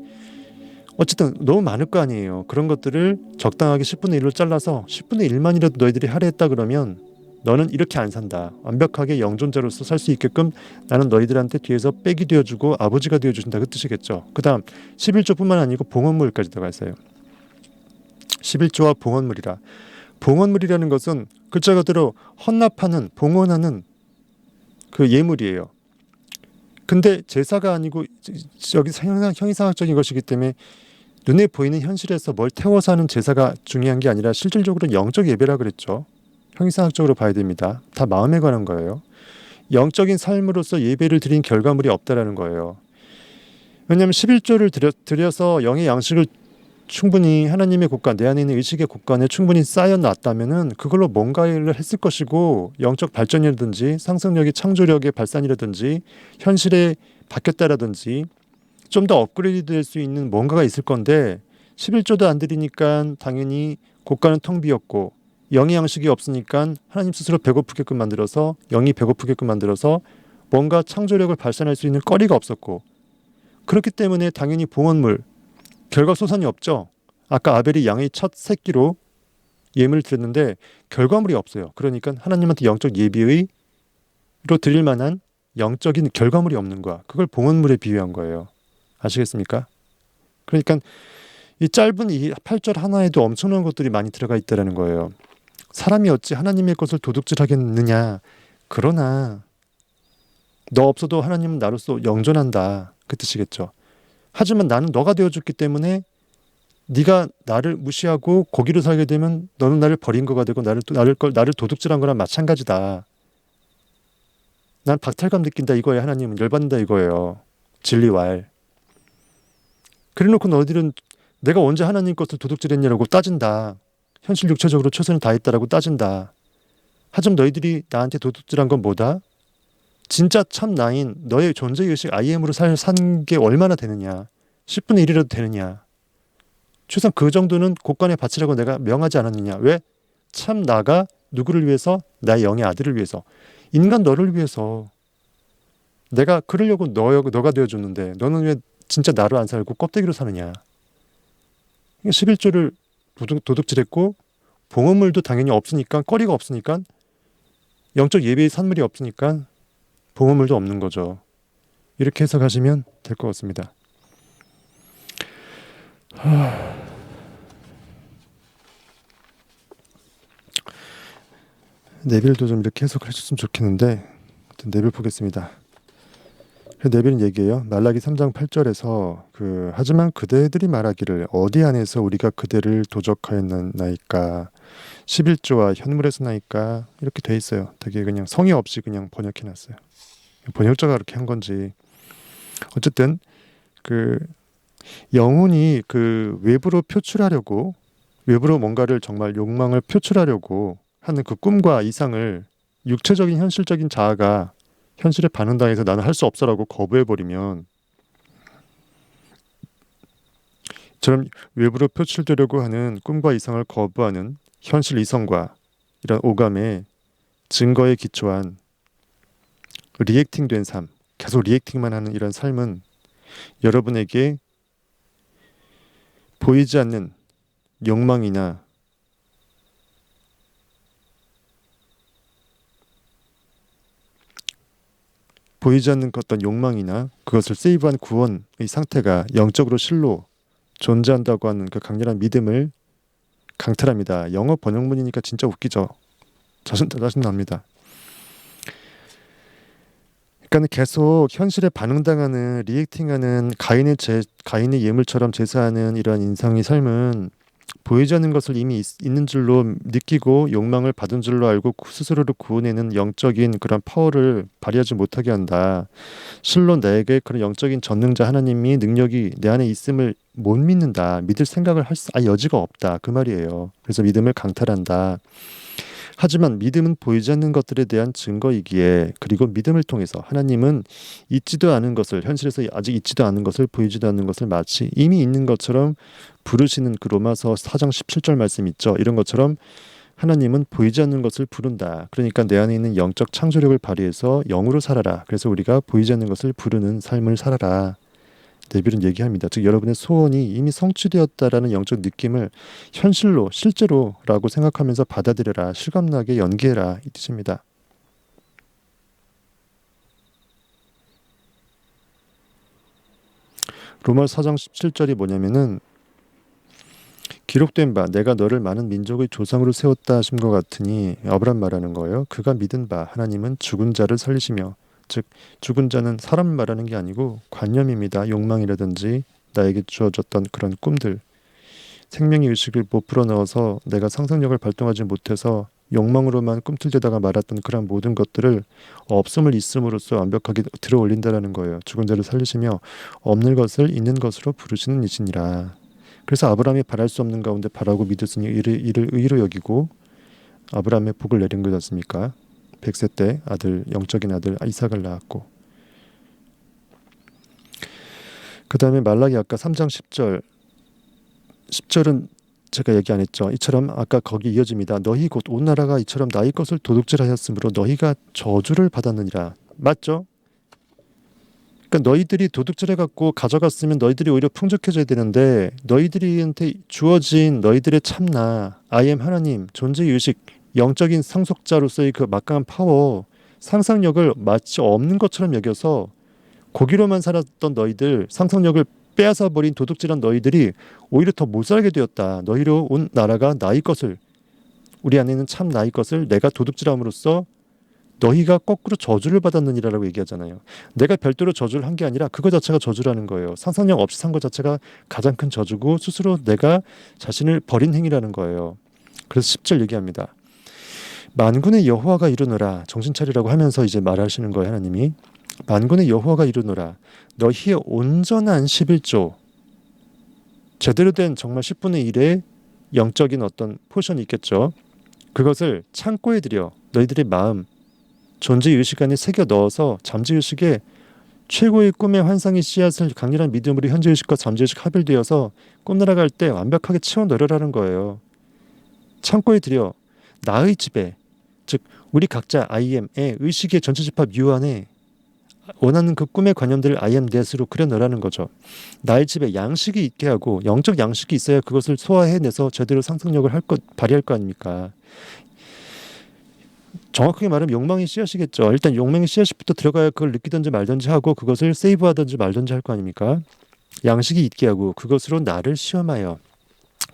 어쨌든 너무 많을 거 아니에요. 그런 것들을 적당하게 10분의 1로 잘라서 10분의 1만이라도 너희들이 할애했다 그러면 너는 이렇게 안 산다. 완벽하게 영존자로서 살 수 있게끔 나는 너희들한테 뒤에서 백이 되어주고 아버지가 되어주신다, 그 뜻이겠죠. 그 다음 11조뿐만 아니고 봉헌물까지 들어가 있어요. 11조와 봉헌물이라. 봉헌물이라는 것은 글자 그대로 헌납하는, 봉헌하는 그 예물이에요. 근데 제사가 아니고 여기 형이상학적인 것이기 때문에 눈에 보이는 현실에서 뭘 태워서 하는 제사가 중요한 게 아니라 실질적으로 영적 예배라 그랬죠. 형이상학적으로 봐야 됩니다. 다 마음에 관한 거예요. 영적인 삶으로서 예배를 드린 결과물이 없다라는 거예요. 왜냐하면 11조를 드려서 영의 양식을 충분히 하나님의 곳간, 내 안에 있는 의식의 곳간에 충분히 쌓여놨다면은 그걸로 뭔가를 했을 것이고, 영적 발전이라든지 상상력의 창조력의 발산이라든지 현실에 바뀌었다라든지 좀 더 업그레이드 될 수 있는 뭔가가 있을 건데 11조도 안 드리니까 당연히 곳간은 텅 비었고 영의 양식이 없으니까 하나님 스스로 배고프게끔 만들어서, 영이 배고프게끔 만들어서 뭔가 창조력을 발산할 수 있는 거리가 없었고, 그렇기 때문에 당연히 봉헌물, 결과소산이 없죠. 아까 아벨이 양의 첫 새끼로 예물을 드렸는데 결과물이 없어요. 그러니까 하나님한테 영적 예비의로 드릴 만한 영적인 결과물이 없는 거야. 그걸 봉헌물에 비유한 거예요. 아시겠습니까? 그러니까 이 짧은 이 8절 하나에도 엄청난 것들이 많이 들어가 있다는 거예요. 사람이 어찌 하나님의 것을 도둑질하겠느냐. 그러나 너 없어도 하나님은 나로서 영존한다, 그 뜻이겠죠. 하지만 나는 너가 되어줬기 때문에 네가 나를 무시하고 고기로 살게 되면 너는 나를 버린 거가 되고 나를 도둑질한 거랑 마찬가지다. 난 박탈감 느낀다 이거예요. 하나님은 열받는다 이거예요. 진리왈. 그래놓고 너희들은 내가 언제 하나님 것을 도둑질했냐고 따진다. 현실 육체적으로 최선을 다했다라고 따진다. 하지만 너희들이 나한테 도둑질한 건 뭐다? 진짜 참 나인 너의 존재의식 IM으로 산 게 얼마나 되느냐. 10분의 1이라도 되느냐. 최소한 그 정도는 곳간에 바치라고 내가 명하지 않았느냐. 왜? 참 나가 누구를 위해서? 나의 영의 아들을 위해서. 인간 너를 위해서. 내가 그러려고 너가 되어줬는데 너는 왜 진짜 나로 안 살고 껍데기로 사느냐. 11조를 도둑질했고 봉헌물도 당연히 없으니까, 거리가 없으니까, 영적 예배의 산물이 없으니까 봉헌물도 없는 거죠. 이렇게 해석하시면 될 것 같습니다. 네빌도 좀 이렇게 해석을 해줬으면 좋겠는데 네빌 보겠습니다. 네빌은 얘기해요. 말라기 3장 8절에서 하지만 그대들이 말하기를 어디 안에서 우리가 그대를 도적하였나이까 11조와 현물에서나이까 이렇게 돼 있어요. 되게 그냥 성의 없이 그냥 번역해놨어요. 번역자가 그렇게 한 건지. 어쨌든 영혼이 외부로 표출하려고, 외부로 뭔가를 정말 욕망을 표출하려고 하는 그 꿈과 이상을 육체적인 현실적인 자아가 현실에 반응당해서 나는 할 수 없어라고 거부해버리면, 저런 외부로 표출되려고 하는 꿈과 이상을 거부하는 현실 이성과 이런 오감의 증거에 기초한 리액팅된 삶, 계속 리액팅만 하는 이런 삶은 여러분에게 보이지 않는 욕망이나 보이지 않는 어떤 욕망이나 그것을 세이브한 구원의 상태가 영적으로 실로 존재한다고 하는 그 강렬한 믿음을 강탈합니다. 영어 번역문이니까 진짜 웃기죠. 짜증납니다. 그러니까 계속 현실에 반응당하는 리액팅하는 가인의 예물처럼 제사하는 이러한 인상의 삶은 보이지 않는 것을 이미 있는 줄로 느끼고 욕망을 받은 줄로 알고 스스로를 구원하는 영적인 그런 파워를 발휘하지 못하게 한다. 실로 나에게 그런 영적인 전능자 하나님이 능력이 내 안에 있음을 못 믿는다. 믿을 생각을 할 여지가 없다. 그 말이에요. 그래서 믿음을 강탈한다. 하지만 믿음은 보이지 않는 것들에 대한 증거이기에, 그리고 믿음을 통해서 하나님은 있지도 않은 것을, 현실에서 아직 있지도 않은 것을, 보이지도 않는 것을 마치 이미 있는 것처럼 부르시는 그 로마서 4장 17절 말씀 있죠. 이런 것처럼 하나님은 보이지 않는 것을 부른다. 그러니까 내 안에 있는 영적 창조력을 발휘해서 영으로 살아라. 그래서 우리가 보이지 않는 것을 부르는 삶을 살아라. 데빌은 얘기합니다. 즉 여러분의 소원이 이미 성취되었다라는 영적 느낌을 현실로, 실제로라고 생각하면서 받아들여라. 실감나게 연기해라. 이 뜻입니다. 로마서 4장 17절이 뭐냐면은 기록된 바 내가 너를 많은 민족의 조상으로 세웠다 하신 것 같으니, 아브라함 말하는 거예요. 그가 믿은 바 하나님은 죽은 자를 살리시며, 즉 죽은 자는 사람 말하는 게 아니고 관념입니다. 욕망이라든지 나에게 주어졌던 그런 꿈들, 생명의 의식을 못 풀어넣어서 내가 상상력을 발동하지 못해서 욕망으로만 꿈틀대다가 말았던 그런 모든 것들을 없음을 있음으로써 완벽하게 들어올린다라는 거예요. 죽은 자를 살리시며 없는 것을 있는 것으로 부르시는 이시니라. 그래서 아브라함이 바랄 수 없는 가운데 바라고 믿었으니 이를 의로 여기고 아브라함의 복을 내린 것 않습니까? 100세 때 영적인 아들 이삭을 낳았고, 그 다음에 말라기 아까 3장 10절은 제가 얘기 안 했죠. 이처럼 아까 거기 이어집니다. 너희 곧 온 나라가 이처럼 나의 것을 도둑질하였으므로 너희가 저주를 받았느니라. 맞죠? 그러니까 너희들이 도둑질해갖고 가져갔으면 너희들이 오히려 풍족해져야 되는데, 너희들한테 주어진 너희들의 참나, I am 하나님, 존재의식, 영적인 상속자로서의 그 막강한 파워, 상상력을 마치 없는 것처럼 여겨서 고기로만 살았던 너희들, 상상력을 빼앗아 버린 도둑질한 너희들이 오히려 더 못 살게 되었다. 너희로 온 나라가 나의 것을, 우리 안에 있는 참 나의 것을 내가 도둑질함으로써 너희가 거꾸로 저주를 받았느니라라고 얘기하잖아요. 내가 별도로 저주를 한 게 아니라 그거 자체가 저주라는 거예요. 상상력 없이 산 것 자체가 가장 큰 저주고 스스로 내가 자신을 버린 행위라는 거예요. 그래서 10절 얘기합니다. 만군의 여호와가 이르노라. 정신 차리라고 하면서 이제 말하시는 거예요. 하나님이 만군의 여호와가 이르노라. 너희의 온전한 11조, 제대로 된 정말 10분의 1의 영적인 어떤 포션이 있겠죠. 그것을 창고에 들여 너희들의 마음, 존재의식 안에 새겨 넣어서 잠재의식에 최고의 꿈의 환상의 씨앗을 강렬한 믿음으로 현재의식과 잠재의식 합일되어서 꿈나라갈 때 완벽하게 채워 넣으라는 거예요. 창고에 들여 나의 집에, 즉 우리 각자 I am의 의식의 전체 집합 유 안에 원하는 그 꿈의 관념들을 I am that으로 그려 넣으라는 거죠. 나의 집에 양식이 있게 하고, 영적 양식이 있어야 그것을 소화해내서 제대로 상상력을 발휘할 거 아닙니까? 정확하게 말하면 욕망의 씨앗이겠죠. 일단 욕망의 씨앗부터 들어가야 그걸 느끼든지 말든지 하고 그것을 세이브하든지 말든지 할 거 아닙니까? 양식이 있게 하고 그것으로 나를 시험하여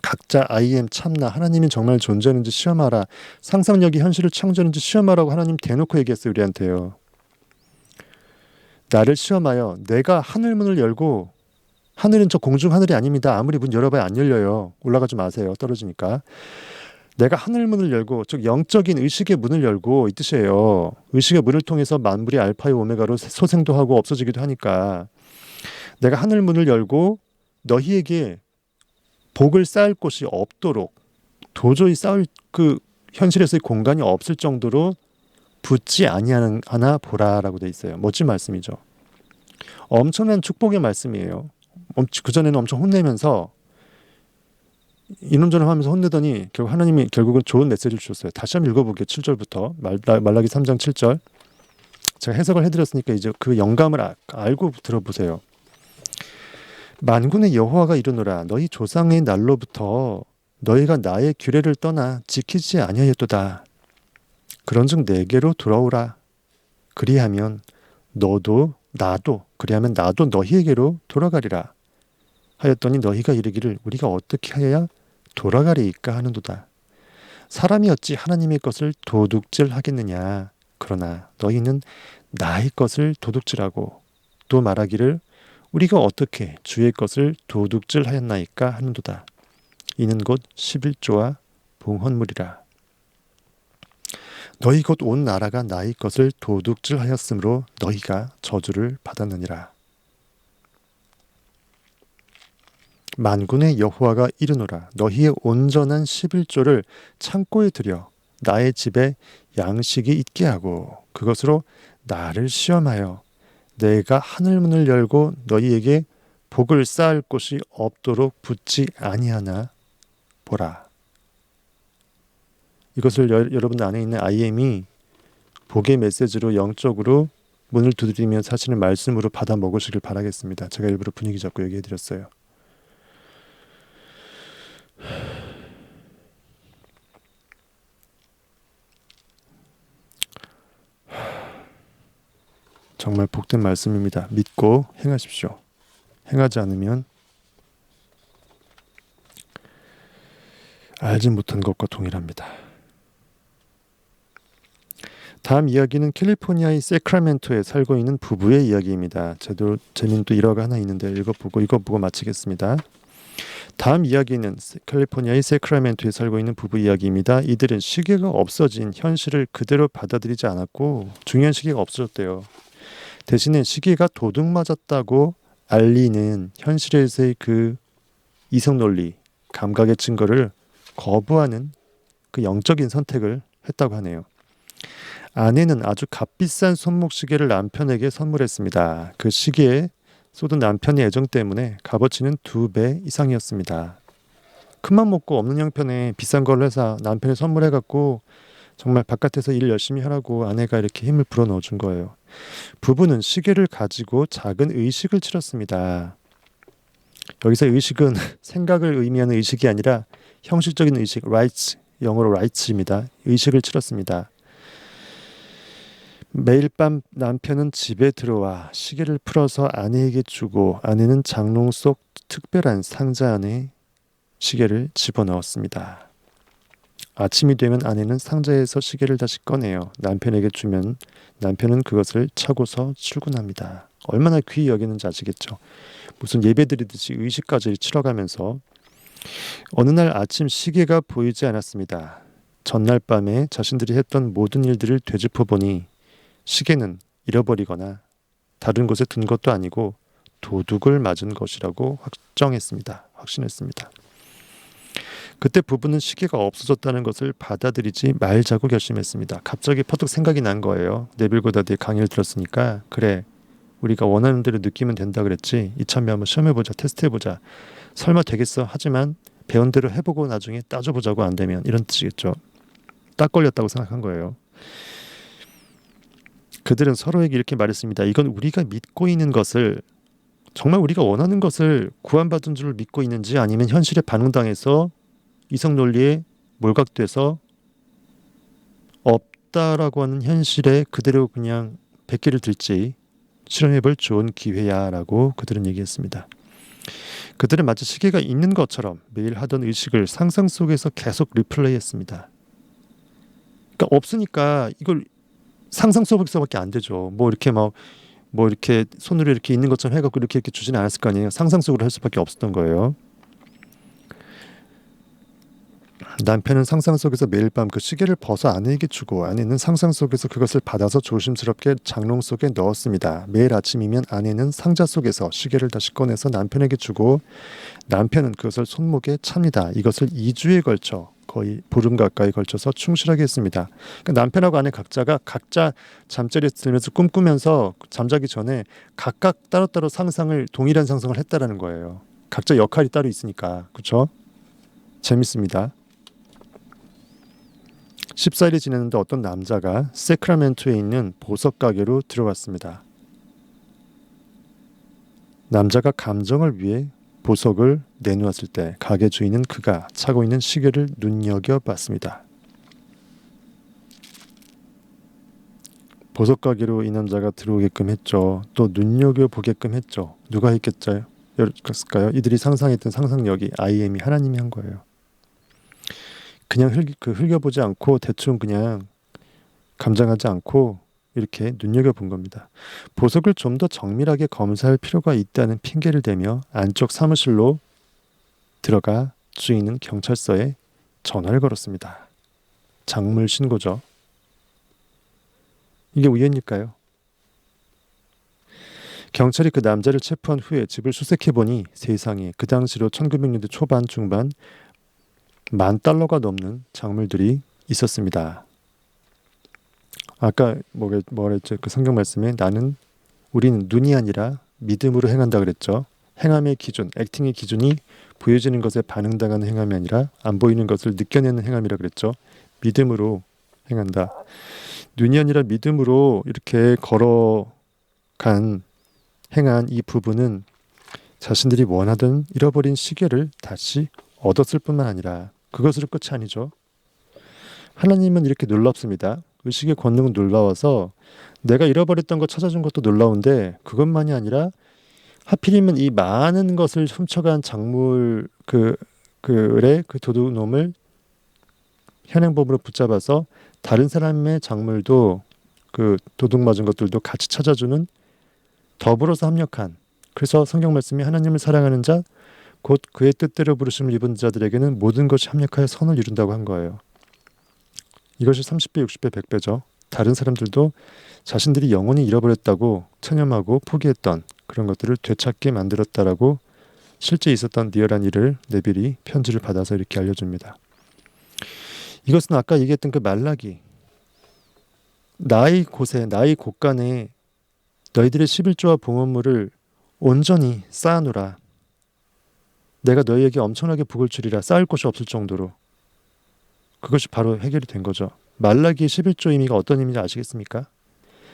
각자 I am 참나, 하나님이 정말 존재하는지 시험하라. 상상력이 현실을 창조하는지 시험하라고 하나님 대놓고 얘기했어요. 우리한테요. 나를 시험하여 내가 하늘 문을 열고, 하늘은 저 공중 하늘이 아닙니다. 아무리 문 열어봐야 안 열려요. 올라가지 마세요. 떨어지니까. 내가 하늘 문을 열고, 즉 영적인 의식의 문을 열고 이 뜻이에요. 의식의 문을 통해서 만물이 알파요 오메가로 소생도 하고 없어지기도 하니까, 내가 하늘 문을 열고 너희에게 복을 쌓을 곳이 없도록, 도저히 쌓을 그 현실에서의 공간이 없을 정도로 붙지 아니하나 보라라고 돼 있어요. 멋진 말씀이죠. 엄청난 축복의 말씀이에요. 그전에는 엄청 혼내면서 이놈저놈 하면서 혼내더니 결국 하나님이 결국은 좋은 메시지를 주셨어요. 다시 한번 읽어볼게요. 7절부터 말라기 3장 7절. 제가 해석을 해드렸으니까 이제 그 영감을 알고 들어보세요. 만군의 여호와가 이르노라 너희 조상의 날로부터 너희가 나의 규례를 떠나 지키지 아니하였도다. 그런즉 내게로 돌아오라. 그리하면 나도 너희에게로 돌아가리라. 하였더니 너희가 이르기를 우리가 어떻게 하여야 돌아가리이까 하는도다. 사람이 어찌 하나님의 것을 도둑질하겠느냐. 그러나 너희는 나의 것을 도둑질하고 또 말하기를 우리가 어떻게 주의 것을 도둑질하였나이까 하는도다. 이는 곧 11조와 봉헌물이라. 너희 곧 온 나라가 나의 것을 도둑질하였으므로 너희가 저주를 받았느니라. 만군의 여호와가 이르노라 너희의 온전한 11조를 창고에 들여 나의 집에 양식이 있게 하고 그것으로 나를 시험하여 내가 하늘문을 열고 너희에게 복을 쌓을 곳이 없도록 붙지 아니하나 보라. 이것을 여러분 안에 있는 IM이 복의 메시지로 영적으로 문을 두드리며 사시는 말씀으로 받아 먹으시길 바라겠습니다. 제가 일부러 분위기 잡고 얘기해드렸어요. 정말 복된 말씀입니다. 믿고 행하십시오. 행하지 않으면 알지 못한 것과 동일합니다. 다음 이야기는 캘리포니아의 세크라멘토에 살고 있는 부부의 이야기입니다. 저도 재미는 또 일화가 하나 있는데 이거 보고 마치겠습니다. 다음 이야기는 캘리포니아의 세크라멘토에 살고 있는 부부 이야기입니다. 이들은 시계가 없어진 현실을 그대로 받아들이지 않았고 중요한 시계가 없어졌대요. 대신에 시계가 도둑 맞았다고 알리는 현실에서의 그 이성 논리, 감각의 증거를 거부하는 그 영적인 선택을 했다고 하네요. 아내는 아주 값비싼 손목시계를 남편에게 선물했습니다. 그 시계에 쏟은 남편의 애정 때문에 값어치는 2배 이상이었습니다. 큰맘 먹고 없는 형편에 비싼 걸 해서 남편이 선물해갖고 정말 바깥에서 일 열심히 하라고 아내가 이렇게 힘을 불어넣어준 거예요. 부부는 시계를 가지고 작은 의식을 치렀습니다. 여기서 의식은 생각을 의미하는 의식이 아니라 형식적인 의식, rights, 영어로 rights입니다. 의식을 치렀습니다. 매일 밤 남편은 집에 들어와 시계를 풀어서 아내에게 주고 아내는 장롱 속 특별한 상자 안에 시계를 집어넣었습니다. 아침이 되면 아내는 상자에서 시계를 다시 꺼내요. 남편에게 주면 남편은 그것을 차고서 출근합니다. 얼마나 귀히 여기는지 아시겠죠? 무슨 예배드리듯이 의식까지 치러가면서 어느 날 아침 시계가 보이지 않았습니다. 전날 밤에 자신들이 했던 모든 일들을 되짚어 보니 시계는 잃어버리거나 다른 곳에 둔 것도 아니고 도둑을 맞은 것이라고 확신했습니다. 그때 부부는 시계가 없어졌다는 것을 받아들이지 말자고 결심했습니다. 갑자기 퍼뜩 생각이 난 거예요. 네빌 고다드의 강의를 들었으니까 그래 우리가 원하는 대로 느끼면 된다 그랬지 이참에 한번 시험해보자 테스트해보자 설마 되겠어 하지만 배운 대로 해보고 나중에 따져보자고 안 되면 이런 뜻이겠죠. 딱 걸렸다고 생각한 거예요. 그들은 서로에게 이렇게 말했습니다. 이건 우리가 믿고 있는 것을 정말 우리가 원하는 것을 구원받은 줄 믿고 있는지 아니면 현실에 반응당해서 이성 논리에 몰각돼서 없다라고 하는 현실에 그대로 그냥 백기를 들지 실험해볼 좋은 기회야 라고 그들은 얘기했습니다. 그들은 마치 시계가 있는 것처럼 매일 하던 의식을 상상 속에서 계속 리플레이했습니다. 그러니까 없으니까 이걸 상상 속에서밖에 안 되죠. 뭐 이렇게 손으로 이렇게 있는 것처럼 해갖고 이렇게 주지는 않았을 거 아니에요. 상상 속으로 할 수밖에 없었던 거예요. 남편은 상상 속에서 매일 밤 그 시계를 벗어 아내에게 주고 아내는 상상 속에서 그것을 받아서 조심스럽게 장롱 속에 넣었습니다. 매일 아침이면 아내는 상자 속에서 시계를 다시 꺼내서 남편에게 주고 남편은 그것을 손목에 찹니다. 이것을 2주에 걸쳐 거의 보름 가까이 걸쳐서 충실하게 했습니다. 그러니까 남편하고 아내 각자 잠자리에 들면서 꿈꾸면서 잠자기 전에 각각 따로따로 동일한 상상을 했다라는 거예요. 각자 역할이 따로 있으니까. 그렇죠? 재밌습니다. 14일이 지났는데 어떤 남자가 세크라멘토에 있는 보석 가게로 들어왔습니다. 남자가 감정을 위해 보석을 내놓았을 때 가게 주인은 그가 차고 있는 시계를 눈여겨봤습니다. 보석 가게로 이 남자가 들어오게끔 했죠. 또 눈여겨보게끔 했죠. 누가 했겠어요? 였을까요? 이들이 상상했던 상상력이 IM이 하나님이 한 거예요. 그냥 흘겨보지 않고 대충 그냥 감장하지 않고 이렇게 눈여겨본 겁니다. 보석을 좀 더 정밀하게 검사할 필요가 있다는 핑계를 대며 안쪽 사무실로 들어가 주인은 경찰서에 전화를 걸었습니다. 작물 신고죠. 이게 우연일까요? 경찰이 그 남자를 체포한 후에 집을 수색해보니 세상에 그 당시로 1900년대 초반 중반 $10,000가 넘는 작물들이 있었습니다. 아까 뭐랬죠? 그 성경 말씀에 우리는 눈이 아니라 믿음으로 행한다 그랬죠. 행함의 기준, 액팅의 기준이 보여지는 것에 반응당하는 행함이 아니라 안 보이는 것을 느껴내는 행함이라 그랬죠. 믿음으로 행한다. 눈이 아니라 믿음으로 이렇게 행한 이 부부는 자신들이 원하던 잃어버린 시계를 다시 얻었을 뿐만 아니라 그것으로 끝이 아니죠. 하나님은 이렇게 놀랍습니다. 의식의 권능은 놀라워서 내가 잃어버렸던 거 찾아준 것도 놀라운데 그것만이 아니라 하필이면 이 많은 것을 훔쳐간 작물 그 도둑놈을 현행범으로 붙잡아서 다른 사람의 작물도 그 도둑 맞은 것들도 같이 찾아주는 더불어서 합력한, 그래서 성경 말씀이 하나님을 사랑하는 자 곧 그의 뜻대로 부르심을 입은 자들에게는 모든 것이 합력하여 선을 이룬다고 한 거예요. 이것이 30배, 60배, 100배죠. 다른 사람들도 자신들이 영원히 잃어버렸다고 체념하고 포기했던 그런 것들을 되찾게 만들었다라고 실제 있었던 리얼한 일을 네빌이 편지를 받아서 이렇게 알려줍니다. 이것은 아까 얘기했던 그 말라기, 나의 곳간에 너희들의 11조와 봉헌물을 온전히 쌓아놓으라. 내가 너희에게 엄청나게 북을 주리라. 쌓을 곳이 없을 정도로. 그것이 바로 해결이 된 거죠. 말라기의 11조 의미가 어떤 의미인지 아시겠습니까?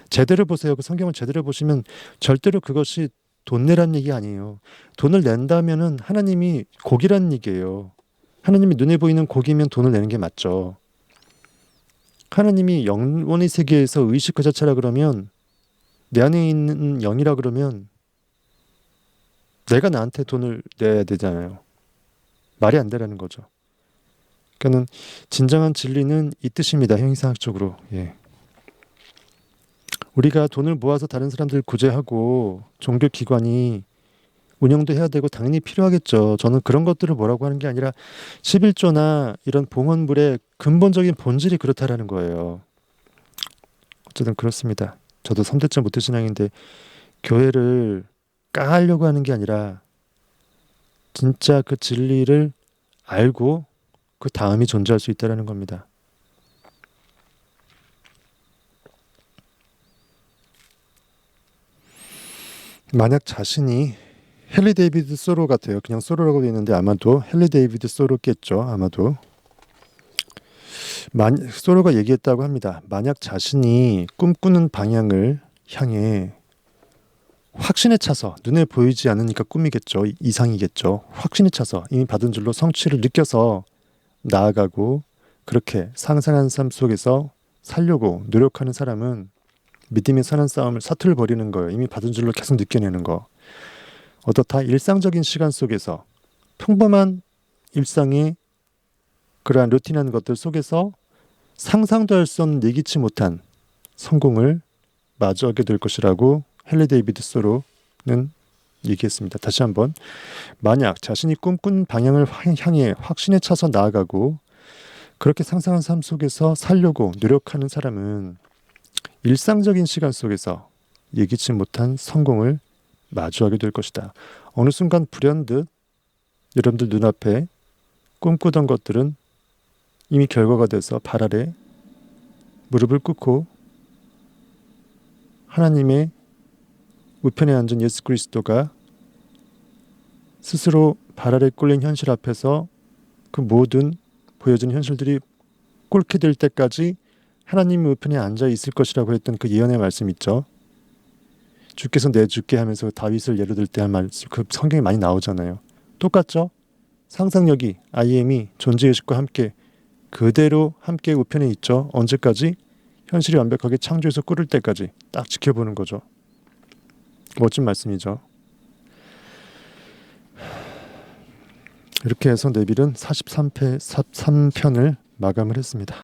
제대로 보세요. 그 성경을 제대로 보시면 절대로 그것이 돈 내란 얘기 아니에요. 돈을 낸다면은 하나님이 고기란 얘기예요. 하나님이 눈에 보이는 고기면 돈을 내는 게 맞죠. 하나님이 영원의 세계에서 의식 그 자체라 그러면, 내 안에 있는 영이라 그러면 내가 나한테 돈을 내야 되잖아요. 말이 안 되라는 거죠. 그러니까는 진정한 진리는 이 뜻입니다. 형이상학적으로. 예. 우리가 돈을 모아서 다른 사람들 구제하고 종교기관이 운영도 해야 되고 당연히 필요하겠죠. 저는 그런 것들을 뭐라고 하는 게 아니라 11조나 이런 봉헌물의 근본적인 본질이 그렇다라는 거예요. 어쨌든 그렇습니다. 저도 3대째 모태신앙인데 교회를 깡하려고 하는 게 아니라 진짜 그 진리를 알고 그 다음이 존재할 수 있다는 겁니다. 만약 자신이 헨리 데이비드 소로 같아요. 그냥 소로라고 되어 있는데 아마도 헨리 데이비드 소로겠죠. 아마도. 소로가 얘기했다고 합니다. 만약 자신이 꿈꾸는 방향을 향해 확신에 차서, 눈에 보이지 않으니까 꿈이겠죠. 이상이겠죠. 확신에 차서 이미 받은 줄로 성취를 느껴서 나아가고 그렇게 상상한 삶 속에서 살려고 노력하는 사람은 믿음의 선한 싸움을 사투를 벌이는 거예요. 이미 받은 줄로 계속 느껴내는 거. 어떻다? 일상적인 시간 속에서 평범한 일상의 그러한 루틴한 것들 속에서 상상도 할 수 없는 예기치 못한 성공을 마주하게 될 것이라고 헨리 데이비드 소로는 얘기했습니다. 다시 한번, 만약 자신이 꿈꾼 방향을 향해 확신에 차서 나아가고 그렇게 상상한 삶 속에서 살려고 노력하는 사람은 일상적인 시간 속에서 예기치 못한 성공을 마주하게 될 것이다. 어느 순간 불현듯 여러분들 눈앞에 꿈꾸던 것들은 이미 결과가 돼서 발 아래 무릎을 꿇고 하나님의 우편에 앉은 예수 그리스도가 스스로 발 아래 꿇린 현실 앞에서 그 모든 보여진 현실들이 꿇게 될 때까지 하나님의 우편에 앉아 있을 것이라고 했던 그 예언의 말씀 있죠. 주께서 내주께 하면서 다윗을 예로 들 때 한 말, 그 성경에 많이 나오잖아요. 똑같죠? 상상력이 IM이 존재의식과 함께 그대로 함께 우편에 있죠. 언제까지? 현실이 완벽하게 창조해서 꾸릴 때까지 딱 지켜보는 거죠. 멋진 말씀이죠. 이렇게 해서 네빌은 43편을 마감을 했습니다.